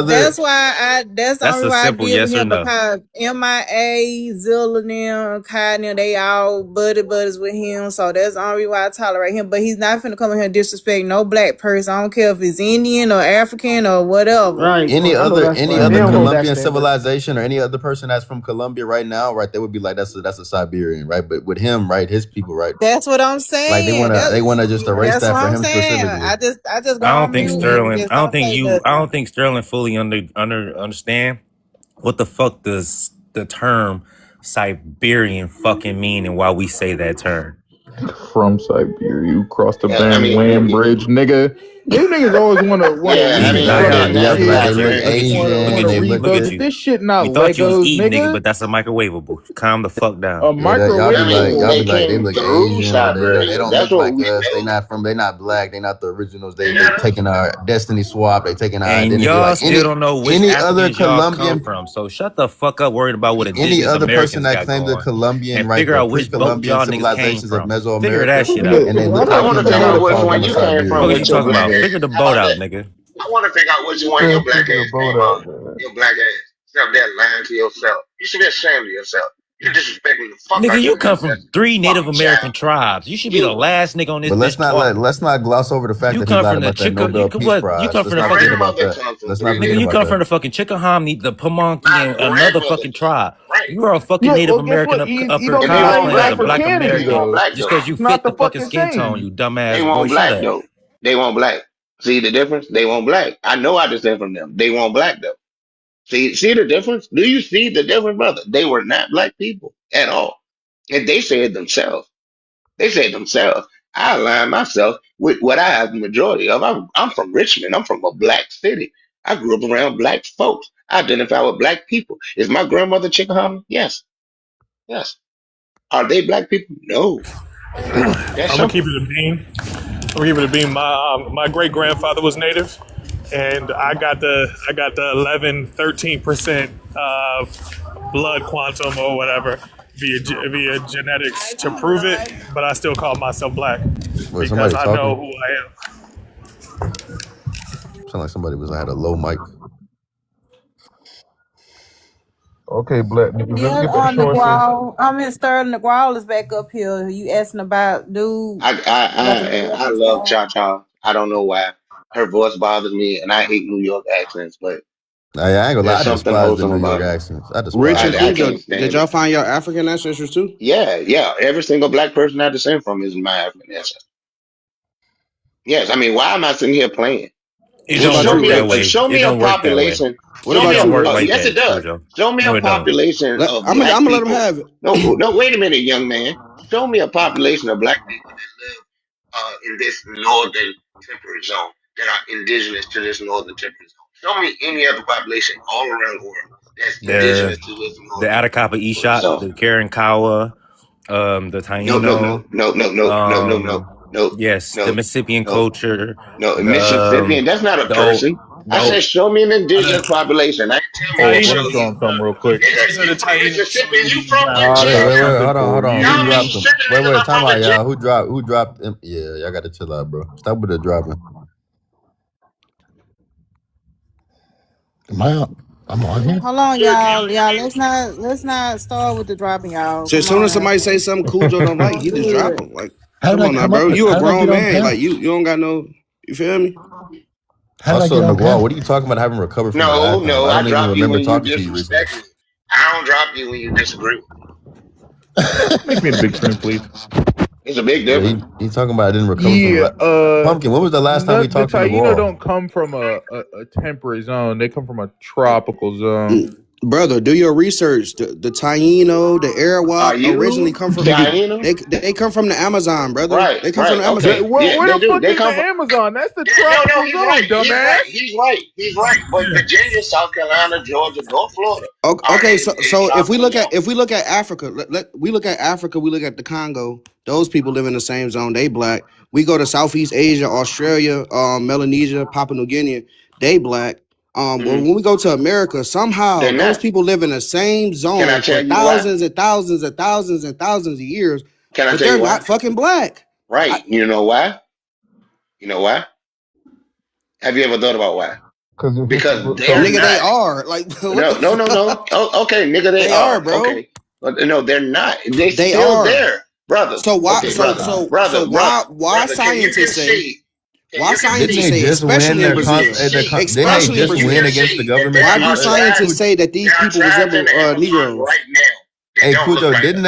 That's why that's the That's only a why I simple deal yes with or him no. because MIA, Zilla, them, Kai, them, they all buddies with him. So that's the only why I tolerate him. But he's not finna come in here and disrespect no black person. I don't care if he's Indian or African or whatever. Right. Any other Colombian civilization or any other person that's from Colombia right now, right? They would be like, that's a Siberian, right? But with him, right, his people, right? That's what I'm saying. Like they wanna just erase that for him specifically. I just I don't think Sterling. I don't think Sterling fully understand what the fuck does the term Siberian fucking mean and why we say that term. From Siberia, you crossed the land bridge, nigga. You niggas always want to Look at you. This shit not we thought you was Legos, eating, nigga. nigga, but that's a microwavable. Calm the fuck down. A microwavable. Y'all be like, they look Asian. Or they don't look like us. They not black. They not the originals. They taking our destiny swap. They taking our and identity. y'all like still don't know which any other Africans y'all Colombian come from. So shut the fuck up worried about what indigenous any other Americans person that got claimed going. the Colombian And right, figure the out which boat pre-Columbian y'all niggas came civilizations of from. Mesoamerica. Figure that shit out. And they look I like want him. to figure out Y'all which call one them you came from. What are you With your talking black about? ass. Figure the How boat about out, that? nigga. I want to figure out which one your black ass came from. Your black ass. Stop that lying to yourself. You should be ashamed of yourself. You're disrespecting the fuck out Nigga, of you your come from ancestors. 3 Native Fucking American child. tribes. You should be the last nigga on this But bitch talking. let's not gloss over the fact You that he come lied from the about that Nobel Peace You Prize. come Let's from the not fucking forget about that. Let's not forget nigga. You about come from that. the fucking Chickahominy, the Pamunkey, My and another grandmother fucking tribe. Right. You are a fucking Yeah, Native well, guess American what? He up here don't And they tolerate won't cosplaying as black a black for black though. Canada, They American won't though. black just though. because you It's not fit the the fucking fucking skin tone. same. You dumbass They boy. won't Shut black up. though. They won't black. See the difference? They won't black. I know I descend from them. They won't black though. See the difference? Do you see the difference, brother? They were not black people at all. And they said themselves. They said themselves. I align myself with what I have the majority of. I'm from Richmond. I'm from a black city. I grew up around black folks. I identify with black people. Is my grandmother Chickahominy? Yes. Yes. Are they black people? No. That's I'm gonna keep simple. it a bean. I'm gonna keep it a bean. My great grandfather was native, and I got the 13% blood quantum or whatever via genetics to prove it. But I still call myself black Wait, because somebody I know talking? who I am. Sound like somebody had a low mic. Okay, black niggas, let's Yeah, get back on to the our sis. wall. I mean, Sterling the Growl is back up here. You asking about dude about the I American love song? Cha Cha. I don't know why. Her voice bothers me, and I hate New York accents, but I ain't gonna lie, there's I something despise the wholesome New York about it. accents. I Rich despise and them. I Cujo, can't did stand y'all it. find your African ancestors too? Yeah. Every single black person I descend from is my African ancestor. Yes, I mean, why am I sitting here playing? It What don't about Show work you, me that a Rich? way. show It me a don't work that way. population. What Show It me about a don't you, work like Rich? yes, it that, does. Cujo. Show me No, a it don't. population of I'm black gonna let him people. have it. No, wait a minute, young man. Show me a population of black people that live in this northern temperate zone that are indigenous to this northern temperate zone. Show me any other population all around the world that's The indigenous to this the northern Atacapa temperate Eshop, zone. the Karankawa, the No, no, no, Taino, no, no, no, no, no, no, no, yes, the no, Mississippian no, culture, no. the Mississippian, that's not a the old person. the I old, said, show me an indigenous population. I didn't tell me Oh, to let show me Taínos, show you. him something real quick. pictures of Nigga, the you from Taínos show Mississippi, you you these from Okay, Wait, Virginia. that's hold simple. on. You Y'all Who be dropped them? stripping niggas Wait, up from time out, Virginia. y'all. Who dropped them? Yeah, y'all gotta chill out, bro. Stop with the dropping. Am I on? I'm on here. Hold on, y'all. Y'all, let's not start with the dropping, y'all. So as Come soon on as now. somebody say something Cujo don't like, Doing he just drop good. them. Like, How did come I on now, come up bro. here? You a How did I get grown on man. Like panel? you don't got no. You feel me? How did I Also, get on Nagual, what panel? are you talking about having recovered from the last No, time? no, I I don't even drop you remember when you talking to you recently. disrespect me. I don't drop you when you disagree with make me the big screen, please. me. It's a big Yeah, difference. he talking about I didn't recover from the Yeah, Pumpkin, when was the last time we the talked to Taino Nagual? don't come from a temperate zone. They come from a tropical zone. Brother, do your research. The Taino, the Are Arawak originally you come from Nigga, Taino? they come from the Amazon, brother. Right, They come from right, the Where, Amazon. okay. Yeah, where they the do. fuck They is the come from. Amazon? That's the Yeah, no, tropical he's zone, right. He's dumbass. right. He's right. He's right. But Virginia, South Carolina, Georgia, North Florida are Okay, in so tropical zones. if we look at Africa, we look at Africa, we look at the Congo. Those people live in the same zone. They black. We go to Southeast Asia, Australia, Melanesia, Papua New Guinea. They black. But Hmm. when we go to America, somehow They're those not. people live in the same Can I zone for tell you why? thousands and thousands and thousands and thousands of years, Can I but tell they're you why? not fucking black. I, Right. You know why? You know why? Have you ever thought about why? Because your history Because books they're told nigga, you. they not. are like what the No, no, no, fuck? no. Oh, okay, nigga, they They are, are. bro. Okay. But no, they're not. They They still are. there. Brother. So why? Okay, So brother. so so Brother, brother, why brother. Can you scientists say? concede? Can Why you didn't scientists they concede? say, just win especially in Can their you Brazil, concede? didn't they especially in just Can you win Brazil, against the concede that government there why shit do are already? tribes? scientists say that these There are people tribes in resemble the Amazon Negroes? right now that Hey, don't look Cujo, like us.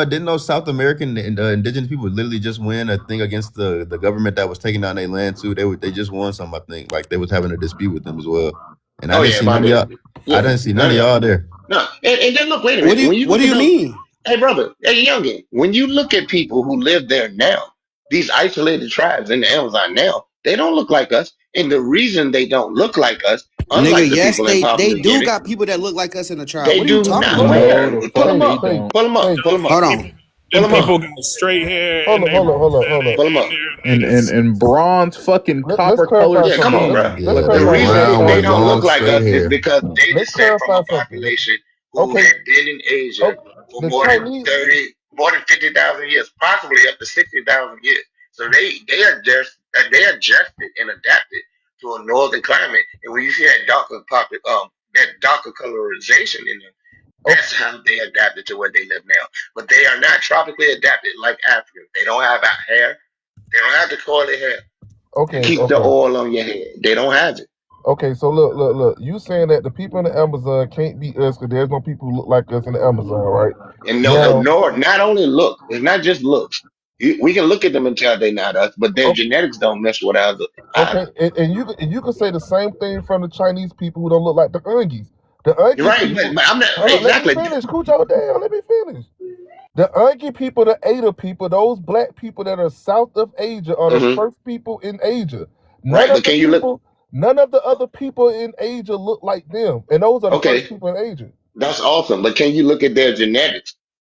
didn't those South American indigenous people literally just win a thing against the government that was taking down their land too? They just won some, I think. Like they was having a dispute with them as well. And I Oh didn't yeah, see none about of it. y'all. I Yeah, didn't see none none of of y'all. y'all there. No, and then look. Wait a minute. When you What look do at you those, mean? hey brother, hey youngin, when you look at people who live there now, these isolated tribes in the Amazon now, they don't look like us. And the reason they don't look like us, Nigga, unlike the yes, people in Papua they New do Guinea, got people that look like us in the tribe. they What are you do talking not. about? No, Where? the Pull fuck them they up. don't. Pull them up. Hey, Pull them up. Hold People, on. Pull them them up. people got straight hair hold and up, hold up, hold up, hold up. Pull them up. and And bronze fucking Let's copper clarify colored Yeah, come something. on, skin. bro. Let's Yeah, The they clarify reason something. brown they with don't long look like straight us is hair. because they Let's descend from clarify a something. population who Okay, have been in Asia okay. for The more than Chinese. 30, more than 50,000 years, possibly up to 60,000 years. So they adjusted and adapted to a northern climate. And when you see that darker colorization in them, Okay, that's how they adapted to where they live now. But they are not tropically adapted like Africans. They don't have hair. They don't have the coily hair to okay, keep the okay. oil on your head. They don't have it. Okay, so look. You saying that the people in the Amazon can't be us because there's no people who look like us in the Amazon, right? And no, Now, no, not only look, it's not just looks. We can look at them and tell they're not us, but their o- genetics don't mesh with ours okay, either. and you can say the same thing from the Chinese people who don't look like the Ungies. The You're Ungi right, people. but I'm not Hold on, let me exactly. finish. Cujo, damn, let me finish. The Ungi people, the Ada people, those black people that are south of Asia are the Hmm. first people in Asia. Right, but can you look? None of the other people in Asia look like them, and those are the first Okay, people in Asia. that's awesome, but can you look at their genetics?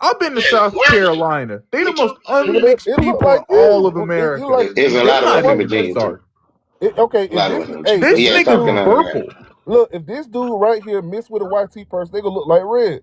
I've been to South Carolina. They the most Nigga, unmixed it look people in like all of you. You America. like There's a They lot of not West even that Virginia dark. too. okay? A lot of If West this, Virginia. hey, But This if yeah, this nigga South dude, Carolina, yeah. purple. look, if this dude right here mixed with a white tea person, they gonna look like red.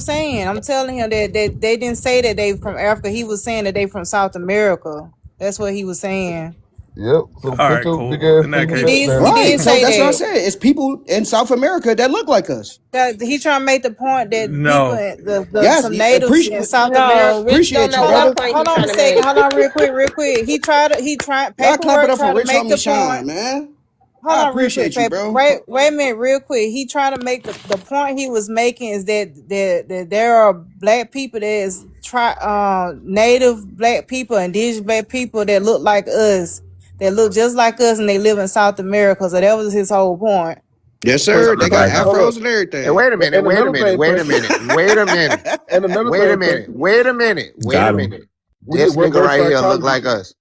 I'm saying. I'm telling him that they didn't say that they from Africa. He was saying that they from South America. That's what he was saying. Yep. So All put right, your big cool. ass In that finger case, back He down. Right. did So say that's what I that. said. It's people in South America that look like us. That he trying to make the point that people, no. Yes, some natives in South America. No, Rich don't appreciate you, know Hold what on, brother. point hold he's on trying a to second. make. Hold on, real quick. He tried Y'all clap it paperwork up for try to Rich make Homie the point. Shine, man. Hold I on, real quick, appreciate you, paper. bro. Wait a minute, real quick. He trying to make the point he was making is that there are black people that is native black people, indigenous black people that look like us, that look just like us, and they live in South America. So that was his whole point. Yes, Push sir. They got like Hold up. afros and everything. and wait a minute, And wait a another minute, thing, wait a Pressure. minute, wait a minute, And another wait a thing, minute, Pressure. wait a minute, wait a Got him. minute. We This did nigga reverse right here look psychology. like us.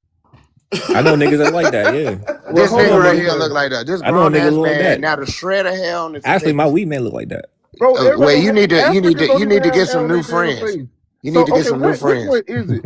I know niggas that like that. Yeah, Well, This hold nigga on. right Let me here say. look like that. This I know a grown nigga ass like man. that. Now the shred of hair on his Actually, my face. weed man look like that. Bro, everybody Wait, don't you have, need to Africans don't you even need to have get some new LBJ in the friends. face. You So need to get okay, some new which friends. one is it?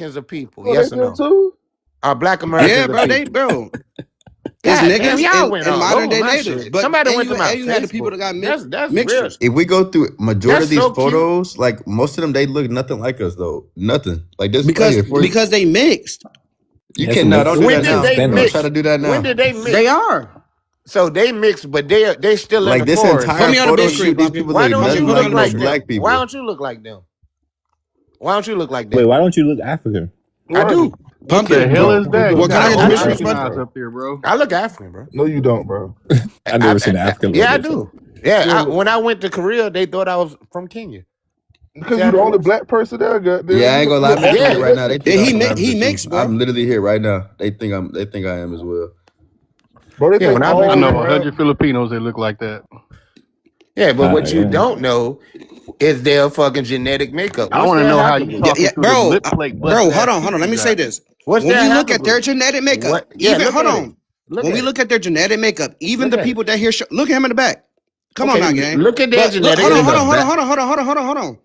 Americans a people? Oh, they Yes or do no? too. Are Black Yeah, Americans a bro. They, people? bro. It's God damn, niggas y'all and, went and all modern over day my natives. shit. But Somebody went to my you had the people Facebook. that got That's real. mixtures. If we go through majority That's of these so cute. photos, like most of them, they look nothing like us though. Nothing like this right here. Because they mixed. You Yeah, some cannot don't do When that did now. they Don't mix? try to do that When now. did they mix? They are. So they mixed, but they still in Like the this forest. Put entire me on a photo big screen, shoot, these Poppy. people Why look don't nothing you Put me like look on a big no like screen. black them? Why people. don't you look like them? Why don't you look like Wait, them? why don't you look African? I do. What the Pumpkin. hell is that? Well, You can I got get all the I big the screen, do. African Sponge? eyes up here, bro. I look African, bro. No, you don't, bro. I've never seen an African Yeah, I logo. So. do. Yeah, Yeah, when I went to Korea, they thought I was from Kenya. because See you how the that only works? black person there, goddamn. Yeah, I You ain't gonna lie. look I'm looking Yeah. at it right now. They Yeah, think I'm from he Africa mixed, too. bro. I'm literally here right now. They think I am as well. Bro, they Yeah, think when I all went I to know rap. 100 Filipinos that look like that. Yeah, but what you Yeah. don't know is their fucking genetic makeup. I What's want to their know how you haplogroup? Yeah, talking yeah, to the bro, lip plate bust bro, ass hold on. teeth Let you me say got. this. What's When their we look at their haplogroup? genetic makeup, What? Yeah, even look hold at it. on. Look When we at it. look at their genetic makeup, even Look the at people it. that here, look at him in the back. Come on Okay, now, gang. look at their But look, genetic hold on, makeup. hold on, hold on, hold on, hold on, hold on, hold on, hold on.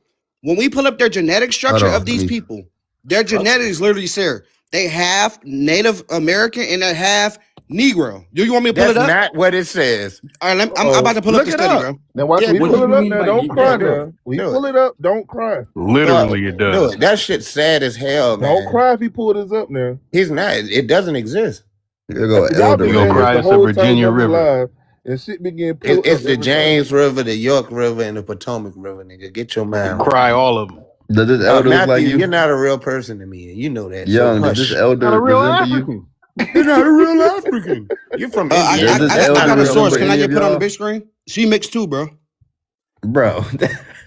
When we pull up their genetic Hold structure on. of Let these me. people, their genetics literally say they have Native American and they have Negro. Do you want me to pull That's it up? not what it says. All right, I'm about to pull up Look the it study, up. bro. Now watch Yeah, we do pull it. it up now. Don't cry Yeah, do it. now. We Do pull it. it up. Don't cry. Literally, it Do does. it. That shit's sad as hell, Don't man. cry if he pull this up now. He's not. It doesn't exist. Here go Y'all Elder been You gonna saying right this cry? the It's the whole time Virginia I've been River. live, and shit been getting pulled It's up the every time. James River, the York River, and the Potomac River, nigga. Get your mind right. Cry all of them. Does this elder look like Matthew, you? you're not a real person to me, and you know that. So Young, does this hush. Not a elder real resemble you? African. You're not a real African. You're from I, India. Does this I That's not elder a got a real source. resemble Can person. I any get of put on the y'all? big screen? She mixed too, bro. Bro,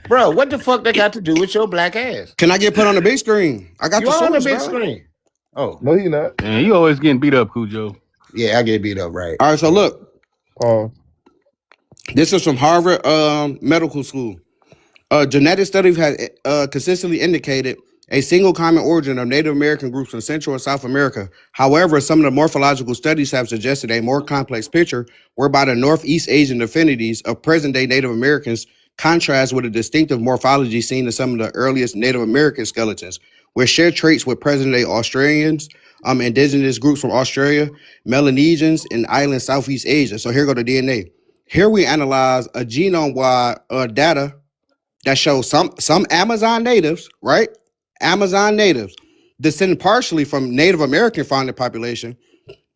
Bro, what the fuck they got to do with your black ass? Can I get put on the big screen? I got You the on the source, big bro. screen. Oh, No, he not. Man, you always getting beat up, Cujo. yeah, I get beat up, right? All right, so look, This is from Harvard Medical School. Genetic studies have consistently indicated a single common origin of Native American groups in Central and South America. However, some of the morphological studies have suggested a more complex picture whereby the Northeast Asian affinities of present-day Native Americans contrast with a distinctive morphology seen in some of the earliest Native American skeletons, which share traits with present-day Australians, indigenous groups from Australia, Melanesians, and island Southeast Asia. So here go the DNA. Here we analyze a genome-wide data that shows some Amazon natives, right? Amazon natives descend partially from Native American founded population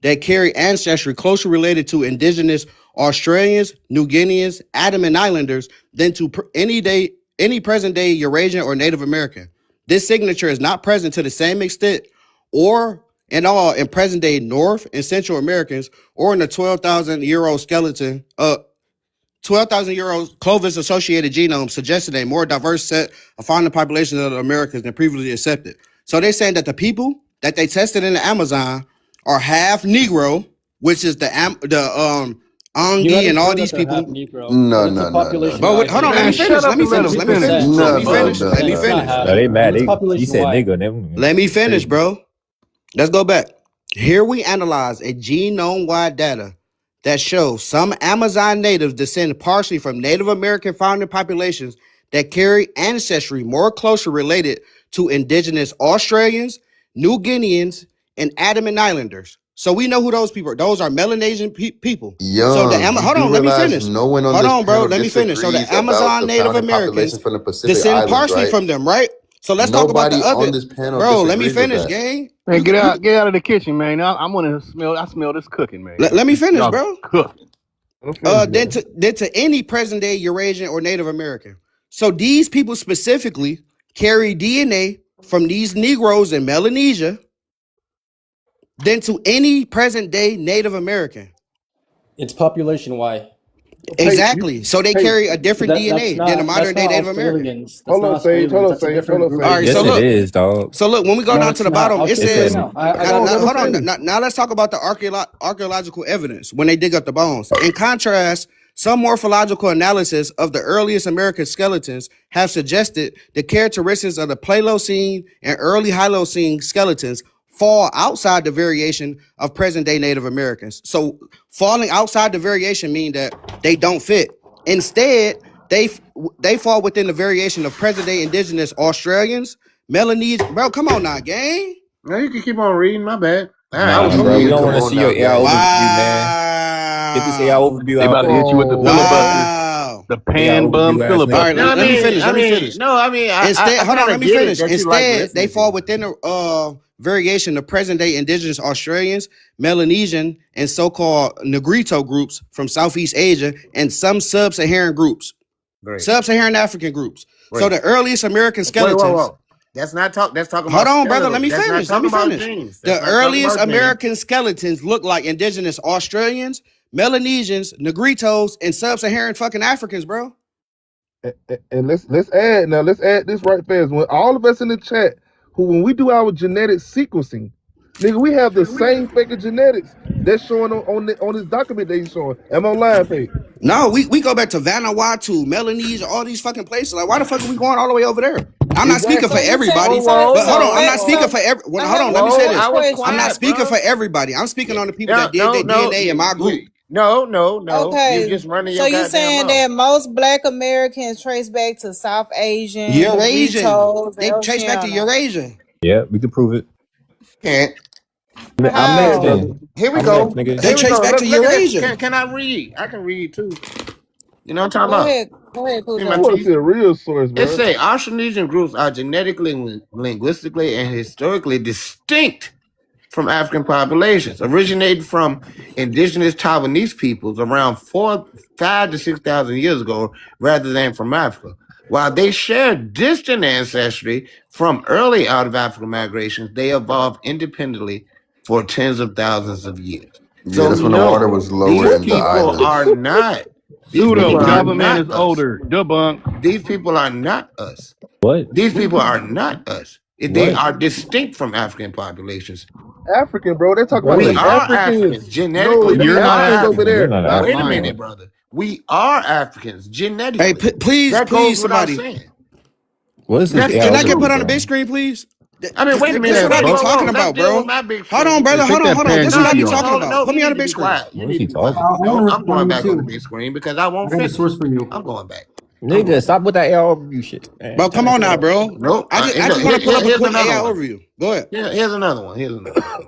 that carry ancestry closely related to indigenous Australians, New Guineans, Andaman Islanders than to any present day Eurasian or Native American. This signature is not present to the same extent or in all in present day North and Central Americans or in the 12,000-year-old skeleton 12,000-year-old Clovis-associated genome suggested a more diverse set of founding populations of the Americans than previously accepted. So they're saying that the people that they tested in the Amazon are half Negro, which is the Angi and all these people. no, no, no, no. But wait, hold on, let me finish. Let me finish. Let me finish. Let me finish. Let me finish. No, they mad. You said nigga. Let me finish, bro. Let's go back. Here we analyze a genome-wide data that shows some Amazon natives descend partially from Native American founding populations that carry ancestry more closely related to indigenous Australians, New Guineans, and Andaman Islanders. So we know who those people are. Those are Melanesian people. So the Young, you hold do on, let me realize finish. no one on Hold this on, bro. panel Let me finish. So the disagrees about Amazon the Native founding Americans population from the Pacific descend Islands, partially right? from them, right? So let's talk about the Nobody other. on this panel Bro, let me disagrees with finish, that. gang. Man, get out of the kitchen, man. I want to smell. I smell this cooking, man. Let me finish, Y'all bro. cook. Than to any present day Eurasian or Native American. So these people specifically carry DNA from these Negroes in Melanesia than to any present day Native American. It's population wide. Exactly. So they carry a different DNA than a modern day Native American. Hold on, Sage. Hold on, Sage. Hold on, Sage. All right, Yes, so look. it is, dog. So look, when we go down to the bottom, it says. Now, Hold on. Now let's talk about the archaeological evidence when they dig up the bones. In contrast, some morphological analysis of the earliest American skeletons have suggested the characteristics of the Paleocene and early Holocene skeletons fall outside the variation of present-day Native Americans. So falling outside the variation means that they don't fit. Instead, they fall within the variation of present-day indigenous Australians, Melanesian. Bro, come on now, gang. No, you can keep on reading. My bad. Nah, bro, we don't want to see your AI overview, man. Get this AI overview They out. about to hit you with the filibuster. Wow. The pan bum filibuster. All right, let me finish. Instead, hold on, let me finish. Instead, they fall within the variation of present-day indigenous Australians, Melanesian, and so-called Negrito groups from Southeast Asia, and some sub-Saharan groups, sub-Saharan African groups. So the earliest American skeletons. Whoa. That's not talk. That's talking Hold about. on, brother. Let me That's finish. not Let me talking about finish. genes. The That's not talking earliest about genes. American skeletons look like indigenous Australians, Melanesians, Negritos, and sub-Saharan fucking Africans, bro. And let's add this right fast. When all of us in the chat, when we do our genetic sequencing, nigga, we have the same fucking genetics that's showing on this document they showing. Am I lying, Pete? No, we go back to Vanuatu, Melanesia, all these fucking places. Like, why the fuck are we going all the way over there? I'm not speaking for everybody, but hold on, I'm not speaking for every. Well, hold on, let me say this. I'm not speaking for everybody. I'm speaking on the people that did their DNA in my group. No. Okay. You just running So your you're saying goddamn that most Black Americans trace back to South Asian, Eurasian. Ritos, They trace back to Eurasian. Yeah, we can prove it. Can't. I'm Mexican. Here we I'm go. next, nigga. They trace back to Eurasia. Can I read? I can read too. You know what I'm talking Go about? ahead. Go ahead, I Pooja. want to see a real source, bro. It say Austronesian groups are genetically, linguistically, and historically distinct from African populations, originated from indigenous Taiwanese peoples around 5,000 to 6,000 years ago, rather than from Africa. While they share distant ancestry from early out of African migrations, they evolved independently for tens of thousands of years. Yeah, that's when the water was lower these in the people islands. are not. These Pseudo people are government not is us. older. Debunk. These people are not us. What? These people are not us. They What? are distinct from African populations. African, bro. They're talking We about are Africans. Africans genetically. No, we You're are not Africans over Africans. You're there. not Not Wait a African. mine. minute, brother. We are Africans genetically. Hey, please, that please, goes without somebody. saying. What is this That's AI Can I get true. put on the bro? big screen, please? I mean, wait a This is minute. what I be Whoa, talking let's about, deal bro. with my big Hold on, screen. brother. Take Hold on, that hold on. This is No, what I be Pangea no, off. talking no, about. no. Put You me on need the to big be screen. quiet. You What need is to he be quiet. talking? I want to I'm going respond back on the too. big screen because I won't I got a finish. source for you. I'm going back. Nigga, stop with that AI overview shit, man. Bro, Turn come that on shit now, off. bro. Nope. I just want to put up a Here's quick another AI one. overview. Go ahead. Here's another one. Here's another one.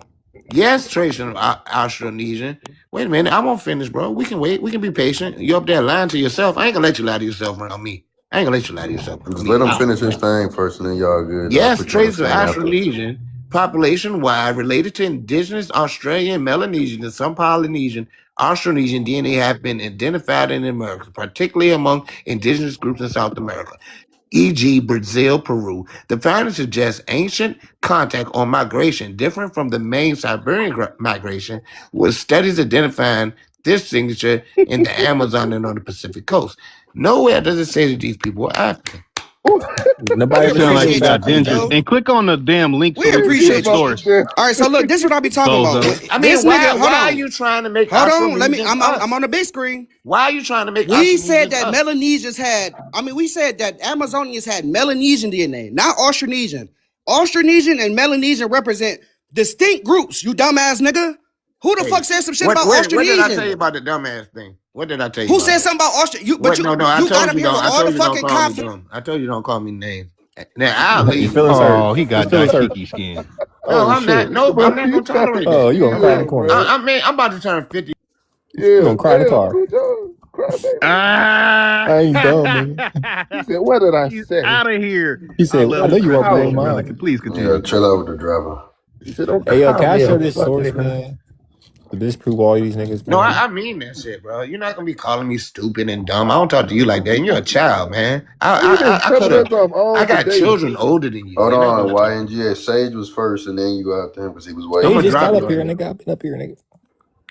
Yes, Tracian Austronesian. Wait a minute. I won't finish, bro. We can wait. We can be patient. You're up there lying to yourself. I ain't gonna let you lie to yourself around me. I ain't gonna let you lie to yourself around Just me. let him finish his thing first, and then y'all good. I'll Yes, put you on the traits of screen after. Austronesian, population-wide, related to indigenous Australian, Melanesian, and some Polynesian, Austronesian DNA have been identified in America, particularly among indigenous groups in South America, e.g. Brazil, Peru. The findings suggest ancient contact or migration different from the main Siberian migration, with studies identifying this signature in the Amazon and on the Pacific coast. Nowhere does it say that these people are African. Nobody ever Sound said like they you was got African, dentures. bro. And click on the damn link We so we can see the appreciate you. source. All right, so look, this is what I be talking about. Bozo. I mean, This why, nigga, hold why are on. you trying to make Hold on, let me. Austronesians I'm us? on the big screen. Why are you trying to make We said Austronesians that us? Melanesians had. I mean, we said that Amazonians had Melanesian DNA, not Austronesian. Austronesian and Melanesian represent distinct groups. You dumbass nigga. Who the Hey, fuck said some shit what, about what did I tell you Austronesian? about the dumbass thing? What did I tell you Who about said it? something about Austron? You, but What? you, No, I you got told up you here don't. with I all told the you don't fucking call me confidence. dumb. I told you don't call me names. Now I'll You leave. feelings Oh, hurt. he His got feelings hurt. dashiki skin. No, Oh I'm not. shit. No, Bro, I'm not you gonna tolerate Oh, that. you gonna cry in the yeah, corner. bro. I mean, I'm about to turn 50. You Yeah, gonna cry in the damn, car. Cujo. Cry, baby. Ah, I ain't dumb, nigga. He said, what did I he's say? out of here. He I said, I love know this you won't blow presentation, brother. mine. Please Yeah, continue. chill out with the driver. He said, don't Hey, yo, call can I me show a this fuck source, nigga. man? To disprove all these niggas, No, man. I mean that shit, bro. You're not gonna be calling me stupid and dumb. I don't talk to you like that. And you're a child, man. You been I telling could have. us off all I got today. children older than you. Hold They're not on, gonna talk. YNGA. Sage was first, and then you go after him because he was I'm waiting. Sage gonna just got drop up you. here, nigga. I've been up here, nigga.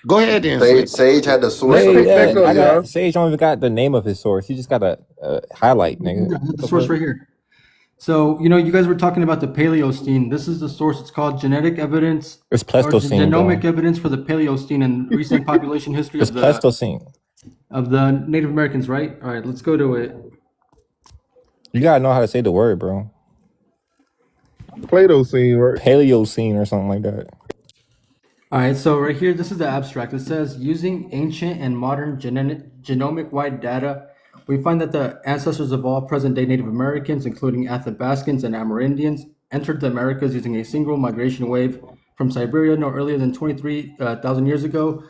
Go ahead then, Sage, Slick. Sage had the source Let's on pick the back video. up, y'all. Sage don't even got the name of his source. He just got a highlight, nigga. I got What the the source fuck? right here. So, you guys were talking about the Paleocene. This is the source. It's called Genetic Evidence It's or Pleistocene, Genomic bro. Evidence for the Paleocene and Recent Population History It's Pleistocene. of the Native Americans, right? All right, let's go to it. You gotta know how to say the word, bro. Plato scene, right? Paleocene or something like that. All right, so right here, this is the abstract. It says, using ancient and modern genomic-wide data, we find that the ancestors of all present-day Native Americans, including Athabascans and Amerindians, entered the Americas using a single migration wave from Siberia no earlier than 23,000 years ago,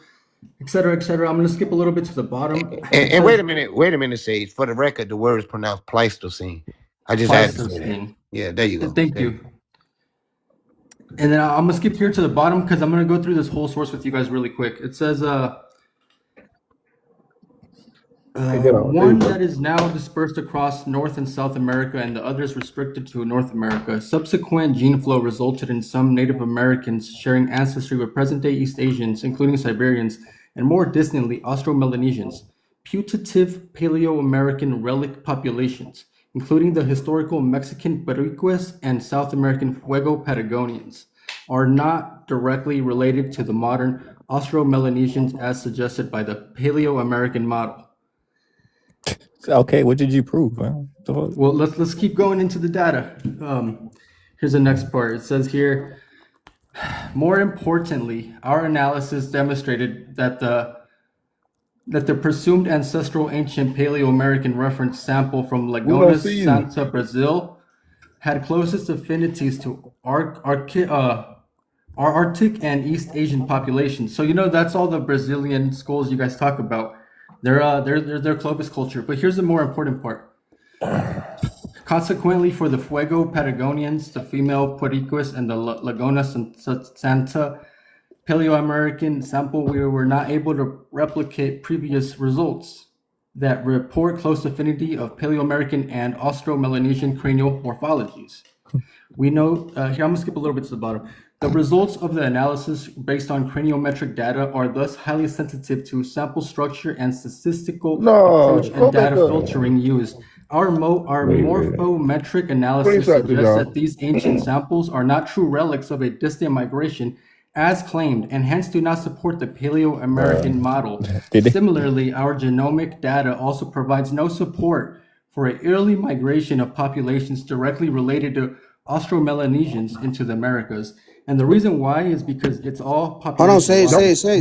et cetera, et cetera. I'm going to skip a little bit to the bottom. And wait a minute, Sage. For the record, the word is pronounced Pleistocene. I just had to say that. Pleistocene. Yeah, there you go. Thank you. And then I'm going to skip here to the bottom because I'm going to go through this whole source with you guys really quick. It says, one that is now dispersed across North and South America and the others restricted to North America. Subsequent gene flow resulted in some Native Americans sharing ancestry with present-day East Asians, including Siberians, and more distantly, Austro-Melanesians. Putative Paleo-American relic populations, including the historical Mexican Boricuas and South American Fuego Patagonians, are not directly related to the modern Austro-Melanesians as suggested by the Paleo-American model. Okay, what did you prove, man? Well, let's keep going into the data. Here's the next part. It says here, more importantly, our analysis demonstrated that the presumed ancestral ancient Paleo-American reference sample from Lagonas Santa, Brazil, had closest affinities to our Arctic and East Asian populations. So you know that's all the Brazilian skulls you guys talk about. They're Clovis culture. But here's the more important part. Consequently, for the Fuego Patagonians, the female Pueriquas, and the Laguna Santa Paleo-American sample, we were not able to replicate previous results that report close affinity of Paleo-American and Austro-Melanesian cranial morphologies. We know, here I'm gonna skip a little bit to the bottom. The results of the analysis based on craniometric data are thus highly sensitive to sample structure and statistical approach and data filtering used. Our morphometric analysis suggests that these ancient samples are not true relics of a distant migration as claimed, and hence do not support the Paleo-American model. Similarly, our genomic data also provides no support for an early migration of populations directly related to Austro-Melanesians into the Americas. And the reason why is because it's all population. Hold on, Sage.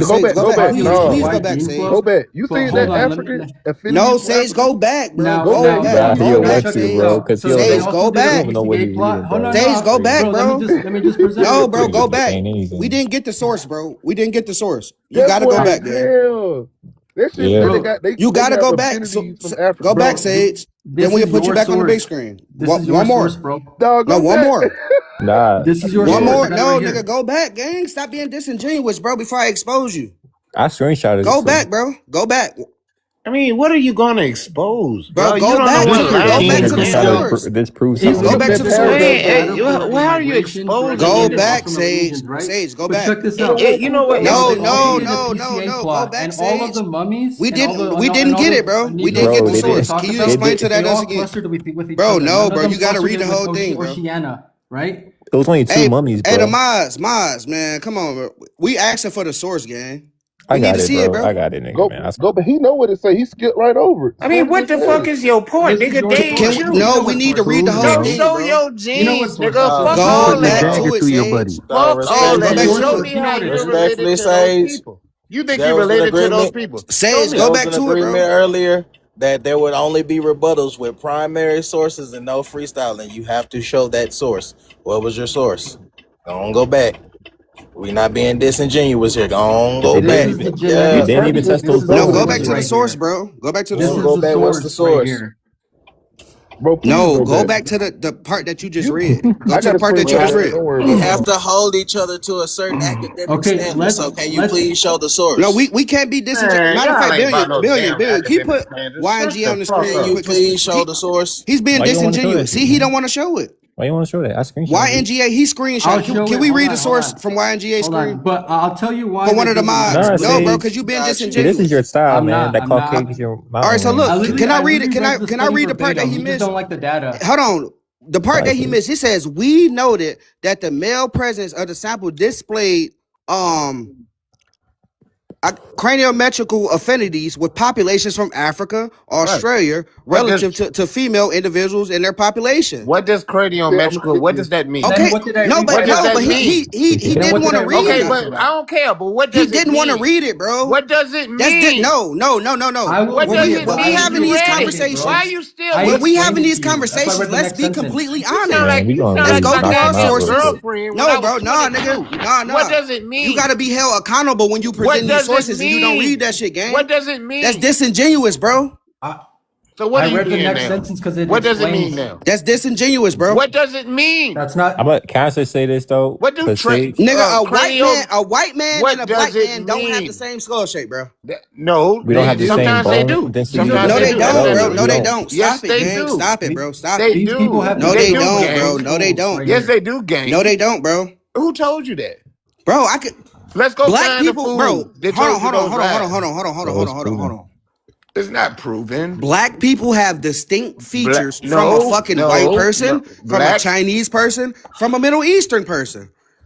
Go back. Please go back, Sage. Go back. You see that African affinity? No, Sage, go back, bro. Go back. He elected, bro, because he Sage, go back. Sage, go back, bro. Let me just present. No, bro, go back. We didn't get the source, bro. We didn't get the source. You gotta go back there. You gotta go back. Go back, Sage. Then we can put you back on the big screen. One more, bro. No, one more. Nah. This is your one more. No, right nigga, here. go back, gang. Stop being disingenuous, bro, before I expose you. I screenshotted it. Go back, bro. Go back. I mean, what are you gonna expose, Bro, bro? go back to the source. This proves Go back to the source. Why are you exposing? Go back, Sage. Sage, go back. Check this out. You know what? No. Go back, and Sage. all of the mummies. We didn't get it, bro. We didn't get the source. Can you explain to that us again? Bro, no, bro. You gotta read the whole thing, bro. Oceania, right? It was only two mummies, bro. Hey, the Maz, man. Come on, bro. We asking for the source, gang. I got need to see it, bro. I got it, nigga, man. Go, but he know what it say. He skipped right over it. I mean, what the fuck is your point, nigga? We need to read the whole thing, show bro. your genes, nigga. Go Fuck all back that. to it, Sage. Fuck all that. Respectfully, Show me how you're Respectfully, related to those Sage. people. You think There you're was an related to those agreement. people? Sage, There go was back an to it, agreement bro. earlier that there would only be rebuttals with primary sources and no freestyling. You have to show that source. What was your source? Go back. We not being disingenuous here. Go back. You didn't even test those. No, go back to the source, bro. Go back to the source. Go back. What's the source? Bro, No, go back to the part that you just read. Go to the part that you just read. We have to hold each other to a certain academic standard. So can you please show the source? No, we can't be disingenuous. Matter of fact, billion. Can you put Can YNG on the screen? you please show the source? He's being Why you don't wanna show disingenuous. that See, he don't want to show it. Why you want to show that? I screenshot. YNGA, he screenshot. Can we read the source from YNGA screen? But I'll tell you why. For one of the mods. Nah, No, bro, Sage. because you being This disingenuous. is your style, I'm man. not- That I'm not. Caucasian is your mouth. All right, so look, can I read it? Can I read the part that he You just missed? don't like the data. Hold on. The part that he missed, he says, we noted that the male presence of the sample displayed craniometrical affinities with populations from Africa, Australia, relative to female individuals in their population. What does craniometrical? What does that mean? Okay, what did that no, mean? but What does that he mean? didn't want to read Okay, it. but I don't care. But what does He it didn't want to mean? read it, bro. What does it mean? No. What does it When mean? we having You these read it. conversations, Why are you still? when we having these That's why I conversations, read the let's next be sentence. completely You sound honest. like we you gonna sound Let's like go my through our goddamn sources. girlfriend. when I No, was bro, nah, 22. nigga, nah. What does it mean? You gotta be held accountable when you What present these does it sources and you don't mean? read that shit, gang. What does it mean? That's disingenuous, bro. So what I are you read the doing next now? sentence because it What does it explains- mean now? That's disingenuous, bro. What does it mean? That's not. Can I just say this though? What do 'Cause tra- Sage- Nigga, cranial- a white man What and a does black it man don't have mean? the same skull shape, bro. No, We don't have the same sometimes they bone do. density. Sometimes No, they do. don't, bro. We No, they don't. don't. Yes, Stop it, they gang. do. Stop it, bro. Stop They it. These do. people have No, the they do, don't, gang. bro. No, they don't. Yes, they do, gang. No, they don't, bro. Who told you that? Bro, I could. Let's go Black find the people, fool bro. that Hold told on, you those lies. hold on. It's not proven. Black people have distinct features from no, a fucking no, white person, no. from a Black- Chinese person, from a Middle Eastern person.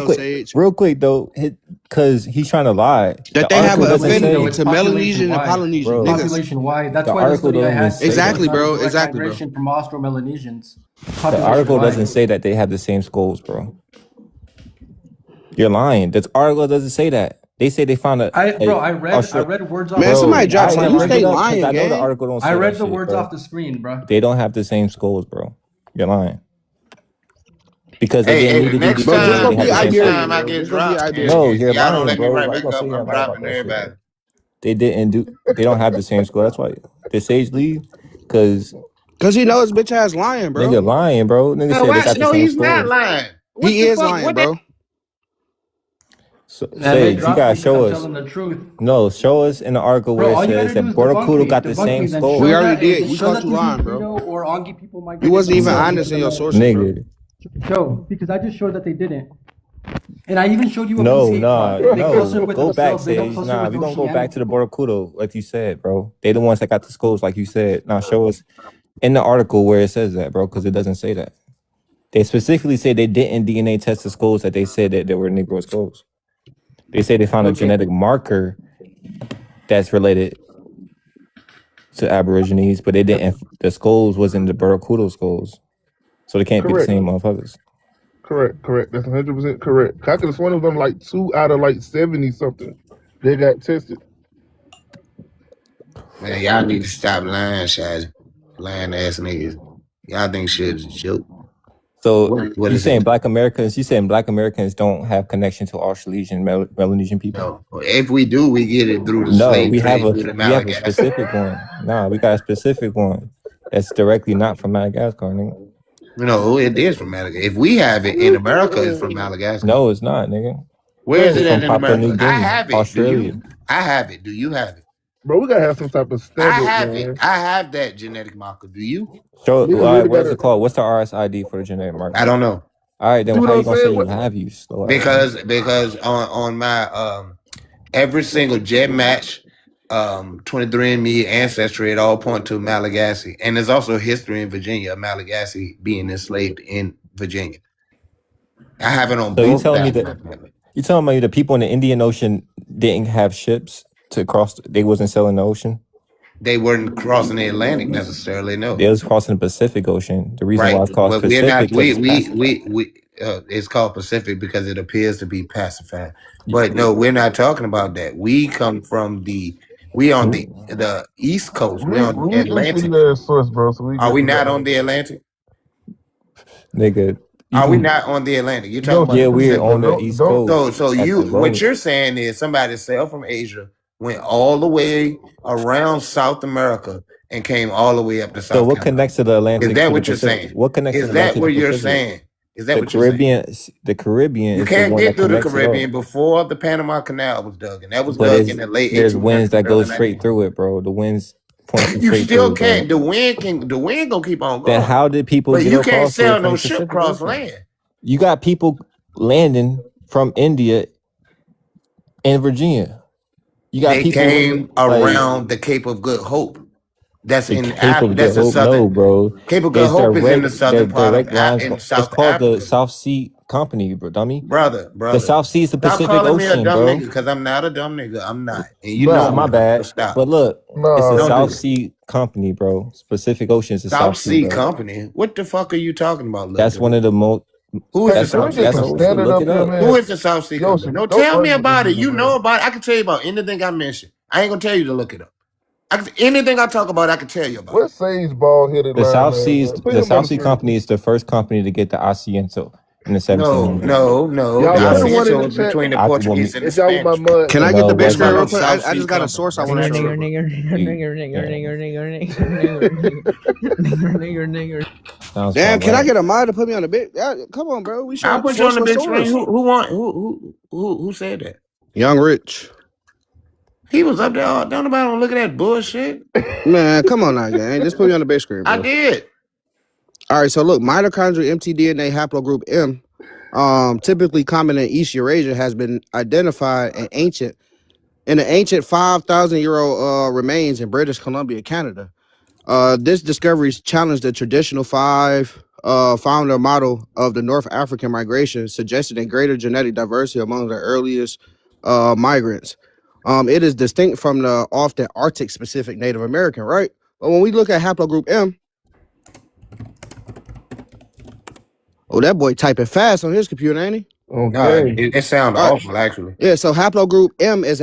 Paleo quick, Sage. real quick though, because he's trying to lie. That The they have article an doesn't affinity say, It's to Melanesian and population-wide. Polynesian bro. niggas. Population-wide. That's The why the article study I doesn't had say said Exactly, it's not a bro. direct Exactly, bro. migration from Austro-Melanesians. The article doesn't Population-wide. say that they have the same skulls, bro. You're lying. The article doesn't say that. They say they found a I read words off. Man, the somebody screen. drop I some. might You look stay it up 'cause lying, I know the gang. article don't say I read that the shit, words bro. off the screen, bro. They don't have the same skulls, bro. You're lying. Because they Hey, didn't need to do next the Bro, study just if go they time, had be the same next skulls. time I Iberian, bro. get Just go be dropped, Iberian. No, you're y'all don't lying, let me bro. right Why you back gonna up. say you're I'm lying about dropping that shit? everybody. They didn't do. They don't have the same skull. That's why the Sage leave. Cause Cause he knows bitch ass lying, bro. nigga lying, bro. Nigga No, said they why? got the No, same he's not skulls. lying. What He the is fuck? lying, What they? bro. So, And they Sage, you dropped gotta me because show I'm us. telling the truth. No, show us in the article Bro, where it all you says gotta do that is debunk Border me. got the Debunk same me, then skull. We show already that, did. We show caught that you these lying, bro. mosquito or Angi people You migrated wasn't from even South honest in your America. sources, bro. Nigga, Show, because I just showed that they didn't. And I even showed you a No, PCA nah, plot. They cluster no. with Go back, themselves. They don't Sage. cluster Nah, with we gonna go back Oceanic. to the Borokudo, like you said, bro. They the ones that got the skulls, like you said. Now show us in the article where it says that, bro, because it doesn't say that. They specifically say they didn't DNA test the skulls that they said that they were Negro skulls. They say they found a Okay. genetic marker that's related to Aborigines, but they didn't. The skulls wasn't the Borokudo skulls, so they can't be the Correct. same motherfuckers. Correct. That's 100% correct. I could have sworn it was on like 2 out of like 70 something. They got tested. Man, y'all need to stop lying, Shaz. Lying ass niggas. Y'all think shit is a joke. So What you is saying it? Black Americans? You saying Black Americans don't have connection to Australasian, Melanesian people? No. If we do, we get it through the No, slave we have trade a through the we have a Malagasy. specific one. Nah, we got a specific one that's directly not from Madagascar, nigga. No, it is from Madagascar. If we have it in America, it's from Madagascar. No, it's not, nigga. Where is It's it from at in Papua New America? I Guinea, have it. Do Australia. you? I have it. Do you have it? Bro, we gotta have some type of I standard, have man. it. I have that genetic marker. Do you? Show. Niggas All right, really what's gotta, it called? What's the RSID for the genetic marker? I don't know. All right, then see what how I'm you gonna say saying? you What, have you slow ass? Because on my every single jet match, 23andMe ancestry, it all point to Malagasy, and there's also history in Virginia of Malagasy being enslaved in Virginia. I have it on So you both telling me sides. that you telling me the people in the Indian Ocean didn't have ships to cross? They wasn't sailing the ocean. They weren't crossing the Atlantic necessarily, no. They was crossing the Pacific Ocean. The reason why Right, it's called but we're not. Pacific because it's pacified. We it's called Pacific because it appears to be pacified. But no, we're not talking about that. We come from we on the East Coast. We're on read this Atlantic. video source, bro, so we Are get we to not the on the Atlantic? Nigga, you Are we can. not on the Atlantic? You're talking Yo, about Yeah, the we're Pacific. on the don't East don't Coast So at you the what boat. you're saying is somebody sailed from Asia, went all the way around South America, and came all the way up to So South what Carolina. connects to the Is Atlantic that to the what you're Pacific? saying? What connects Is the that Atlantic to what the you're Pacific? saying? Is that The what you're saying? Caribbean, the Caribbean You is the can't one get that through the connects it all. Caribbean before the Panama Canal was dug, and that was But dug in the late there's winds 1800s, that go early straight 1900s. through it, bro. The winds point you You straight still through, bro. can't. The wind gonna keep on Then going, how did people but get you can't across there sail from no the ship Pacific across Ocean? land. You got people landing from India and Virginia. You got They people came like around the Cape of Good Hope. That's the in Cape of that's Good the Hope. No, southern. bro. Cape of Good There's Hope is in the southern part of direct lines. in It's South called the Africa. South Sea Company, bro, dummy. Brother. The South Sea is the Stop Pacific calling me a Ocean, dumb bro. nigga, because I'm not a dumb nigga. I'm not. And you Nah, know my I'm not. So bad. stop. But look, it's the Don't South do it. Sea Company, bro. Pacific Ocean is the South South Sea, Sea bro. Company? What the fuck are you talking about, little That's dude? one of the most. Who is the Hey, can we South Sea get some Company? standard Look up it here, up. man? Who is the South Sea Company? Yoshi, No, don't tell me argue with about this it. nigga, You man. know about it. I can tell you about anything I mention. I ain't gonna tell you to look it up. Anything I talk about, I can tell you about. What Sage bald headed The line South man, Seas, man? Put the him on South the Sea screen. Company is the first company to get the Asiento in the No. 1700s. Y'all The put the one in Asiento the was chat between the I Portuguese and the if y'all with my Spanish. mud. Can I get no, the it big That's screen not real no quick? South I Sea just got a Company. source I That's want to not show no. Sounds Damn, about can I right. get a mod to put me on the big? Come on, bro. We I'll show put you on source the for big screen. source. Who said that? Young Rich. He was up there. Don't nobody want to look at that bullshit. Man, come on now, gang. Just put me on the big screen, bro. I did. All right, so look, mitochondrial mtDNA haplogroup M, typically common in East Eurasia, has been identified in the ancient 5,000-year-old remains in British Columbia, Canada. This discovery challenged the traditional founder model of the North African migration, suggesting a greater genetic diversity among the earliest migrants. It is distinct from the often Arctic-specific Native American, right? But when we look at haplogroup M, oh, that boy typing fast on his computer, ain't he? Okay. It sounds All right. awful, actually. Yeah, so haplogroup M is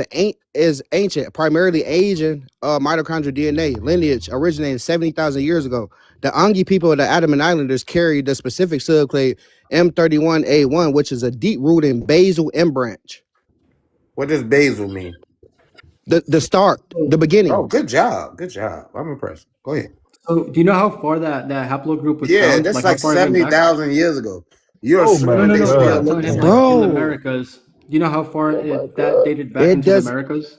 ancient, primarily Asian mitochondrial DNA lineage originating 70,000 years ago. The Angi people of the Andaman Islanders carried the specific subclade M31A1, which is a deep-rooted basal M branch. What does basil mean? The start, the beginning. Oh, good job. Good job. I'm impressed. Go ahead. So, do you know how far that haplogroup was Yeah, found? that's Like how like far it went back? 70,000 years ago. You're Oh assuming my they No. still I'm God. telling looking him for like it. in the Bro, Americas. Do you know how far that dated back it into the does. Americas?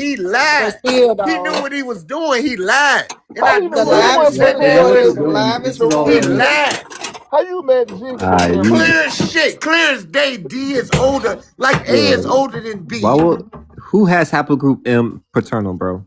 He But lied. still, He knew though, what he was doing. He lied. And How I you the know knew you he was wasn't live putting setting no it up. hands was on live Gene is the He whole recorded. time? lied. How you mad that Gene can put them Clear hands? as shit. Clear as day. D is older. Like A is Yo, older than why B. would who has haplogroup M paternal, bro?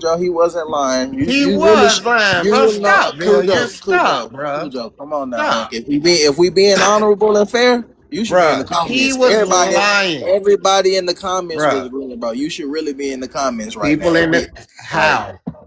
Cujo, he wasn't lying. He You really, was lying, you bro. really not Stop, Bill. Just stop, Cujo. bro. Come on now, Unc. Stop, If we being honorable and fair, you should be in the bro. He comments. was lying, Everybody in the comments was bro. agreeing, bro. You should really be in the comments right now. People in the how?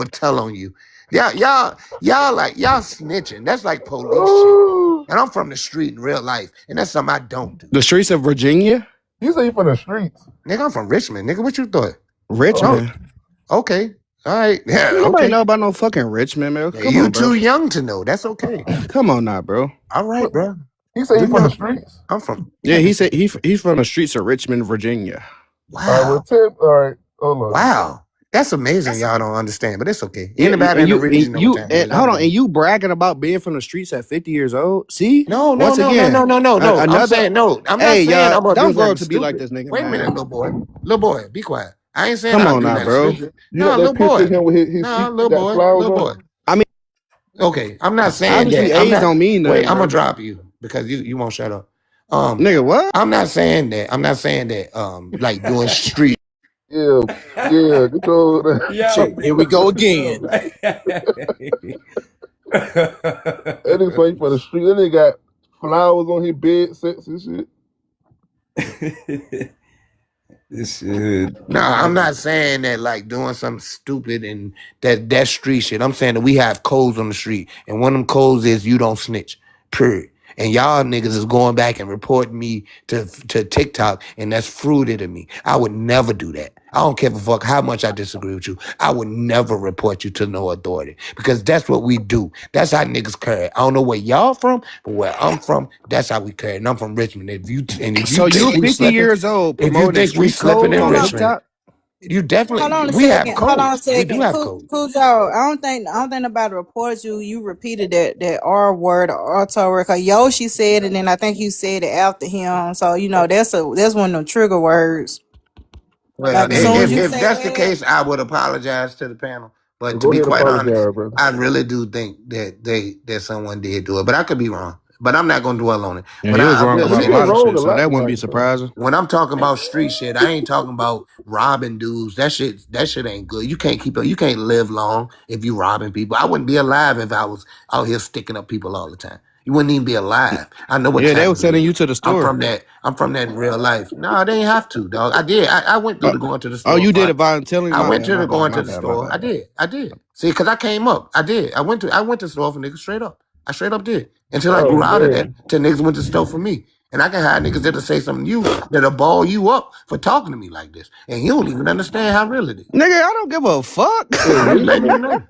ever tell on you. Y'all snitching. That's like police shit. And I'm from the street in real life, and that's something I don't do. The streets of Virginia? You say you from the streets. Nigga, I'm from Richmond. Nigga, what you thought? Richmond. Okay. All right. Yeah, Nobody okay. know about no fucking Richmond, man. Yeah, Come you on, bro. too young to know. That's okay. Come on now, bro. All right, bro. He say he from the streets. I'm from. Yeah, he said he's from the streets of Richmond, Virginia. Wow. Tim. All right, hold on. Wow. That's amazing. Y'all don't understand, but it's okay. Yeah, Anybody in the region know what time it is. hold on, and you bragging about being from the streets at 50 years old? See, No. once again, I'm saying no. I'm not hey, saying y'all, I'm gonna don't do grow up something to be like stupid. this, nigga. Wait a man. minute, little boy. Little boy, be quiet. I ain't saying Come I'll on do now, nothing bro. stupid. You No, got little that picture boy. of him with his No, feet little got boy. flowers Little on. boy. I mean, Okay, I'm not saying obviously, that. I'm age not. don't mean nothing, Wait, I'm bro. gonna drop you because you won't shut up. Nigga, what? I'm not saying that. I'm not saying that. Like doing street. Yeah, get your Yo, Here we go again. that nigga fighting for the street. That nigga got flowers on his bed sets and shit. This shit. Nah, I'm not saying that like doing something stupid and that street shit. I'm saying that we have codes on the street, and one of them codes is you don't snitch. Period. And y'all niggas is going back and reporting me to TikTok, and that's fruited to me. I would never do that. I don't give a fuck how much I disagree with you. I would never report you to no authority because that's what we do. That's how niggas carry. I don't know where y'all from, but where I'm from, that's how we carry. And I'm from Richmond. If you So you think we 50 slipping, years old if you promoting think we street slipping codes in on Richmond, TikTok? you Hold definitely on a we have second. Hold on a codes. We do second. have codes. Cujo, I don't think nobody reported you. You repeated that R word or Cause Yoshi said it, and then I think you said it after him. So that's one of them trigger words. Well, Like as soon as you if say that's the that, case, I would apologize to the panel. But to Go be ahead and quite honest, apologize, brother. I really do think that someone did do it, but I could be wrong. But I'm not gonna dwell on it. Yeah, But he was I wrong will I mean, about he a say been lot of this. wrong shit, a so lot that wouldn't be tonight, bro. surprising. When I'm talking about street shit, I ain't talking about robbing dudes. That shit ain't good. You can't keep it. You can't live long if you robbing people. I wouldn't be alive if I was out here sticking up people all the time. You wouldn't even be alive. I know what Yeah, they time were it sending is. you to the I'm store. from that. I'm from that in real life. No, they ain't have to, dog. I did. I went through Oh, the going to the oh, store you did it part. voluntarily? I My went bad, to my the bad, going my to the bad, my store. bad. I did. See, because I came up. I did. I went to the store for niggas straight up. I straight up did. Until I Oh grew out of that, man, till niggas went to the store for me. And I can have niggas that'll say something to you that'll ball you up for talking to me like this. And you don't even understand how real it is. Nigga, I don't give a fuck. in I'm just letting you Richmond, know.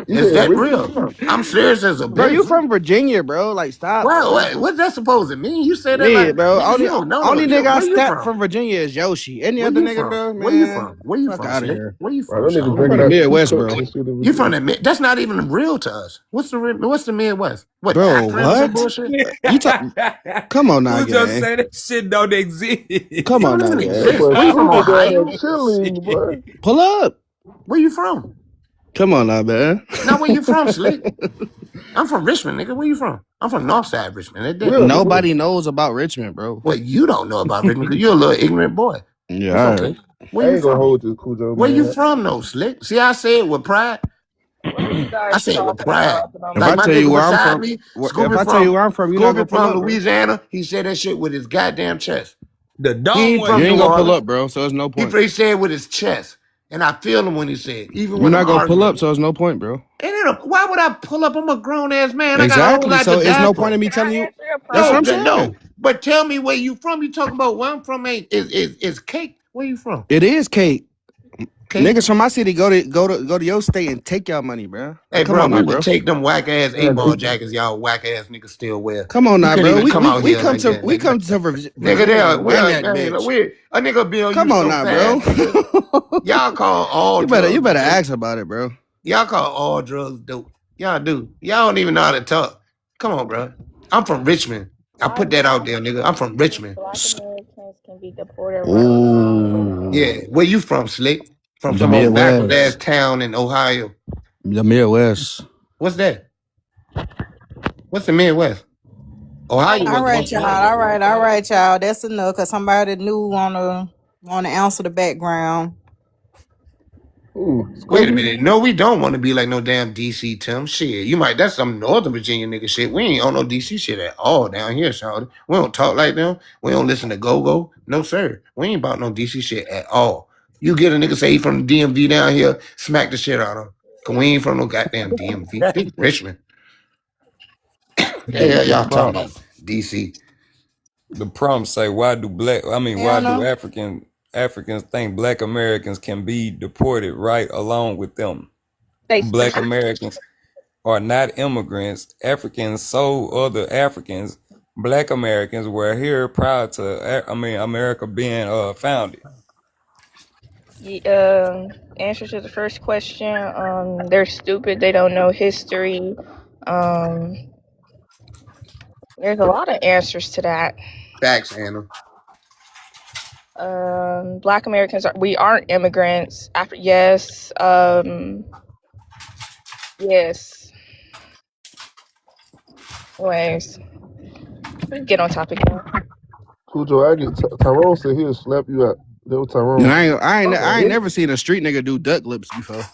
you It's said in that Richmond. real. I'm serious as a Bro, you bitch. from Virginia, bro. Like, stop, bro. What's that supposed to mean? You say that Yeah, like, bro. nigga, you don't know. Only nigga I Where you stepped from? from Virginia is Yoshi. Any Where other you nigga, from? bro, Where you man, from? Where you fuck from, out of Slick? here. Where you Bro, from, that nigga Sean? I'm from bringing the out two Midwest, cups bro. and shit in You from Virginia. the that's not even real to us. What's the Midwest? What, Bro, Akron or some what? bullshit? You talk? Come on now, Who just gang. say that shit don't exist? Come You on don't now, even That gang. exist. boy Where you from? Frugal down there Ohio? chilling, boy. Pull up. Where you from? Come on now, man. Now where you from, Slick? I'm from Richmond, nigga. Where you from? I'm from Northside Richmond. They did. Where, nigga? Nobody knows about Richmond, bro. Well, you don't know about Richmond because you're a little ignorant boy. Yeah, It's all okay. right. Where I you ain't gonna from? hold you, Cujo, Where you man. from, though, Slick? See, I say it with pride. I say it with pride. If Like I my tell you nigga where I'm beside from, me, if I tell you where I'm from, you're not gonna Scooby pull from up, bro. Louisiana, he said that shit with his goddamn chest. The He dumb ain't one. from You ain't New gonna pull Orleans. up, bro. So there's no point. He said it with his chest. And I feel him when he said it, even You're when not I'm gonna pull arguing. up, so there's no point, bro. And then, why would I pull up? I'm a grown ass man. I got a whole Exactly. lot So to it's die no for. point in me telling you. That's what I'm saying. No. But tell me where you from. You talking about where I'm from ain't is cake. Where you from? It is cake. Cake? Niggas from my city go to your state and take y'all money, bro. Hey, Come bro, on we now, would bro. take them whack ass 8-ball jackets y'all whack ass niggas still wear. Come on You now, couldn't bro. even come out We here come like to that, we nigga. come to Nigga, Virginia there, and run that bitch. a nigga be on Come you on so now, fast. bro. Nigga. Y'all call all You drugs better dope. ask about it, bro. Y'all call all drugs dope. Y'all do. Y'all don't even know how to talk. Come on, bro. I'm from Richmond. I put that out there, nigga. I'm from Richmond. Black Americans can be deported right Ooh. Yeah. Where you from, Slick? From The some old backward ass Midwest. town in Ohio. The Midwest. What's that? What's the Midwest? Ohio all was right, once y'all. one. All right, y'all. That's enough. Cause somebody new wanna answer the background. Ooh, Wait a Scooby. minute. No, we don't want to be like no damn DC Tim. Shit. That's some Northern Virginia nigga shit. We ain't on no DC shit at all down here, Shawty. We don't talk like them. We don't listen to go-go. No, sir. We ain't about no DC shit at all. You get a nigga say he from the DMV down here, smack the shit out of him. Cause we ain't from no goddamn DMV. Think Richmond. Yeah, y'all talking about DC. The prompt say, why do Anna. Africans think Black Americans can be deported right along with them? They Black Americans are not immigrants. Africans sold other Africans. Black Americans were here prior to America being founded. Answer to the first question. They're stupid. They don't know history. There's a lot of answers to that. Facts, Anna. Black Americans we aren't immigrants. Yes. Yes. Anyways, let's get on topic now. Cujo, Tyrone said he'll slap you out. That was Tyrone. I ain't never seen a street nigga do duck lips before.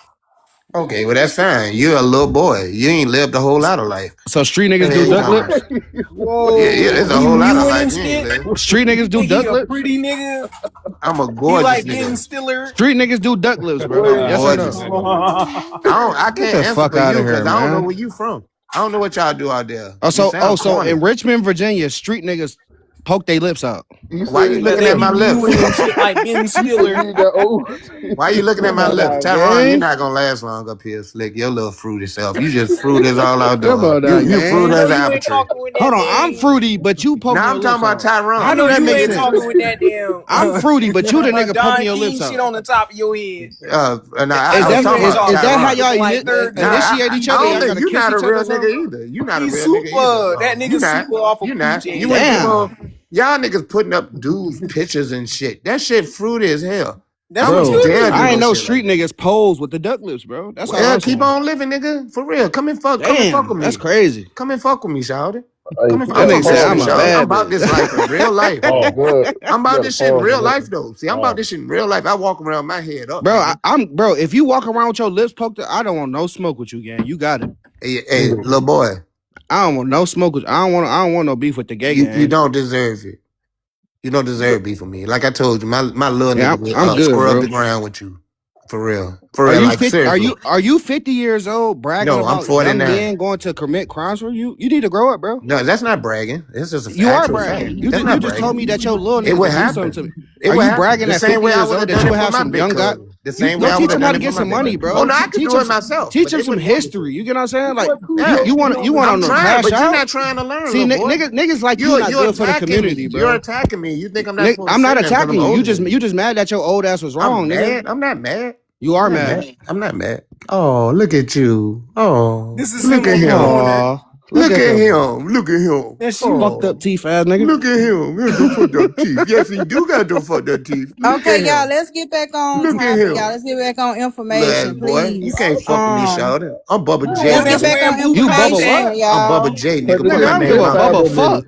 Okay, well that's fine. You're a little boy. You ain't lived a whole lot of life. So street niggas do duck lips? Whoa, yeah, there's a whole lot of life. You ain't lived. Street niggas do duck lips? Pretty nigga. I'm a You gorgeous like nigga. Ben Stiller? Street niggas do duck lips, bro. Yes or Gorgeous. no? I Get can't the answer fuck for out you of here, because I don't know man. where you from. I don't know what y'all do out there. So in Richmond, Virginia, street niggas poke their lips out. Why you looking at my lips? Like Ben Stiller. Why you looking at my lips? Tyrone, you're not gonna last long up here, Slick. Your little fruity self. You just fruit is all out there. Come on now, You gang. fruit as apple tree. Hold on, I'm fruity, but you poking Now your I'm talking lips about out. Tyrone. I know that makes sense. Talking with that damn. I'm fruity, but you the nigga Don poking your King lips shit out. on the top of your head. And Is that how y'all Like initiate each other? Y'all gotta You're kiss not a each real other? nigga either. You're not a He's real nigga super. either. That nigga You not. super off of You not. PJ. You went Damn. to y'all niggas putting up dudes pictures and shit. That shit fruity as hell. That's Bro, what you do. I ain't know street niggas pose with the duck lips, bro. That's all Well, I'm keep saying. on living, nigga. For real. Come and fuck Damn, with me. that's crazy. Come and fuck with me, shawty. Hey, Come and That fuck nigga with said I'm me, a shawty. bad I'm about this life in real life. Oh, good. I'm about this shit in real life, life. though. See, I'm about this shit in real life. I walk around my head up. Bro, nigga. if you walk around with your lips poked, I don't want no smoke with you, gang. You got it. Hey, little boy. I don't want no smoke with. I don't want no beef with the gay gang. You don't deserve it. You don't deserve beef from me. Like I told you, my little Yeah, nigga I'm will good, scrub bro. the ground with you. For real. For Are real. you Like 50, seriously. are you 50 years old bragging No, I'm about 49. young men going to commit crimes for you? You need to grow up, bro. No, that's not bragging. It's just a You are actual bragging. fact. You That's just not told bragging. me that your little It nigga would do happen. something to me. It Are would you happen. bragging The at same 50 way I years would old have that done you it for have my some big young guy? cousin. The same Go way I teach would have him how done to it get for some my big money, cousin. bro. Oh no, I could do it myself. Teach but him it some wouldn't happen. history. You get what I'm saying? Like Yeah. you want I'm to trying, crash but you're out? not trying to learn, See, little boy. niggas like you not You're good for the attacking community, me. bro. You're attacking me. You think I'm not supposed to I'm say not that 'cause I'm attacking you. older than You just mad that your old ass was wrong, I'm nigga. mad. I'm not mad. You are I'm not mad. mad. I'm not mad. Oh, look at you. Oh, This is look him at on the him. corner. Aw, Look at him. him. Look at him. That's you. Fucked up teeth ass nigga. Look at him. He do fucked up teeth. Yes, he do got them fucked up teeth. Look Okay, at y'all, him. let's get back on Look at topic, him. y'all. Let's get back on Little ass information, boy. You please. can't fuck with me, shawty. I'm Bubba J, Let's get That's nigga. back on wearing You Bubba information, what? I'm y'all. Bubba J, nigga. Take Put Nigga, my I don't name give a out Bubba there. fuck.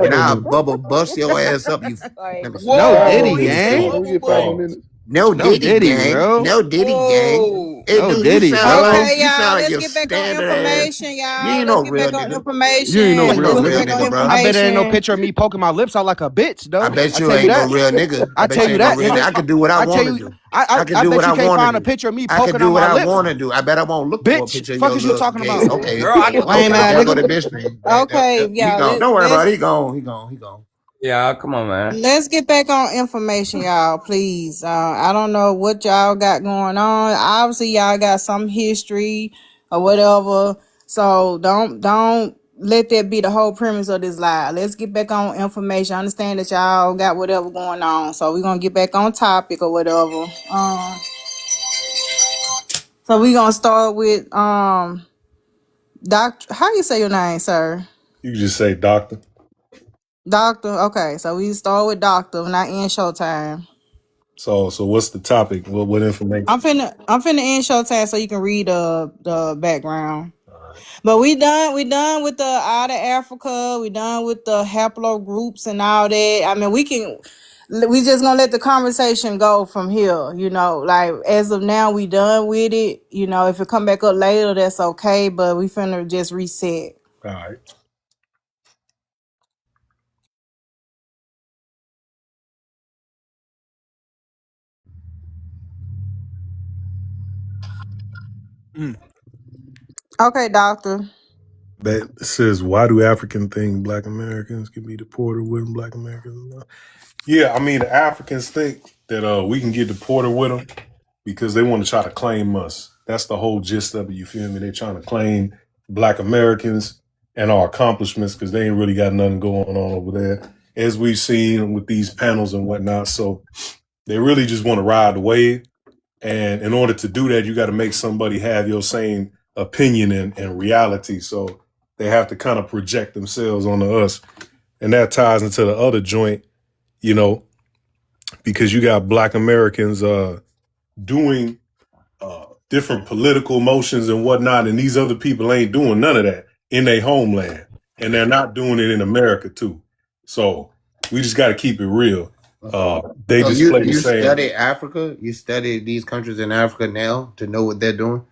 And I'll Bubba bust your ass up, you. Like, Let me see. No Whoa, Diddy, he's gang. We get 5 more minutes. No No Diddy, Diddy, gang. bro. No Diddy, gang. Whoa. Hey, No dude, Diddy, you bro. sound like Okay, you y'all, sound like let's your get back on standard ass. information, You y'all. ain't Let's no get real back on nigga. information. You ain't no You ain't real no Let's real get back on nigga, bro. I bet there ain't no information. picture of me poking my lips out like a bitch, though. I bet I you tell you ain't no that. real nigga. I Bet tell you you ain't no that, real nigga. nigga. I can do what I I tell want to you, do. I I can I do bet what you I can't want find to a do. picture of me I can poking do on what my I lips. want to do. I bet I won't look for a Bitch, picture of fuck your is you little talking gay. about? Okay. Girl, I can Lame Okay. ass There go the nigga. bitch thing. Okay, He y'all. gone. Don't worry about it. He Let's gone. He gone. He gone. Yeah, come on, man. let's get back on information, y'all. Please. I don't know what y'all got going on. Obviously, y'all got some history or whatever. So don't let that be the whole premise of this live. Let's get back on information. I understand that y'all got whatever going on, so we're gonna get back on topic or whatever. So we're gonna start with Doctor. How you say your name, sir? You just say doctor. Doctor. Okay, so we start with Doctor. Not in Showtime. So what's the topic? What information? I'm finna end Showtime so you can read the background. But we done with the out of Africa. We done with the haplogroups and all that. I mean, we just gonna let the conversation go from here. You know, like as of now, we done with it. You know, if it come back up later, that's okay. But we finna just reset. All right. Okay, Doctor. That says, why do African think Black Americans can be deported with Black Americans not? Yeah, I mean, the Africans think that we can get deported with them because they want to try to claim us. That's the whole gist of it. You feel me? They're trying to claim Black Americans and our accomplishments because they ain't really got nothing going on over there, as we've seen with these panels and whatnot. So they really just want to ride the wave. And in order to do that, you got to make somebody have your same opinion and reality. So they have to kind of project themselves onto us. And that ties into the other joint, you know, because you got Black Americans doing different political motions and whatnot, and these other people ain't doing none of that in their homeland, and they're not doing it in America too. So we just got to keep it real. They So just you play the you same. study Africa? You study these countries in Africa now to know what they're doing?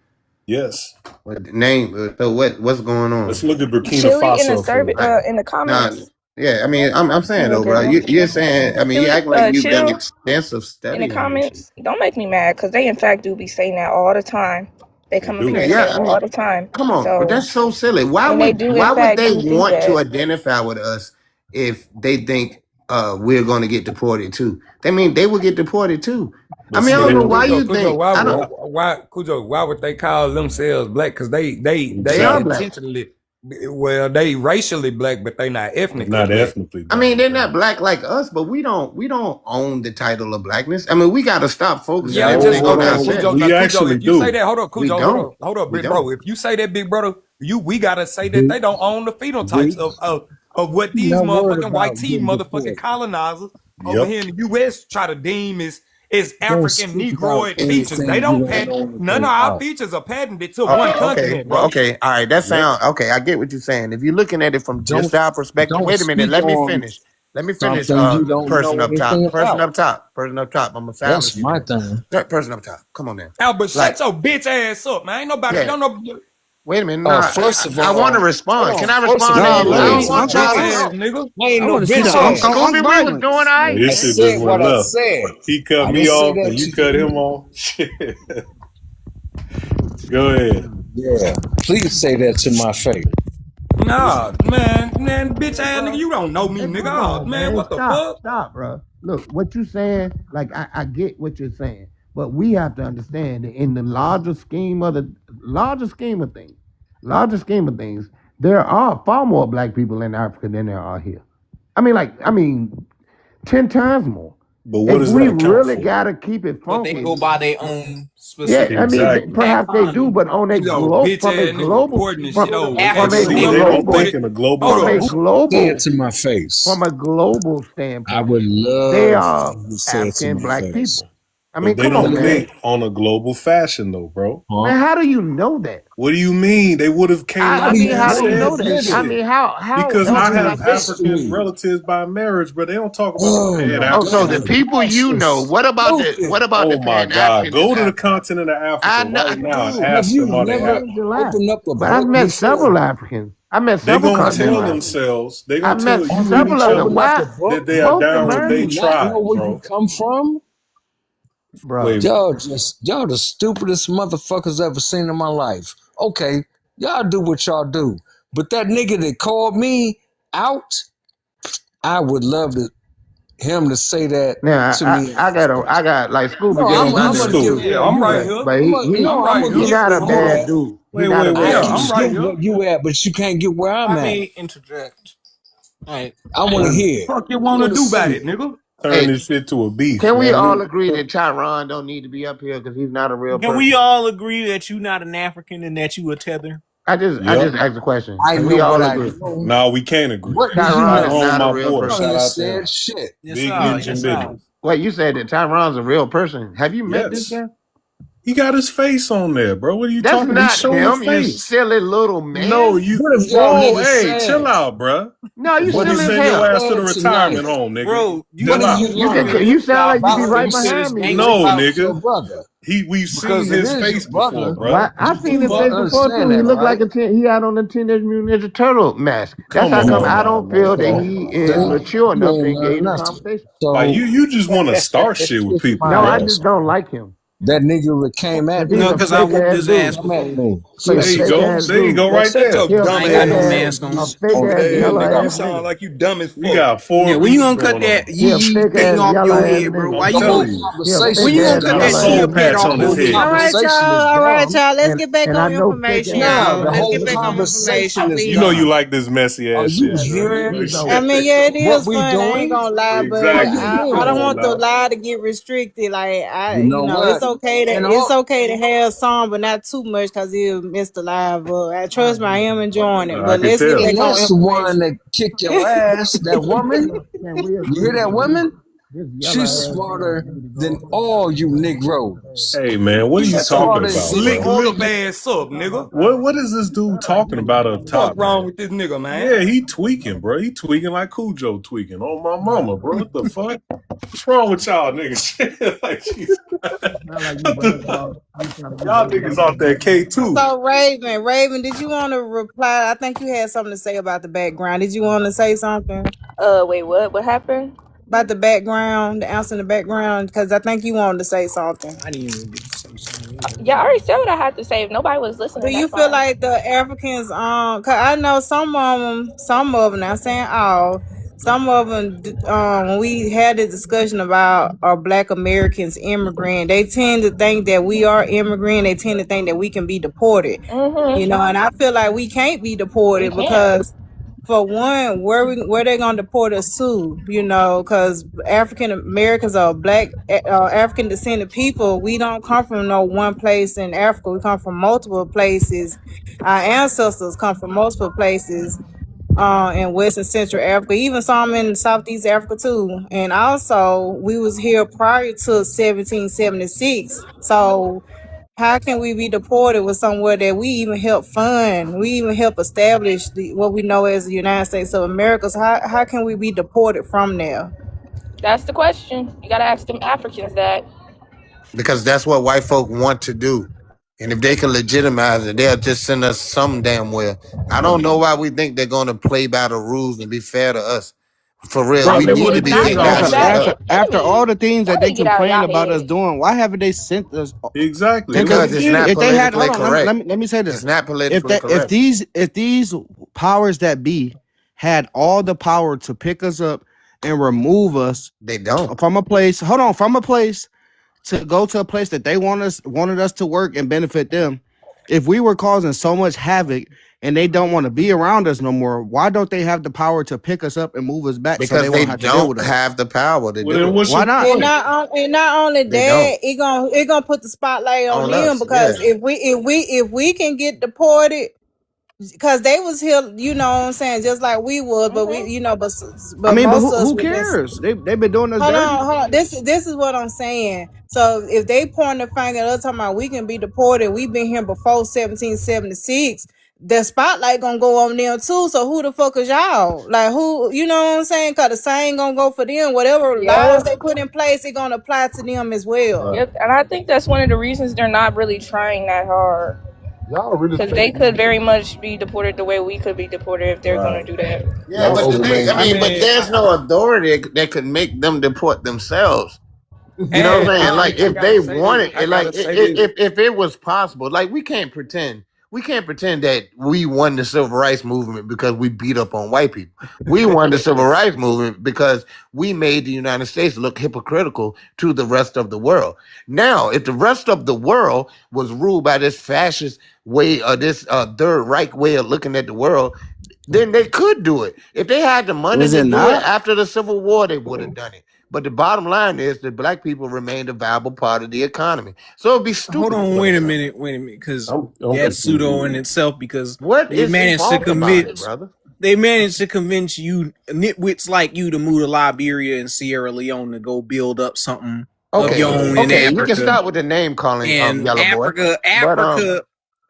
Yes. What name? So what's going on? Let's look at Burkina Chile in the Faso. in the Nah, comments. yeah. I mean, I'm saying though, bro. You're saying. I mean, you Chile, act like you've done chill extensive in study the on this. comments. Don't make me mad because they in fact do be saying that all the time. They come up here and say Yeah, it I mean, all the time. come on, but So that's so silly. Why and they do in would fact they do want to that. identify with us if they think we're going to get deported too? I mean, they would get deported too. I mean, I don't know why you think. I don't. Why would they call themselves black? Because they They are black. intentionally, well, they racially black, but they not ethnically Not black. ethnically. I mean, they're not black like us, but we don't own the title of blackness. I mean, we got to stop focusing Yeah, on just everything hold on on, ourselves. Cujo. We Now, Cujo, actually if you do. say that, hold on, We Cujo, don't. hold on, We big bro. don't. If you say that, big brother, we gotta say that they don't own the phenotypes of what these Not worried motherfucking white about tea getting motherfucking deported. colonizers over Yep. here in the U.S. try to deem as Don't African speak about Negroid features. anything They you don't don't patent know none anything of our about. features are patented to one Okay, continent, well, bro. okay, all right. That Yep. sound okay. I get what you're saying. If you're looking at it from just Don't our perspective, don't wait a minute. speak Let me on finish. Let me finish. something you don't Person know up top. anything Person about. up top. Person up top. I'm gonna silence That's you my then. thing. Person up top. Come on now. Albert, Like, shut your bitch ass up, man. Ain't nobody yeah. don't know. Wait a minute. No, First of I want to all, respond. hold Can on. I First of respond to all, you? let I me don't Shut your want bitch y'all. ass, No. nigga. I ain't I no want to see bitch the ass. Scooby, we was violence. doing all Now, right. this I shit said just what went I left. said. He cut I me didn't say off and that you to cut him you. off. Shit. Go ahead. Yeah. Please say that to my face. Nah, man, bitch ass nigga, you don't know me, Hey, nigga. come Oh, on, man, man. what the fuck? Stop, bro. Look, what you saying, like I get what you're saying, but we have to understand that in the larger scheme of things, there are far more black people in Africa than there are here. I mean, 10 times more. But what If does we that account really for? gotta keep it But they funky, go by their own yeah, specific I mean, Exactly. perhaps they do, but on a Yo, bitch from a ass nigga global, reporting this shit over. I from can a see Whoever they don't global, reported, think in a global hold from a up, fashion. Say it global, to my face. from a global I standpoint, would they love are for you to say it to African my black face. people. I But mean, they come on, don't man. think on a global fashion though, bro. Huh? Man, how do you know that? What do you mean? They would have came How out do I mean, you there and how do you know know said his that? this I history? shit. mean, how Because else I can I have His possibly? African history. relatives by marriage, but they don't talk about no Oh pan my Oh, so God. the Africanism. people Y'all you so know. What about stupid. the Oh my Pan God. Africans Go in to the Africa? continent of I Africa know, right now and dude. Have ask you them are they never African. opened up a But I've book met before? several Africans. I met They several gonna Have tell continental you? Africans. themselves, they I gonna met tell Have you and you several each of them. other opened up Why? a book? that they are Most of down Do with mine, their you not know tribe, where you bro. come from? bro. Wait, Y'all the stupidest motherfuckers ever seen in my life. Okay, y'all do what y'all do. But that nigga that called me out, I would love him to say that Now to me in my I face. got like Scooby No, gave my who's gonna give stupid? yeah, where I'm you right at. here. but I'm right he's here. not a Hold bad on. dude. He's Wait, not a wait, bad I Yeah, can wait. dude. I'm right get here. where you at, but you can't get where I'm I at. may interject. Right. I want to hear it. Fuck you wanna do about it, nigga? Turn Hey, this shit to a beef, can we all man. agree that Tyron don't need to be up here because he's not a real Can we person? all agree that you're not an African and that you a tether? I just Yep. asked a question. I Can know we all what I agree? know. No, we can't agree. What do you Tyron is know? Tyrone, not a my real boy. You person. Shout ain't out to him. said shit. Yes, Big sir. mention Yes, sir. business. Wait, you said that Tyron's a real person. Have you met this Yes. guy? He got his face on there, bro. What are you That's talking about? He's not showing the him, you face. silly little man. No, you. What if y'all Whoa, niggas hey, chill sad? out, bruh. No, you Before What we silly are as send you your hell. ass to the sad tonight? retirement home, nigga. Bro, you What Chill are need you out. to You look can. at learning? You sound y'all like you be Bible right and says behind me, gangster dude. No, about Your nigga. brother. We've seen Because it his is your face before, brother. bruh. Why? I've seen his You face before understand too. He that, looked like right? he had on the Teenage Mutant Ninja Turtle mask. That's Come how come on I now, don't man. feel that Come he on is now. See? mature You enough to ain't learned engage in nothing. conversation. Like So you just want to start shit with kiss people, my No, I bro. ass. just don't like him That nigga that came because at he's no, a me, because I fake whooped ass his dude. ass come at before. me. See, There you go. There you go, right there. Shut your dumb I ain't got no ass. mask on. A fake ass Yeah, yellow nigga, you ass sound nigga. like you dumb as fuck. You got 4 Yeah, when you beats gonna cut going that on. He a yee fake thing ass off yellow your ass head, bro? nigga. Why I'm you telling gonna? you. He a When fake you gonna ass cut Got a that yellow soul ass shield head patch nigga. off, on The his whole head. OG? All right, conversation is y'all. All right, dumb, y'all. Let's get back and on I know fake information, ass. Nah, y'all. The bro. Let's whole get back on information, conversation is You know please. you dumb. like this messy Are ass you shit, bro. hearing Real I the mean, shit. yeah, it what is we fun. I ain't doing? gonna lie, but Are Exactly. you I Come don't doing? on want the now. lie to get restricted. Like You you know know, what? And it's all okay to have some, but not too much, cause it'll miss the live. Trust me, I am enjoying it. I But can let's get tell. and back on that's the one information. that kicked your ass. That woman. Can we You hear agree that that woman? this yellow She's ass smarter nigga need to than go over there? all you Negroes. Hey man, what are you She's talking smarter about, than Slick bro? all of lip you. ass up, nigga. What is this dude talking about up Fuck top, wrong man? with this nigga, man? Yeah, he tweaking, bro. He tweaking like Cujo tweaking. Oh my mama, bro. What the fuck? What's wrong with y'all niggas? Like, Jesus. Not like you bragging about you trying to be Y'all bragging niggas about off that K2. So Raven, did you want to reply? I think you had something to say about the background. Did you want to say something Wait, what? What happened? about the background, the answer in the background? Because I think you wanted to say something. I didn't even get to say something either. Yeah, I already said what I had to say. If nobody was Do listening, you that's feel fine. like the Africans, cause I know some of them, not saying all, some of them, when we had a discussion about our Black Americans immigrant, they tend to think that we are immigrant. They tend to think that we can be deported, you know, and I feel like we can't be We deported can't. because, for one, where they gonna deport us to? You know, because African Americans are Black African descended people. We don't come from no one place in Africa. We come from multiple places. Our ancestors come from multiple places in West and Central Africa, even some in Southeast Africa too. And also, we was here prior to 1776. So how can we be deported with somewhere that we even help fund? We even help establish what we know as the United States of America. So how can we be deported from there? That's the question. You gotta ask them Africans that. Because that's what white folk want to do. And if they can legitimize it, they'll just send us some damn well. I don't know why we think they're going to play by the rules and be fair to us. For real, Bro, we they need would to have be Not did kicked though, out playing of because shit. bad after all the things Y'all that need they to get out of complained y'all about us head. doing, why haven't they sent us? Exactly. They Because Because it's not if they had, politically hold on, correct. let me say this. It's not If politically that correct. if these powers that be had all the power to pick us up and remove us They don't. from a place, from a place to go to a place that they wanted us to work and benefit them. If we were causing so much havoc and they don't want to be around us no more, why don't they have the power to pick us up and move us back so they Because they won't have to deal with don't us? have the power to Well, do then it. what's Why your not? point? And not only They don't. that, it gonna put the spotlight on On them us, yeah. because if we can get deported, because they was here, you know what I'm saying, just like we would, but we, you know, but I mean, but most of us who would been. cares? They've been doing us Hold dirty. on, hold on. This is what I'm saying. So if they point the finger at us talking about we can be deported, we've been here before 1776. The spotlight gonna go on them too. So who the fuck is y'all? Like who? You know what I'm saying? Cause the same gonna go for them. Whatever laws Yep. they put in place, it gonna apply to them as well. Yep. And I think that's one of the reasons they're not really trying that hard. Y'all really Because they could very much be deported the way we could be deported if they're gonna do that. Yeah, but the thing, but there's no authority that could make them deport themselves. You know what I'm saying? Like if they wanted, like if it was possible, like we can't pretend that we won the civil rights movement because we beat up on white people. We won the civil rights movement because we made the United States look hypocritical to the rest of the world. Now, if the rest of the world was ruled by this fascist way or this Third Reich way of looking at the world, then they could do it. If they had the money Is to it do not? it after the Civil War, they would have done it. But the bottom line is that black people remained a valuable part of the economy. So it'd be stupid. Hold to on, put wait a us out. minute, because I'm that's pseudo in itself. Because What they is he managed to talking about, it, convince, brother? they managed to convince you nitwits like you to move to Liberia and Sierra Leone to go build up something of your own in Okay, you Africa. can start with the name calling, And Yellow Boy.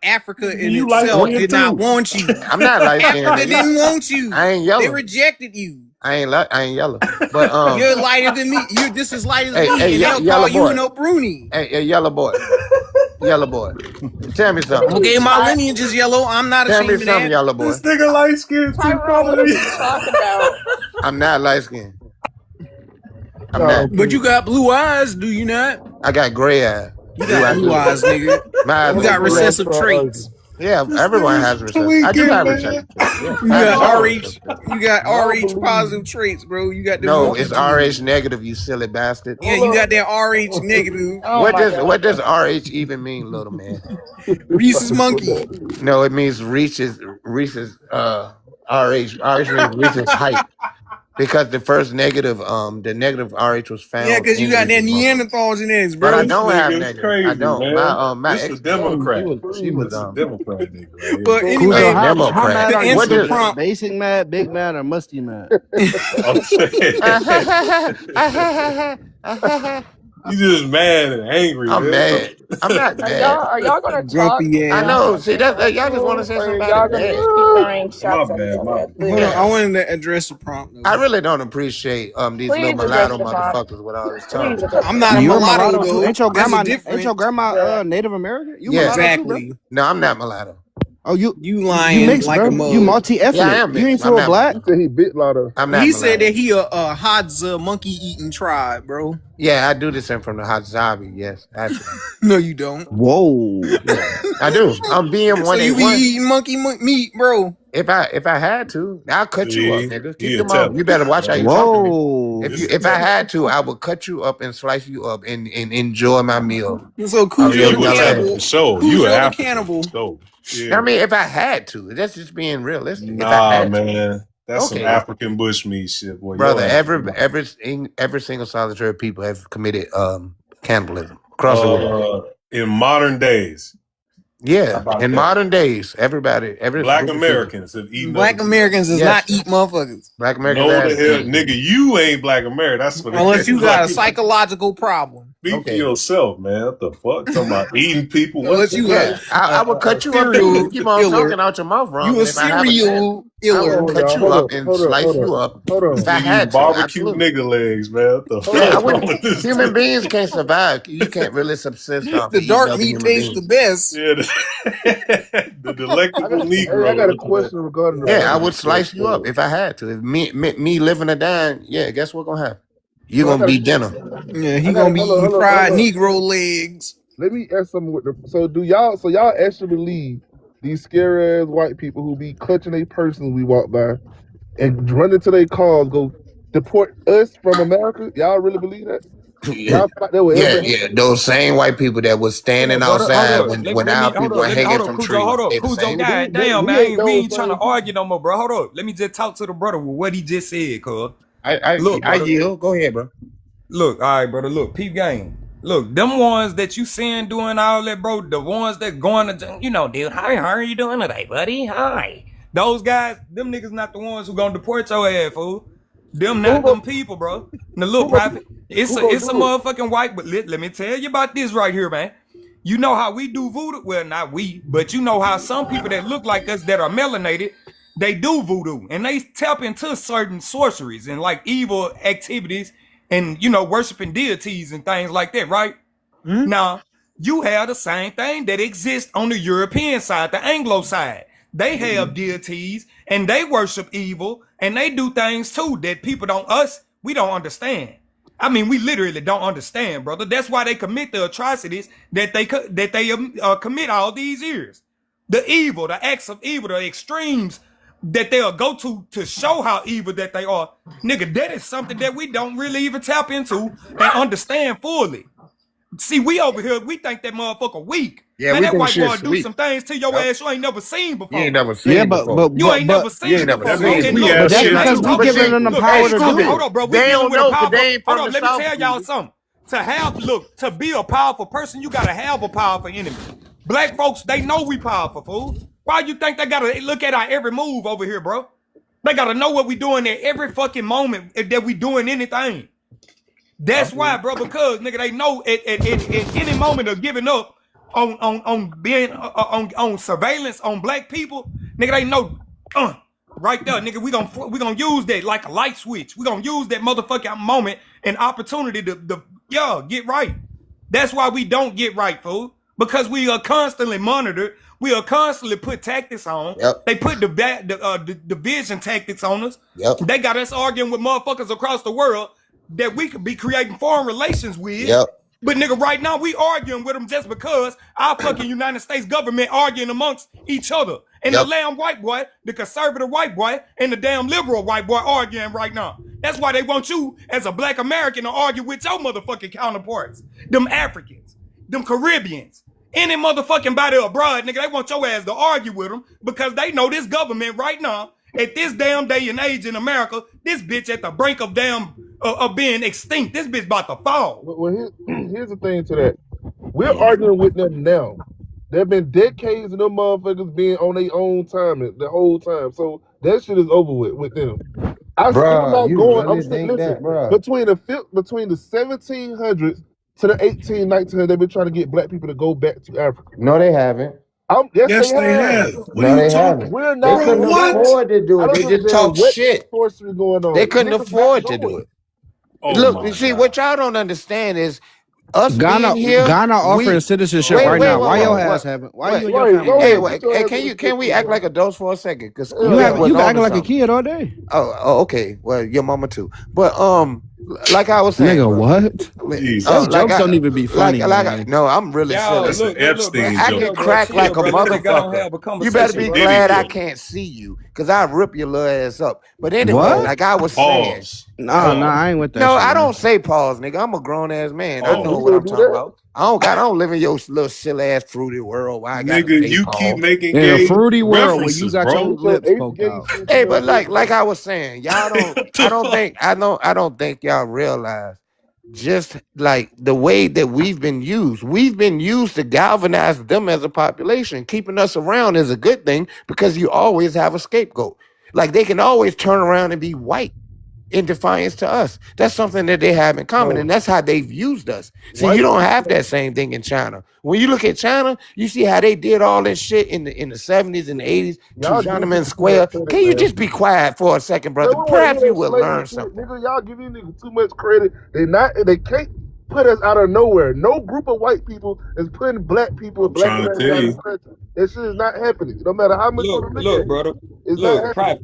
Africa in you light itself skinned did not too. want you. I'm not light skinned. Africa didn't want you. I ain't They yellow. rejected you. I ain't yellow. But You're lighter than me. You're just as light as hey, me, hey, and they'll Yellow call you Boy. no Bruni. Hey, Yellow Boy. Yellow Boy. Tell me something. Okay, my lineage is yellow. I'm not Tell me ashamed of something, that. Yellow Boy. This nigga light skinned too. Tyrone, what are you talking about? I'm not light skinned. I'm not. But you got blue eyes, do you not? I got gray eyes. You got blue eyes, nigga. My eyes You are got blue. recessive traits. Yeah, This everyone nigga's has recessive. I do tweaking, have man. recessive traits. Yeah, You I have got all RH. recessive traits. You got Y'all RH believe positive traits, bro. You got them No, monkey it's genes. RH negative, you silly bastard. Yeah, you got that RH negative. Oh What my does god. RH even mean, little man? Rhesus monkey. No, it means Reese's RH. RH means Reese's height. Because the negative RH was found. Yeah, because you in got that Reese's monkey. Neanderthal genetics, But I bro. don't have Nigga's negative. crazy, I don't. man. My This ex, a Democrat. she was This a Democrat nigga right here. But Cujo, anyway, how Democrat. mad the are you? What answer does prompt. Basic mad, big mad, or musty mad? You just mad and angry, I'm man. mad. I'm not mad. Are y'all gonna talk? Grumpy I ass. know. See, that's y'all just want to say Or something y'all about gonna it. just keep throwing My shots at each bad, other? my Hold on, I wanted to address the prompt. I really don't appreciate these little Please address mulatto the prompt. motherfuckers with all this Please talking. address I'm not a You're mulatto mulatto too. though. Ain't your That's a grandma? difference. Ain't your grandma Native American? You Yeah. mulatto too, bro? Exactly. No, I'm not mulatto. Oh, you lying mixed, like bro. a mug. You multi-ethnic. Yeah, I am You ain't mixed. I'm full not black. He said he bit lotto. I'm not He mulatto. said that he a Hadza monkey eating tribe, bro. Yeah, I do descend from the Hadzabi. Yes, actually. No, you don't. Whoa. Yeah, I do. I'm being So you be 181. eating monkey meat, bro. If I had to, I'll cut you up, See? nigga. He Keep them tell on. You better watch how you talk to me. Whoa. If I had to, I would cut you up and slice you up and enjoy my meal. So I Cujo mean, the you gotta- cannibal. For sure. Cujo You an the African. cannibal. For sure. Yeah. I mean, if I had to, that's just being realistic. If I Nah, had to. man. That's Okay. some African bushmeat shit, boy. Brother, Your ass- every single solitary people have committed cannibalism across the world. in modern days, Yeah, about in that? modern days, every Black group of people- Americans have eaten Black other Americans does Yes. not eat motherfuckers Black people. Americans. No, the have- hell, nigga, you ain't Black American. That's what. unless you got a Like, psychological problem. Speak Okay. for yourself, man. What the fuck? Talking about eating people. What Unless the you fuck? got I would cut you up serial if you keep on killer. talking out your mouth wrong. You a and if I have a chance, serial I killer. would cut you Hold up on, and hold on, slice hold you on, up hold on. if I Eating had to. barbecue Absolutely. nigga legs, man. What the fuck? Yeah, I wrong wouldn't. with this Human dude? beings can't survive. You can't really subsist off The of dark eating other meat human tastes beings. the best. Yeah, the delectable Negro. Hey, I got a What the- question regarding the Yeah, I would slice you up if I had to. If me living or dying, yeah, guess what gonna happen? You're Well, I gonna be gotta- dinner. Yeah, he I gonna gotta- be hold on, eating hold on, fried hold on. Negro legs. Let me ask something with the. So y'all actually believe these scary ass white people who be clutching a person we walk by and running to their cars go deport us from America? Y'all really believe that? Yeah, Y'all thought they were yeah, ever- yeah. Those same white people that was standing outside when our people were hanging from trees. Hold up, They the Cujo, same. god They- damn, we man, ain't we ain't those trying to same argue no more, bro. Hold up, let me just talk to the brother with what he just said, cuz. I Look, brother. yield. Go ahead, bro. Look, all right, brother. Look, peep game. Look, them ones that you seeing doing all that, bro. The ones that going to, dude. Hi, how are you doing today, buddy? Hi. Those guys, them niggas not the ones who gonna deport your ass, fool. Them not them people, bro. Now look, prophet. It's a motherfucking white. But let me tell you about this right here, man. You know how we do voodoo? Well, not we, but you know how some people that look like us that are melanated, they do voodoo and they tap into certain sorceries and like evil activities and worshiping deities and things like that, right? Now, you have the same thing that exists on the European side, the Anglo side. They have deities and they worship evil and they do things too that we don't understand. I mean, we literally don't understand, brother. That's why they commit the atrocities that they commit all these years. The evil, the acts of evil, the extremes that they'll go to show how evil that they are. Nigga, that is something that we don't really even tap into and understand fully. See, we over here, we think that motherfucker weak. Yeah, Man, we that think white boy shit's do weak. some things to your ass you ain't never seen before. You ain't never seen. Yeah, before. You ain't never seen you ain't never before. seen And it. look, But that's shit, because look, we look, giving them the look, power hey, to stupid. do it. Hold on, bro. We They dealing don't with know a 'cause powerful. they ain't from Hold on, the let me South, tell y'all dude. something. To be a powerful person, you gotta have a powerful enemy. Black folks, they know we powerful, fool. Why you think they gotta look at our every move over here, bro? They gotta know what we doing at every fucking moment that we doing anything. That's why, bro, because nigga, they know at any moment of giving up on being on surveillance on black people, nigga, they know right there, nigga, we gonna use that like a light switch. We gonna use that motherfucking moment and opportunity to get right. That's why we don't get right, fool. Because we are constantly monitored. We are constantly put tactics on. Yep. They put the division tactics on us. Yep. They got us arguing with motherfuckers across the world that we could be creating foreign relations with. Yep. But nigga, right now we arguing with them just because our fucking United States government arguing amongst each other. And the damn white boy, the conservative white boy, and the damn liberal white boy arguing right now. That's why they want you as a black American to argue with your motherfucking counterparts. Them Africans, them Caribbeans, any motherfucking body abroad, nigga, they want your ass to argue with them because they know this government right now, at this damn day and age in America, this bitch at the brink of damn of being extinct. This bitch about to fall. Well, here's the thing to that. We're arguing with them now. There have been decades of them motherfuckers being on their own time the whole time. So that shit is over with them. I'm Bruh, you going. really I'm saying, think listen, that, bruh? between the 1700s to the 1900s, they've been trying to get black people to go back to Africa. No, they haven't. Yes, they have. No, they haven't. We're They not. couldn't afford to do it. They just talk shit. Sorcery going on. They couldn't Niggas afford not to do going. it. Look, you see, what y'all don't understand is us Ghana, being here. Ghana offering citizenship right now. Why your ass haven't? Why you and your family? Hey, can we act like adults for a second? Because You acting like a kid all day. Oh, okay. Well, your mama too. But like I was saying, Nigga, bro, what? Those jokes don't even be funny. No, I'm really serious. I can crack like a motherfucker. You better be glad I can't see you, cause I rip your little ass up. But anyway, What? like I was saying, No, I ain't with that. no, shit, I man. don't say pause, nigga. I'm a grown ass man. I know what I'm talking about. I don't live in your little silly ass fruity world. Where I got Nigga, you keep making In a gay fruity world where references, you got bro. your lips poked out. Hey, but like I was saying, y'all don't. I don't think y'all realize just like the way that we've been used. We've been used to galvanize them as a population. Keeping us around is a good thing because you always have a scapegoat. Like they can always turn around and be white in defiance to us. That's something that they have in common, and that's how they've used us. See, you don't have that same thing in China. When you look at China, you see how they did all this shit in the 70s and the 80s to Tiananmen Square. Can you just be quiet for a second, brother? Perhaps you will learn something. Nigga, y'all give these niggas too much credit. They can't put us out of nowhere. No group of white people is putting black people, black trying to Americans tell out you. of the country. That shit is not happening. No matter how much Look, brother. it's Look, not private.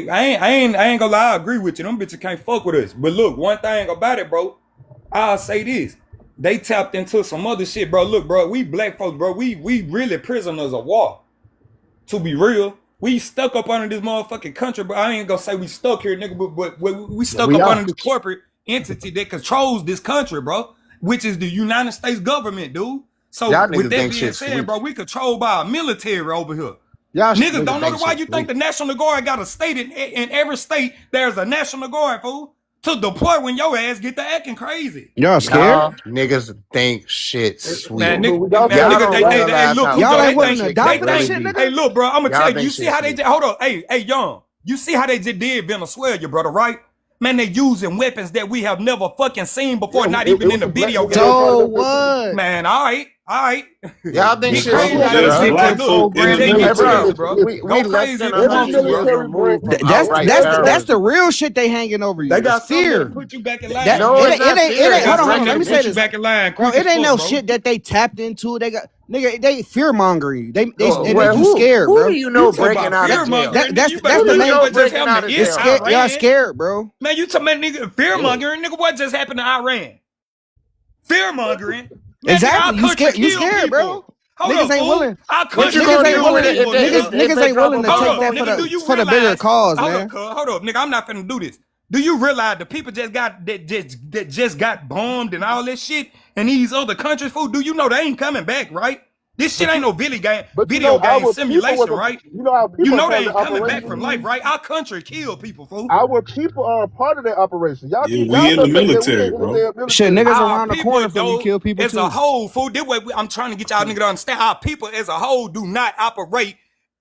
I ain't gonna lie. I agree with you. Them bitches can't fuck with us. But look, one thing about it, bro. I'll say this: they tapped into some other shit, bro. Look, bro, we black folks, bro. We really prisoners of war. To be real, we stuck up under this motherfucking country, but I ain't gonna say we stuck here, nigga. But we stuck up under the corporate entity that controls this country, bro, which is the United States government, dude. So Y'all with niggas that think being shit said, sweet. bro, we controlled by our military over here. Y'all Niggas don't know think why shit you think the National Guard got a state in every state. There's a National Guard, fool, to deploy when your ass get to acting crazy. Y'all scared? Y'all niggas think shit sweet. Man, Y'all nigga, don't hey, realize look, how Y'all Cujo, ain't willing to die for that they shit, think- nigga? Hey, look, bro, I'm gonna Y'all tell you. think You see shit how they sweet. did? Hold on, hey, young. You see how they just did Venezuela, brother, right? Man, they using weapons that we have never fucking seen before, not even in the video game. So what? Man, all right. Y'all think Get shit crazy sweet, out of Just this black bitch. folk in Look, the they get military. crazy, bro. We Go less crazy than if you want to, 100 years bro. removed from That's outright that's terrorism. the real shit they hanging over you. They The got something fear. to put you back in line. That, No, it it's not ain't. fear. It ain't. Hold on. Something Let me to say put you this, back in line, bro. quick It as ain't fuck, no bro. shit that they tapped into. They got nigga. They fear mongering. They Well, make you scared, who bro. do you know You talking breaking about out fear of jail? mongering? That's You better the Who do you main. know what just breaking happened out to of It's jail? scared. Y'all Iran. scared, bro. Man, you talking about nigga fear mongering? Nigga, what just happened to Iran? Fear mongering? Man, Exactly. nigga, You our country scared. You killed scared, people. bro. Hold Niggas up, ain't fool. willing. Our What country you Niggas gonna ain't do willing. if people, they, nigga. if Niggas they ain't drop willing a to Hold take up, that bomb? nigga. Do you for the realize? bigger cause, Hold man. up, cuz. Hold up, nigga. I'm not finna do this. Do you realize the people that just got bombed and all this shit in these other countries, fool? Do you know they ain't coming back, right? This shit ain't no video game our people simulation, right? our You people know are they part of ain't the coming back operation. from life, right? Our country killed people, fool. Our people are a part of that operation. Y'all Yeah, keep we y'all in the think that we military, ain't in the bro. damn military. Shit, niggas Our around the people, corner from you though, kill people as too. a whole, fool. This way I'm trying to get y'all nigga to understand. Our people as a whole do not operate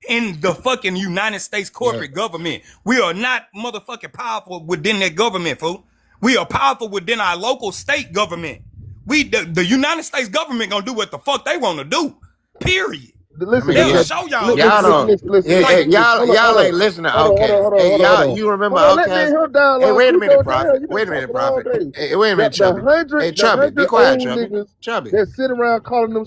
in the fucking United States corporate government. We are not motherfucking powerful within that government, fool. We are powerful within our local state government. The United States government gonna do what the fuck they want to do. Period. Listen, They'll show y'all. Y'all don't. listen. Y'all ain't listening to Outkast. Hey, y'all, you remember Let me Outkast? hear dialogue. Hey, wait a minute, Cujo, Prophet. you been Wait a minute, talking all Prophet. day. Hey, wait a minute, The Chubby. Hey, Chubby, be 100 quiet, old Chubby. niggas Chubby. that sit around calling them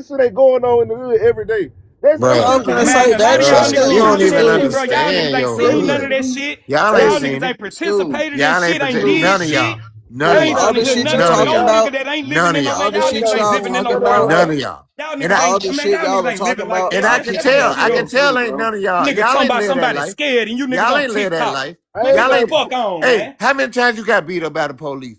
this shit ain't going on in the hood every day. That's Bro, it. I'm gonna say that Y'all shit niggas still you don't ain't even stupid. understand Y'all niggas ain't your seen none of hood. that shit. Y'all Y'all ain't niggas seen ain't it. participated in Y'all ain't shit, ain't protect did none of shit. y'all. None Y'all of ain't y'all. done All the done shit you nothing None for of talking no y'all. nigga about, that ain't living None of in no y'all. all man. the Y'all shit niggas ain't y'all living in no talking real about, None life. of y'all. Y'all And I niggas all ain't, the man, shit y'all y'all niggas are ain't living talking like about, that, and I man. y'all can Shut just the tell, fuck never I can up. been tell through, ain't bro. none of y'all. Nigga Y'all talking ain't about live that somebody life. scared and you niggas Y'all on ain't live that TikTok. life. Man, I ain't get the Y'all ain't. never. fuck on, Hey, man. how many times you got beat up by the police?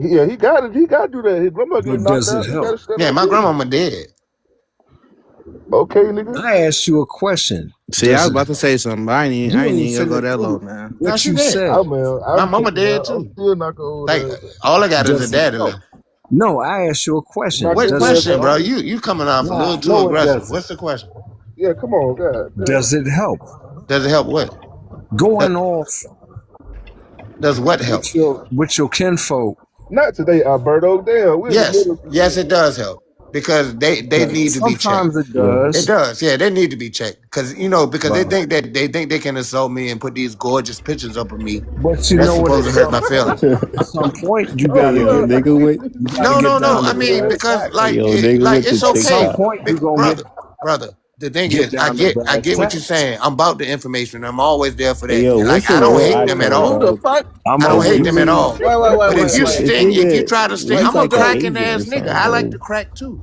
Yeah, he got it. He got to do that. His grandma get But knocked does it out. He got help? to stand Yeah, up my there. grandmama dead. Okay, nigga. I asked you a question. See, I Does was it? about to say something, but I ain't You even ain't gonna go finna that low, do man. No, what she you dead. said. Oh man, My I'm mama kicking dead her. I'm too. still not gonna old Like ass. all I got is a Does it daddy help? left. No, I asked you a question. Knock What his Does it ass question, out. bro? help? You coming off a little Nah, too no, it aggressive. doesn't. What's the question? Yeah, come on, God. Damn. Does it help? Does it help what? Going off Does what help? with your kinfolk. Not today, Alberto. Damn, we're in the Yes. middle. Yes, it does help. Because they need to be checked. Sometimes it It does. does, yeah. They need to be checked because because Right. they think they can insult me and put these gorgeous pictures up of me. But you That's know what? supposed to hurt my feelings. At some point, you Oh, gotta Yo, get. nigga with You gotta No, get no, no. down I to mean brass because tacks. yo, nigga like with the it's At some okay, TikTok. point, you gonna brother. The thing get is, I down to brass get what you're tacks. saying. I'm about the information. I'm always there for Hey, that. yo, And like what's I your don't real hate them at iPhone, all. Who the bro? fuck? I'm I a don't hate them at really all. Wait, wait, wait, But if wait, you This wait. sting, if you nigga, try to sting, he's I'm a like an cracking Asian or ass nigga. something, I like bro. to crack too.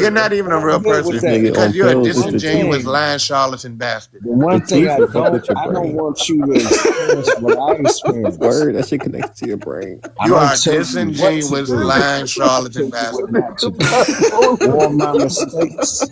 story. You're not even a real I'm good with person This that. nigga because on you're a pills with One the disingenuous, teeth. thing, lying, charlatan bastard. the The one thing teeth I will fuck with don't, your I don't brain. want you to experience what I experienced. Word, that shit connects to your brain. I You are don't a tell you what to disingenuous, do. lying, I charlatan tell you bastard. what not to do. All my mistakes.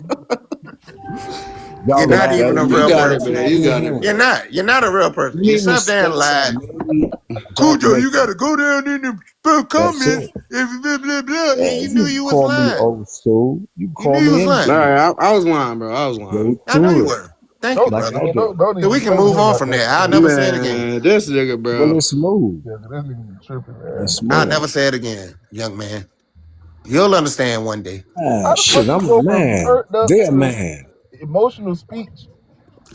You're Y'all not laugh. even a You real got it, person. man. You got it, You're not. You're not a real person. You Any sat up there and mistakes I lied. made, don't Cujo, make you got to them. go down in the That's comments. it. Blah, blah, blah, and Man, you knew you you was call me lying. old school. You You call knew you me was lying. anything. I was lying, bro. I was lying. Go I know you through it were. Thank you, like brother. I did. Don't So we even can play with move him on like from that, there. I'll man. never say it again. Man, this nigga, Well, bro. let's move. Yeah, this nigga be tripping, man. Let's I'll move. never say it again, young man. You'll understand one day. How Man, the fuck shit, you I'm a go from man. turned up They're a to man. emotional speech?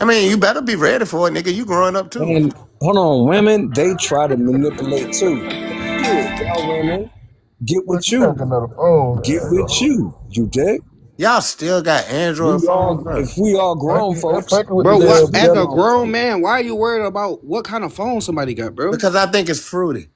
I mean, you better be ready for it, nigga. You growing up too. And hold on, women, they try to manipulate too. Shit, y'all women. Get with You got you. another phone. Get with you. You dig? Y'all still got Android phones, bro? If we all grown folks, Bro, let's what be as a grown grown folks. man, why are you worried about what kind of phone somebody got, bro? Because I think it's fruity.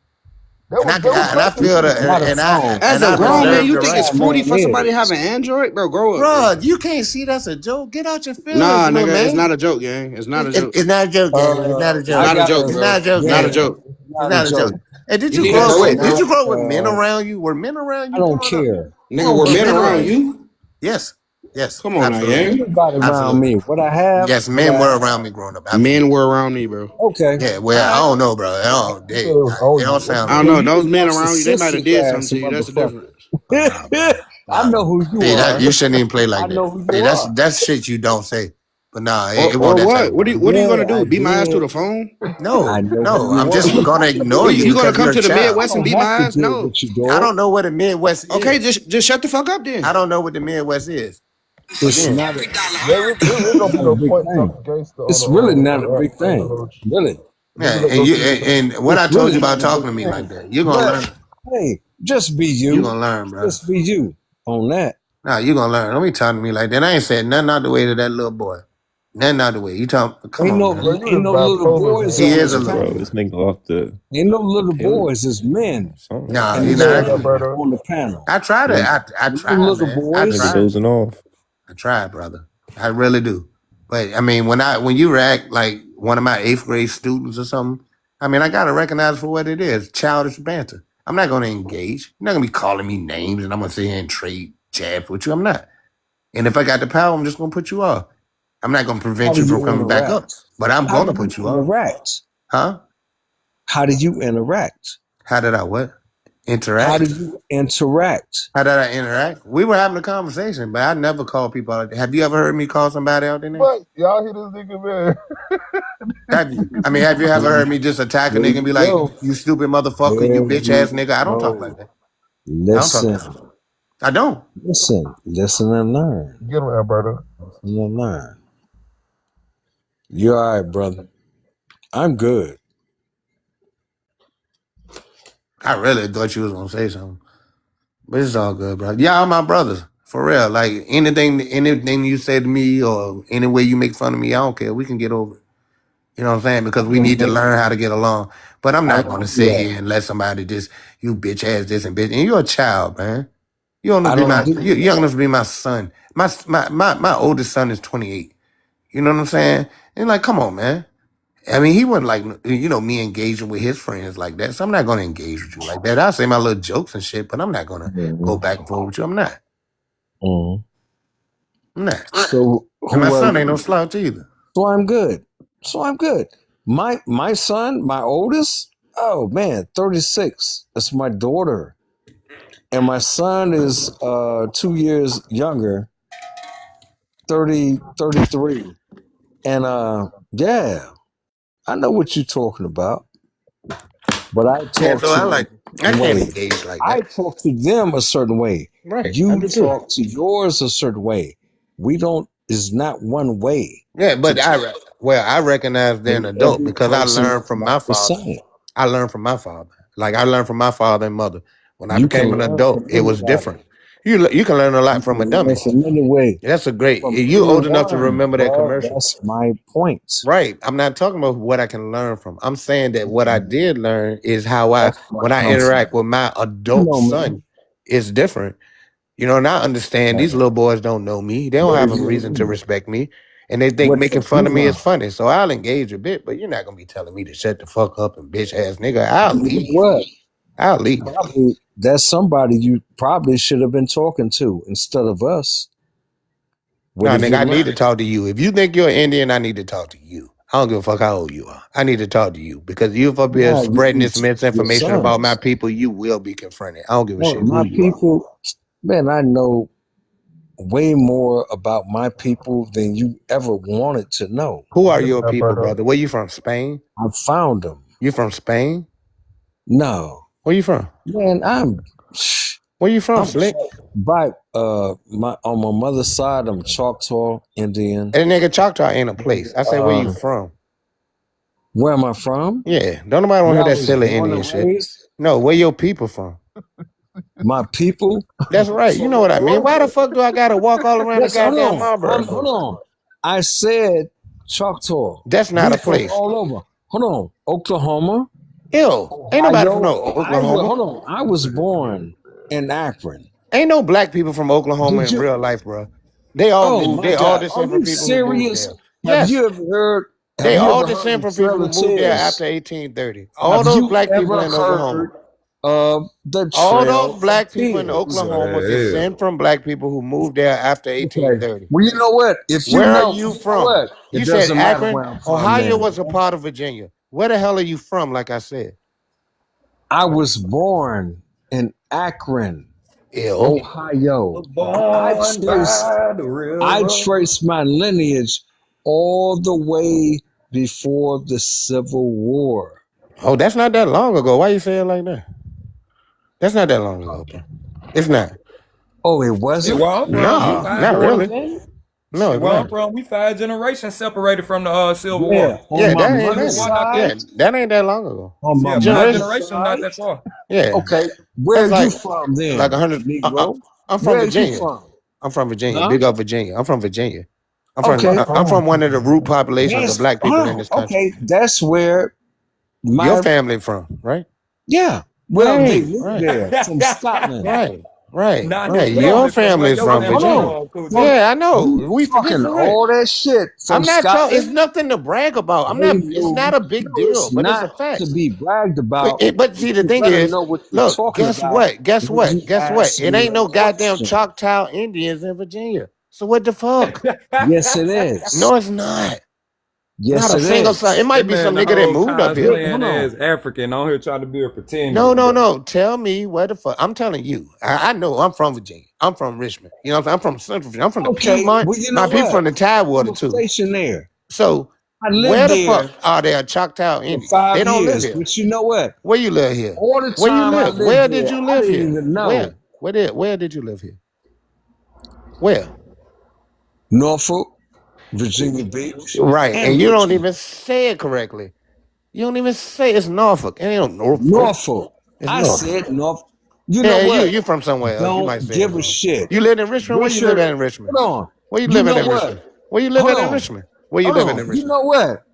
That And I, was, that was and I feel that, Not a and I phone. As and a I grown man, reserve you the think right. it's fruity for somebody Heads. having Android? Bro, grow up. Bro, Bro. you can't see that's a joke. Get out your feelings, Nah, little nigga, man. it's not a joke, gang. It's not a joke. It's not a joke, gang. It's not a It's joke. not a joke, It's bro. not a joke, It's not a gang. joke. It's not a joke. Hey, did You you need to grow up grow with? up, Did you bro. grow up with men around you? Were men around I you? don't growing up? care. Nigga, were men around you? you? Yes, yes, Come on now, absolutely, gang. Anybody around absolutely. me. What I have. Yes, What men I were have. around me growing up. Absolutely. Men were around me, bro. Okay. Yeah, well, I don't know, bro. They don't sound I right. don't know. Those men around you, they might have did something to you. That's the difference. I know who you Hey, are. you shouldn't even play I like know that. who Hey, you are. that's shit you don't say. But nah, Or, it wasn't that type. what? What are you gonna do? Beat my ass through the phone? No, I know no, who you I'm just are. gonna ignore you You gonna because come you're to a the child. Midwest and beat I my don't have ass? to deal No. with you, I dog. don't know what the Midwest is. Okay, just shut the fuck up then. I don't know what the Midwest is. It's Again, not a, There really gonna be not a no big point thing. talking gangster It's on really the not a big thing. Really. yeah, Niggas and you gonna go and what I It's told really you about not a talking to big me like thing. that, you're gonna learn. But hey, just be You're you. gonna learn, bro. Just be you on that. Nah, you're gonna learn. Don't be talking to me like that. I ain't said nothing out the way to that little boy. Nothing out the way. You talking? Come Ain't on, no man. Bro, you ain't is no little bipolar, boys He on is this a little. Bro, panel. this nigga off the Ain't no little pill. boys. It's men. Something. Nah, And he's it's not Yeah, actually. men Alberto. on the panel. I tried it. Nigga, I No tried, little man. I boys. nigga tried. dozing off. I tried, brother. I really do. But I mean, when you act like one of my 8th grade students or something, I mean, I gotta recognize for what it is, childish banter. I'm not gonna engage. You're not gonna be calling me names and I'm gonna sit here and trade jabs with you. I'm not. And if I got the power, I'm just gonna put you off. I'm not gonna How prevent do you from you coming back up, interact? but I'm How gonna do put you you off. interact? Huh? How do you interact? How did I what? How Interact? do you interact? How did I interact? We were having a conversation, but I never call people out. Have you ever heard me call somebody out their name? What? Y'all hear this nigga, man? Have you? I mean, have you ever heard me just attack a There nigga and be you like, go. you stupid motherfucker, There you bitch ass nigga? I don't talk go. like that. I don't talk Listen, like that. I don't. listen and learn. Get him, Alberto. Listen and learn. You all right, brother? I'm good. I really thought you was gonna say something. But it's all good, bro. Y'all my brothers. For real. Like anything you say to me or any way you make fun of me, I don't care. We can get over it. You know what I'm saying? Because we need to learn how to get along. But I'm not gonna sit here and let somebody just, you bitch ass this and bitch. And you're a child, man. You don't be my you're young enough to be my son. My oldest son is 28. You know what I'm saying? And like, come on, man. I mean, he wasn't like, me engaging with his friends like that. So I'm not going to engage with you like that. I'll say my little jokes and shit, but I'm not going to go back and forth with you. I'm not. I'm not. So And my son ain't no slouch either. So I'm good. My son, my oldest, oh man, 36. That's my daughter. And my son is 2 years younger, 33. And yeah, I know what you're talking about. But I Yeah, talk so to I them can't way. engage like I that. talk to them a certain way. Right. I You do too. talk to yours a certain way. It's not one way. Yeah, but I recognize they're an And adult every because I person learned from is my not the father. same. I learned from my father. Like I learned from my father and mother. When I You became can an learn adult, from it was anybody. different. You can learn a lot You from a can learn dummy. from any way. That's a great. From You old enough to anyone, remember that bro. commercial, That's my point. right? I'm not talking about what I can learn from. I'm saying that what I did learn is how That's my when I counsel. interact with my adult Man. son, it's different. And I understand these little boys don't know me. They don't have a reason to respect me. And they think What making age fun of you me is are? funny. So I'll engage a bit, but you're not gonna be telling me to shut the fuck up and bitch ass nigga. I'll You know leave. what? I'll leave. Probably that's somebody you probably should have been talking to instead of us. What No, have nigga, you I need to learned? talk to you. If you think you're Indian, I need to talk to you. I don't give a fuck how old you are. I need to talk to you because you up here Nah, spreading this your misinformation about my sons. people, you will be confronted. I don't give a No, shit my who you are. people, man, I know way more about my people than you ever wanted to know. Who are Get him, your people, Alberto. brother? Where you from? Spain? I found them. You from Spain? No, Where you from? man, Where you from, I'm Slick? by on my mother's side, I'm Choctaw Indian. And nigga, Choctaw ain't a place. I say, where you Uh, from? Where am I from? Yeah, don't nobody want to Where hear I that was silly born Indian and shit. raised? No, where your people from? My people. That's right. You know what I mean. Why the fuck do I gotta walk all around the Yes, hold goddamn on. Marlboro? Hold on. I said Choctaw. That's not We a from place. all over. Hold on. Oklahoma. Ew. Ain't nobody from no Ohio. Oklahoma. Hold on. I was born in Akron. Ain't no black people from Oklahoma Did in you? real life, bro. They all Oh moved. my They all God. Are descend you from people who moved serious? there. Have Yes. you ever heard? They Have you all ever heard descend of from people who moved there Trail after Tears? 1830. All Have those you black people ever in Oklahoma. heard of the All Trail those of black people in Tears? Oklahoma Yeah. descend from black people who moved there after Okay. 1830. Well, you know what? If you Where are know, you you know from? what? You It said doesn't matter Akron. where I'm from. Ohio Then was a part of Virginia. Where the hell are you from? Like I said. I was born in Akron, Ew. Ohio. Born by the river. I trace my lineage all the way before the Civil War. Oh, that's not that long ago. Why you say it like that? That's not that long ago, bro. It's not. Oh, it See, wasn't? where I'm from, we No, five not really. Then? No, See, it's where I'm not. from, we 5 generations separated from the Civil Yeah, War. on Yeah, my that ain't mother's that. Why not side. Yeah, that ain't that long ago. On my Yeah, 5 Generation. mother's generations not side. that far. Yeah, Okay, where that's are you like from then, like 100. Negro? I'm from Where are you Virginia. from? I'm from Virginia. Huh? Big up Virginia. I'm from Virginia. Okay, I'm from one of the root populations of that's black people in this country. okay. That's where Your my family from, right? yeah. Well, they Right, moved right, there from Scotland. right. Not Your necessarily from where family's your from family Virginia. Hold on. from, Coochie. Yeah, I know. You We talking forget right. all that shit from I'm not talking. It's Scotland? nothing to brag about. I'm They not. It's not moved. a big No, deal, it's but it's a not fact. to be bragged about. But see, the You thing better is, know what you're look, talking guess about what? Guess when what? you Guess what? ask It me ain't no a goddamn question. Choctaw Indians in Virginia. So what the fuck? Yes, it is. No, it's not. Yes, Not a it single is. son. It might That be some man, the nigga that whole moved up here. cosplaying Hold as on. African on here trying to be a pretender. No, no, bro. no. Tell me where the fuck. I'm telling you. I know I'm from Virginia. I'm from Richmond. You know what I'm saying? I'm from Central Virginia. I'm from the Okay. Piedmont. Well, you My know people what? from the I Tidewater was too. stationed there. So I where lived the there fuck are there Choctaw for Indians? 5 They don't live years. here. But you know what? Where you live here? All the Where you time I live? Where lived did there, you I live didn't here? even know. Where did you live here? Where? Norfolk, Virginia Beach, Right. and And you don't Richmond. even say it correctly. You don't even say it's Norfolk. It ain't Norfolk. Norfolk. It's I Norfolk. said Norfolk. You know Yeah, what? you from somewhere else. You might Don't say give it's a Norfolk. shit. You live in Richmond? Where you live Richard, at in Richmond? hold on. Where you You living know in what? Richmond? Where you Hold living in on. Richmond? Where you Hold living in on. You Richmond? know what?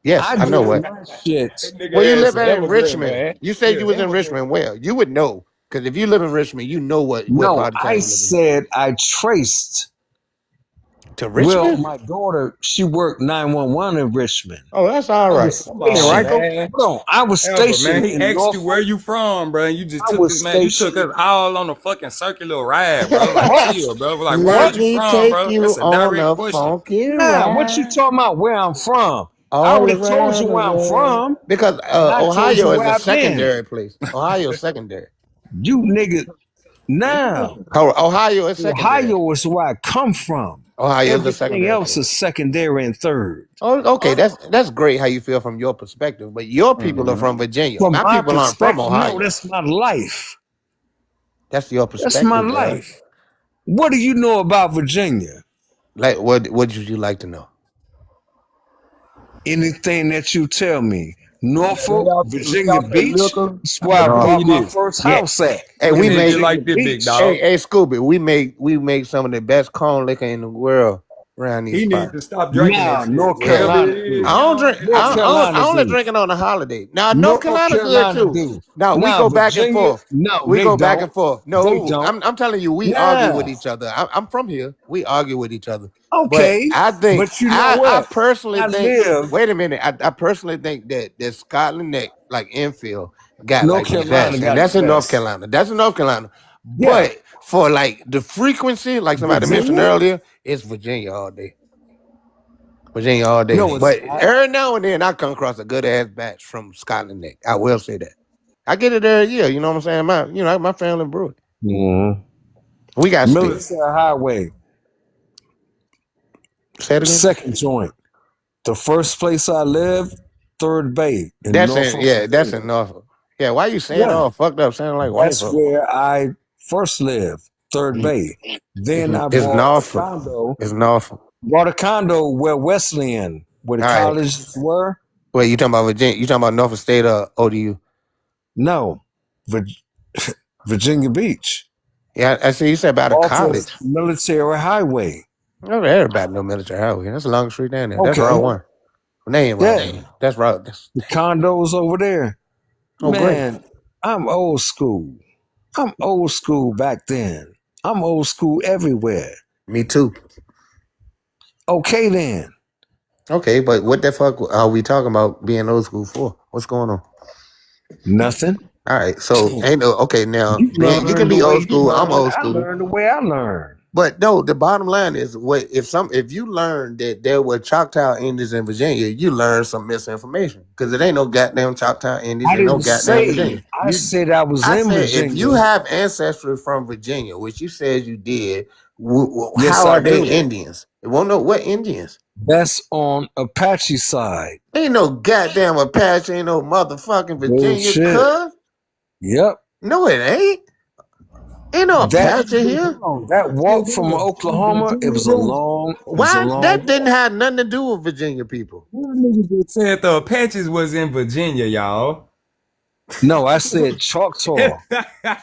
Yes, I I know did what. my shit. That nigga Where you ass living at in immigrant, Richmond? man. You said Yeah, you was in immigrant. Richmond. Where? You would know. Because if you live in Richmond, you know what No, part of town I you live in. said I traced. To Well, Richmond? my daughter, she worked 911 in Richmond. Oh, that's all I right. was Come on, stationed. man. Hold on. I was Albert, man, stationed he in asked you where Norfolk. you from, bro, and you just I took was this, man. You took stationed. us all on a fucking circular ride, bro. Like, What? chill, bro. Like, where Let are you me from, take bro? you That's a on direct a question. funky Nah, what you ride talking about? Where I'm from? I all already told you around the where I'm world. from, Because and I told Ohio you is where a I've been. secondary place. Ohio is secondary. You nigga, now Ohio is secondary. Ohio is where I come from. Ohio is a Everything secondary else place. is secondary and third. Oh, okay, that's great how you feel from your perspective, but your people are from Virginia. From My my people aren't from perspective, Ohio. no, that's my life. That's your That's my perspective, dog. life. What do you know about Virginia? Like, what would you like to know? Anything that you tell me. Norfolk, Let Virginia out that Beach, liquor. that's where I I'm gonna tell bought you my this. first Yeah. house at. Hey, I'm we gonna tell make you like this, big Beach. dog. hey Scooby, we make some of the best corn liquor in the world around these He needs parts. to stop drinking Now, that shit. North Whatever Carolina it do. is, I don't drink. North I Carolina only do. drink it on a holiday. Now North North Carolina good Carolina too. do. Now we Now, go back and Virginia, forth. no, We they go back and don't. forth. They No, don't. I'm telling you, we argue with Nah. each other. I'm from here. We argue with each other. But Okay. I think But you know I what? personally I think. live, Wait a minute. I personally think that Scotland Neck, like Enfield, got North like the Carolina best, got and the that's in North best. Carolina. That's in North Carolina. Yeah. But for like the frequency, like somebody mentioned Virginia? earlier, it's Virginia all day. Virginia all day. No, it's But not. every now and then I come across a good ass batch from Scotland Neck. I will say that. I get it every year. You know what I'm saying? My family brew it. Mhm. We got still. Military Highway, Say it again. second joint. The first place I lived, Third Bay in That's Norfolk. that's in Norfolk. Yeah, why you saying Yeah. all fucked up, sounding like white That's folk? where I first lived, Third Bay. Then I It's bought a Norfolk. condo. It's Norfolk. Bought a condo where Wesleyan, where the All right. colleges were. Wait, you talking about Virginia? You talking about Norfolk State or ODU? No, Virginia Beach. Yeah, I see you said about a Off of college. Military Highway. No, there about no military highway. That's a long street down there. That's Okay. Route 1. They ain't Route 1. That's Route. The condos over there. Oh, Man, great. I'm old school. I'm old school back then. I'm old school everywhere. Me too. Okay then. Okay, but what the fuck are we talking about being old school for? What's going on? Nothing. All right, so ain't no okay now. You Man, you can learn the be way old you school. I'm learn. old I school. learned the way I learned. But no, the bottom line is what if you learned that there were Choctaw Indians in Virginia, you learned some misinformation because it ain't no goddamn Choctaw Indians I and no didn't goddamn say. Virginia. I said I was in said Virginia. if you have ancestry from Virginia, which you said you did, Yes, how I are they do. Indians? It won't know what Indians. That's on Apache side. Ain't no goddamn Apache, ain't no motherfucking Virginia, Bullshit. cuz. Yep. No, it ain't. Ain't no Apache here. That walk from Oklahoma, it was a long. Why? That didn't have nothing to do with Virginia people. Said the Apaches was in Virginia, y'all. No, I said Choctaw.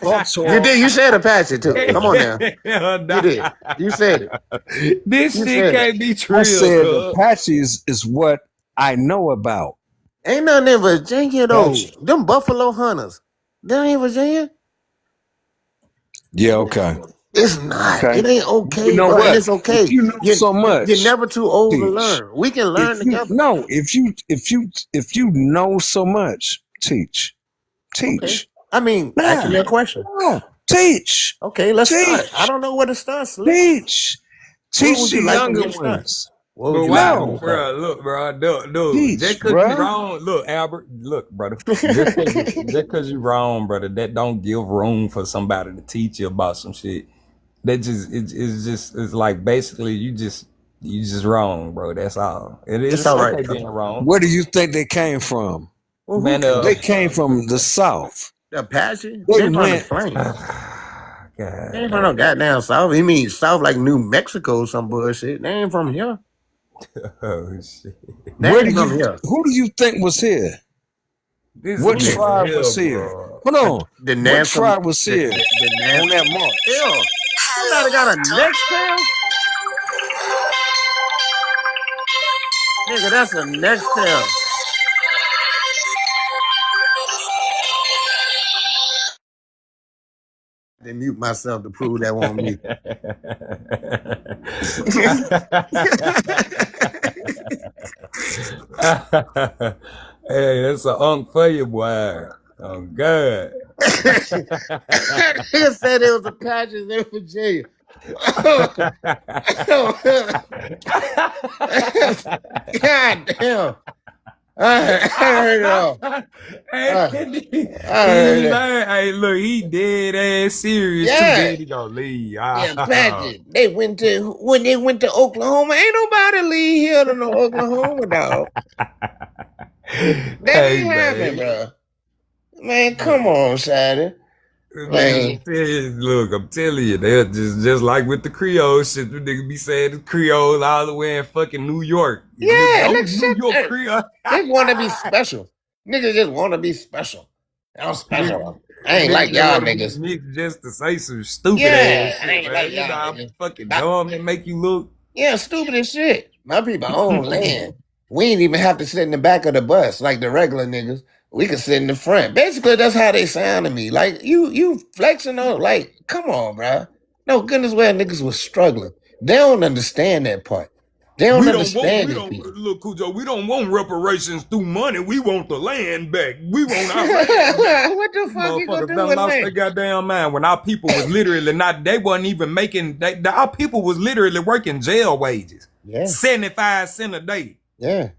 Choctaw. You did. You said Apache too. Come on now. You did. You said it. This You shit said can't it. be true. I said Apaches is what I know about. Ain't nothing in Virginia though. Apache. Them buffalo hunters. They ain't Virginia. Yeah, okay. It's not. Okay. It ain't okay. You know bro, what? and it's okay. If you know so much, You're never too old to teach. learn. We can learn together. No, if you know so much, teach. Okay. I mean, asking you a question. No, teach. Okay, let's start. Teach. I don't know where to start. Slick. Teach. Where Teach would the you like to younger get started? ones. What would But you why, like to get bro? started? Look, bro, dude. Teach, Just cause bruh. you wrong, look, Albert. Look, brother. Just cause you wrong, brother. That don't give room for somebody to teach you about some shit. That just it's like basically you just wrong, bro. That's all. It's all okay right. being wrong. Where do you think they came from? Well, Man, They came from the South. the Apache? They They from the went. plains. God. They ain't from no goddamn South. You mean South like New Mexico or some bullshit. They ain't from here. Oh shit. They Where do ain't from you? here. Who do you think was here? This What nigga tribe here, was here? bro. Hold on. The What Nansen- tribe was here the on that march? Hell, somebody got a next tail? Nigga, that's a next tail. Then mute myself to prove that won't me. Hey, that's an unk for you, boy. Oh God. He said it was Apaches in Virginia. God damn. I heard it all. Hey, look, he dead ass serious. Too Yeah. bad he gonna leave. Yeah, Apaches. When they went to Oklahoma, ain't nobody leave here to no Oklahoma, dog. That Hey, ain't happening, man. bro. Man, come on, Shady. Man. Look, I'm telling you, they're just like with the Creole shit. The nigga be saying the Creole all the way in fucking New York. Yeah, New look, shit. York Creole. They want to be special. Niggas just want to be special. I'm special. I ain't like y'all niggas. Just to say some stupid Yeah, ass I shit, ain't man. like You know y'all how niggas. fucking dumb it make you look. Yeah, stupid as shit. My people own land. We ain't even have to sit in the back of the bus like the regular niggas. We can sit in the front. Basically, that's how they sound to me. Like you flexing on, like, come on, bruh. No goodness, well, niggas was struggling. They don't understand that part. They don't understand it. Look, Cujo, we don't want reparations through money. We want the land back. We want our land back. What the fuck you gonna Motherfuckers do done with lost their land? goddamn mind when our people was literally they wasn't even making, our people was literally working jail wages. Yeah. 75 cents a day. Yeah.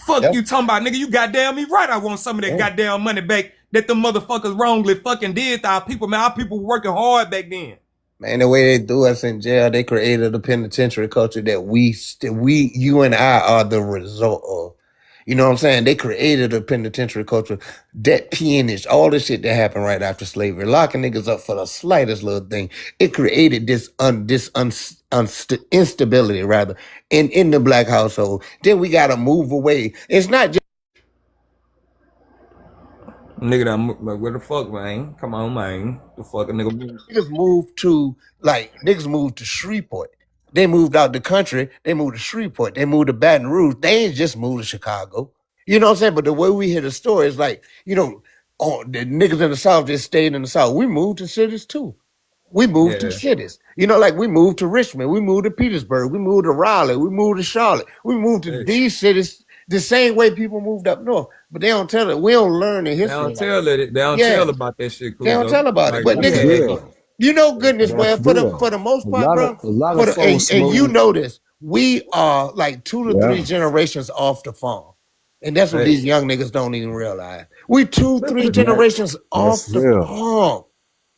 Fuck you talking about, nigga, you goddamn me right. I want some of that goddamn money back that the motherfuckers wrongly fucking did to our people. Man, our people were working hard back then. Man, the way they threw us in jail, they created a penitentiary culture that you and I are the result of. You know what I'm saying? They created a penitentiary culture, that peonage, all the shit that happened right after slavery, locking niggas up for the slightest little thing. It created this instability rather in the black household. Then we gotta move away. It's not just Nigga, like, where the fuck, man? Come on, man. The fuck a nigga. Niggas moved to niggas moved to Shreveport. They moved out the country. They moved to Shreveport. They moved to Baton Rouge. They ain't just moved to Chicago. You know what I'm saying? But the way we hear the story is like, the niggas in the South just stayed in the South. We moved to cities too. We moved to Yeah. cities. Like we moved to Richmond. We moved to Petersburg. We moved to Raleigh. We moved to Charlotte. We moved to these cities the same way people moved up north. But they don't tell it. We don't learn the They history. don't tell it. They don't tell about that shit. They don't Cujo. tell about it. Like, But we had nigga, goodness well, for the most part, bro. A lot of folks And you move. know this, we are like 2 to 3 generations off the farm. And that's what these young niggas don't even realize. We 2-3 generations off the farm.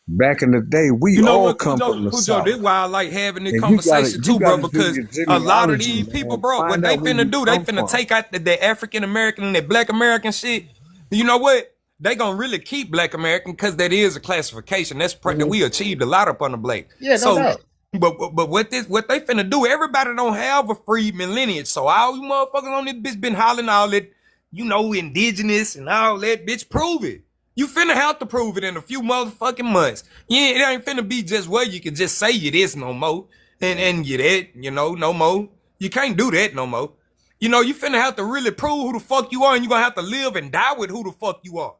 Back in the day, we you know all what, come Cujo, from the Cujo, South. this why I like having this And conversation you too, bro, gotta do because your a lot of genealogy, these man. people, bro, what Find they out where finna you do, they come finna from. take out the African American and the Black American shit. You know what? They gonna really keep Black American because that is a classification. That's that we achieved a lot up on the Black. Yeah, no doubt. But what they finna do? Everybody don't have a freedman lineage, so all you motherfuckers on this bitch been hollering all that, indigenous and all that. Bitch, prove it. You finna have to prove it in a few motherfucking months. Yeah, it ain't finna be just where you can just say you this no more and you that, no more. You can't do that no more. You finna have to really prove who the fuck you are, and you gonna have to live and die with who the fuck you are.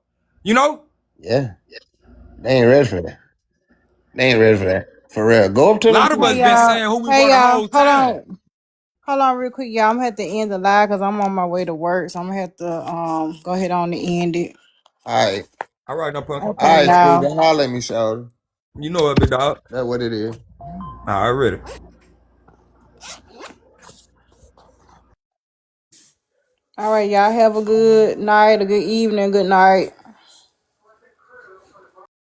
Yeah. They ain't ready for that. They ain't ready for that. For real. Go up to A lot of us been saying who we Hey were the y'all, whole time. hold on real quick, y'all. I'm gonna have to end the live because I'm on my way to work, so I'm gonna have to go ahead on and end it. All right. All right, no problem. Okay, All right, y'all. Scooby. Holler at me, Shawty. You know it, big dog. That's what it is. Already. All right, y'all have a good night, a good evening, good night.